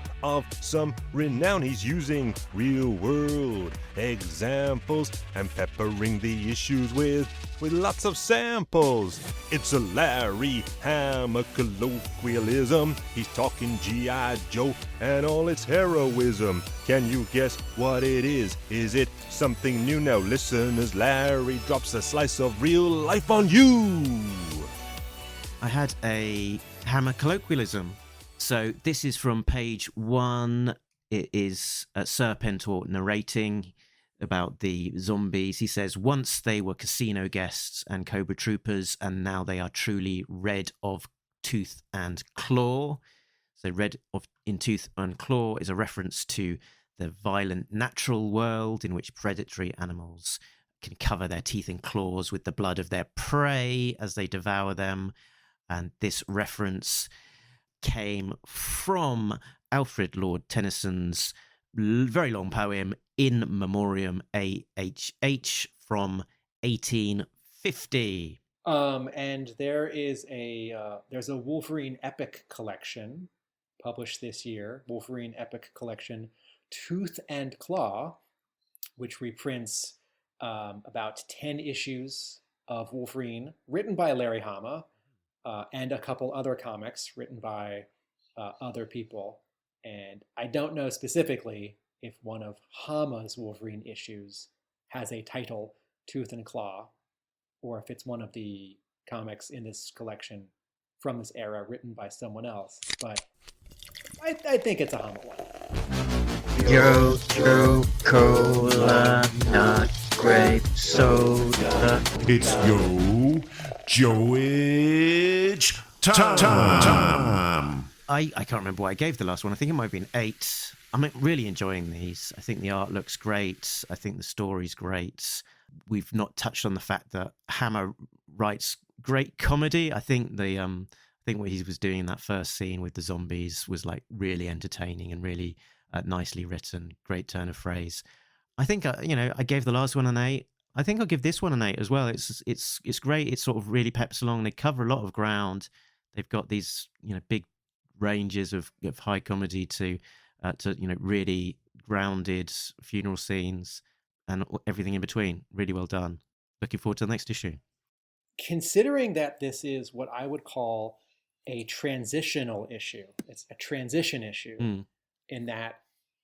some renown. He's using real-world examples and peppering the issues with lots of samples. It's a Larry Hama colloquialism. He's talking G.I. Joe and all its heroism. Can you guess what it is? Is it something new? Now listen as Larry drops a slice of real life on you. I had a Hama colloquialism. So this is from page 1. It is Serpentor narrating about the zombies. He says, once they were casino guests and Cobra troopers, and now they are truly red of tooth and claw. So red in tooth and claw is a reference to the violent natural world in which predatory animals can cover their teeth and claws with the blood of their prey as they devour them. And this reference came from Alfred Lord Tennyson's very long poem In Memoriam AHH from 1850. And there's a Wolverine epic collection published this year, Wolverine epic collection Tooth and Claw, which reprints about 10 issues of Wolverine written by Larry Hama, and a couple other comics written by other people. And I don't know specifically if one of Hama's Wolverine issues has a title, Tooth and Claw, or if it's one of the comics in this collection from this era written by someone else. But I think it's a Hama one. Yo, cola, not grape soda. It's Joey time. I can't remember what I gave the last one. I think it might have been 8. I'm really enjoying these. I think the art looks great. I think the story's great. We've not touched on the fact that Hama writes great comedy. I think what he was doing in that first scene with the zombies was like really entertaining and really nicely written. Great turn of phrase. I think I gave the last one an 8. I think I'll give this one an 8 as well. It's great. It sort of really peps along. They cover a lot of ground. They've got these big ranges of high comedy to really grounded funeral scenes and everything in between. Really well done. Looking forward to the next issue. Considering that this is what I would call a transitional issue, it's a transition issue in that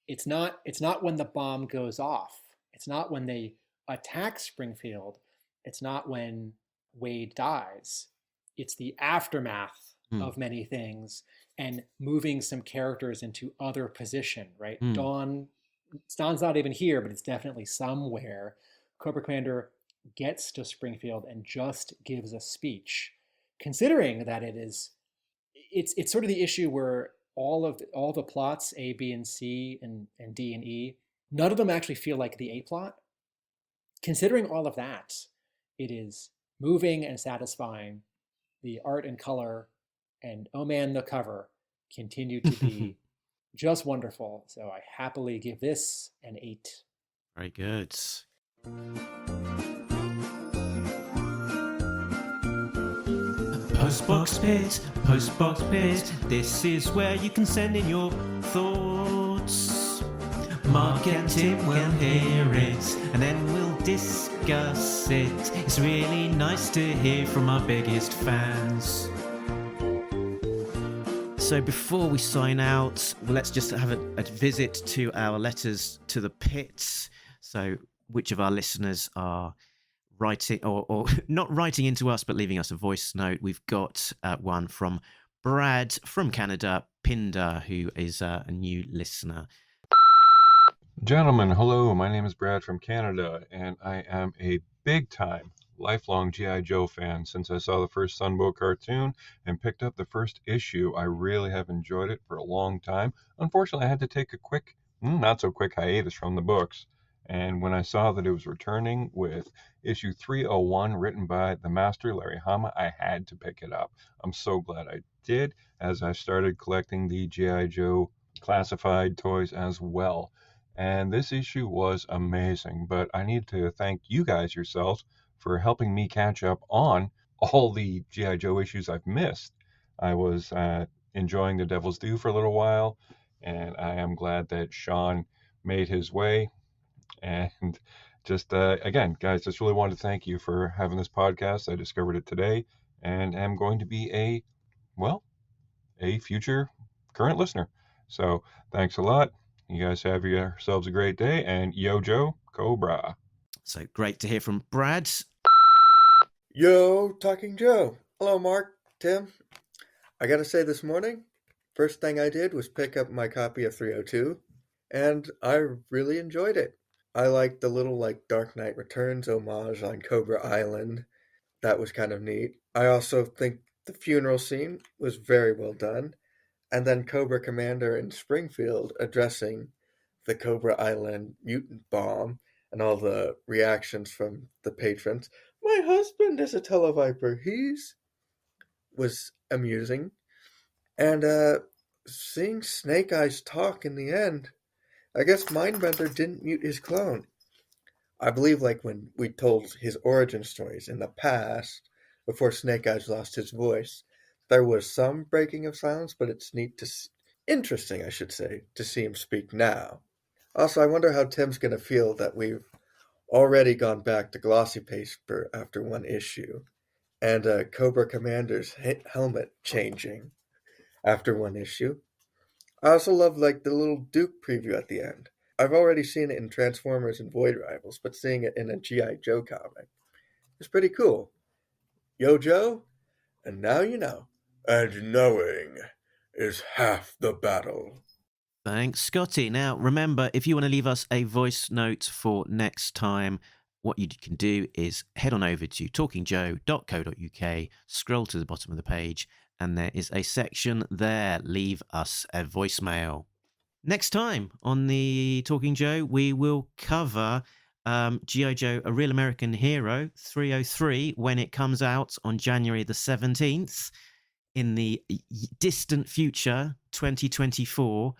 it's not when the bomb goes off. It's not when they attack Springfield. It's not when Wade dies. It's the aftermath of many things and moving some characters into other position, right? Dawn's not even here, but it's definitely somewhere. Cobra Commander gets to Springfield and just gives a speech. Considering that it's sort of the issue where all the plots, A, B, and C, and D and E, none of them actually feel like the A plot. Considering all of that, it is moving and satisfying. The art and color and oh man, the cover continue to be just wonderful. So I happily give this an 8. Very good. Postbox pit, this is where you can send in your thoughts. Mark and Tim will hear it, and then we'll discuss it. It's really nice to hear from our biggest fans. So before we sign out, let's just have a visit to our letters to the pits. So which of our listeners are writing or not writing into us, but leaving us a voice note? We've got one from Brad from Canada, Pinder, who is a new listener. Gentlemen, hello. My name is Brad from Canada, and I am a big-time, lifelong G.I. Joe fan. Since I saw the first Sunbow cartoon and picked up the first issue, I really have enjoyed it for a long time. Unfortunately, I had to take a quick, not-so-quick hiatus from the books. And when I saw that it was returning with issue 301 written by the master, Larry Hama, I had to pick it up. I'm so glad I did, as I started collecting the G.I. Joe classified toys as well. And this issue was amazing, but I need to thank you guys yourselves for helping me catch up on all the G.I. Joe issues I've missed. I was enjoying The Devil's Due for a little while, and I am glad that Sean made his way. And just, again, guys, just really wanted to thank you for having this podcast. I discovered it today, and am going to be a future current listener. So thanks a lot. You guys have yourselves a great day, and yo, Joe, Cobra. So great to hear from Brad. Yo, Talking Joe. Hello, Mark, Tim. I gotta say, this morning, first thing I did was pick up my copy of 302, and I really enjoyed it. I liked the little, Dark Knight Returns homage on Cobra Island. That was kind of neat. I also think the funeral scene was very well done. And then Cobra Commander in Springfield addressing the Cobra Island mutant bomb and all the reactions from the patrons. My husband is a televiper. Was amusing. And seeing Snake Eyes talk in the end, I guess Mindbender didn't mute his clone. I believe when we told his origin stories in the past, before Snake Eyes lost his voice, there was some breaking of silence, but it's interesting, I should say, to see him speak now. Also, I wonder how Tim's going to feel that we've already gone back to glossy paper after one issue, and Cobra Commander's helmet changing after one issue. I also love the little Duke preview at the end. I've already seen it in Transformers and Void Rivals, but seeing it in a G.I. Joe comic is pretty cool. Yo, Joe, and now you know. And knowing is half the battle. Thanks, Scotty. Now, remember, if you want to leave us a voice note for next time, what you can do is head on over to talkingjoe.co.uk, scroll to the bottom of the page, and there is a section there. Leave us a voicemail. Next time on the Talking Joe, we will cover G.I. Joe, A Real American Hero, 303, when it comes out on January the 17th. In the distant future, 2024,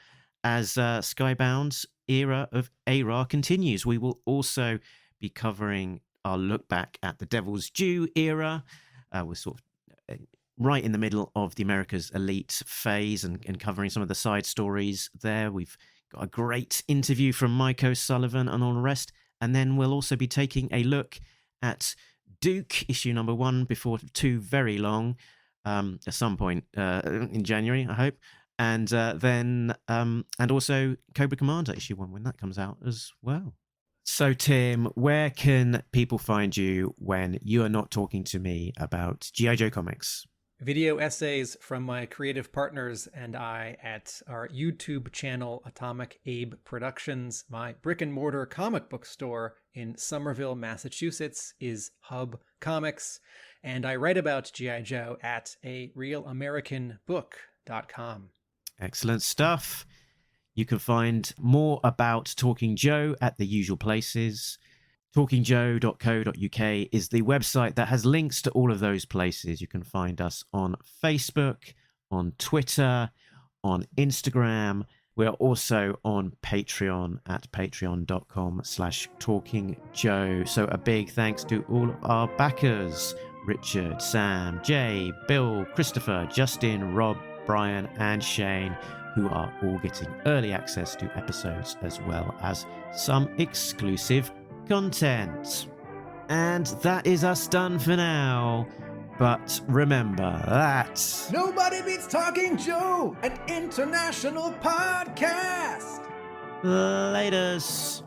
as Skybound's era of ARAH continues. We will also be covering our look back at the Devil's Due era. We're sort of right in the middle of the America's Elite phase and covering some of the side stories there. We've got a great interview from Mike O'Sullivan and all the rest. And then we'll also be taking a look at Duke, issue number 1, before too very long. At some point in January, I hope, and also Cobra Commander issue 1 when that comes out as well. So, Tim, where can people find you when you are not talking to me about G.I. Joe comics? Video essays from my creative partners and I at our YouTube channel, Atomic Abe Productions. My brick and mortar comic book store in Somerville, Massachusetts is Hub Comics. And I write about G.I. Joe at arealamericanbook.com. Excellent stuff. You can find more about Talking Joe at the usual places. talkingjoe.co.uk is the website that has links to all of those places. You can find us on Facebook, on Twitter, on Instagram. We are also on Patreon at patreon.com/talkingjoe. So a big thanks to all of our backers: Richard, Sam, Jay, Bill, Christopher, Justin, Rob, Brian, and Shane, who are all getting early access to episodes as well as some exclusive content. And that is us done for now. But remember that Nobody Beats Talking Joe, an international podcast. laters.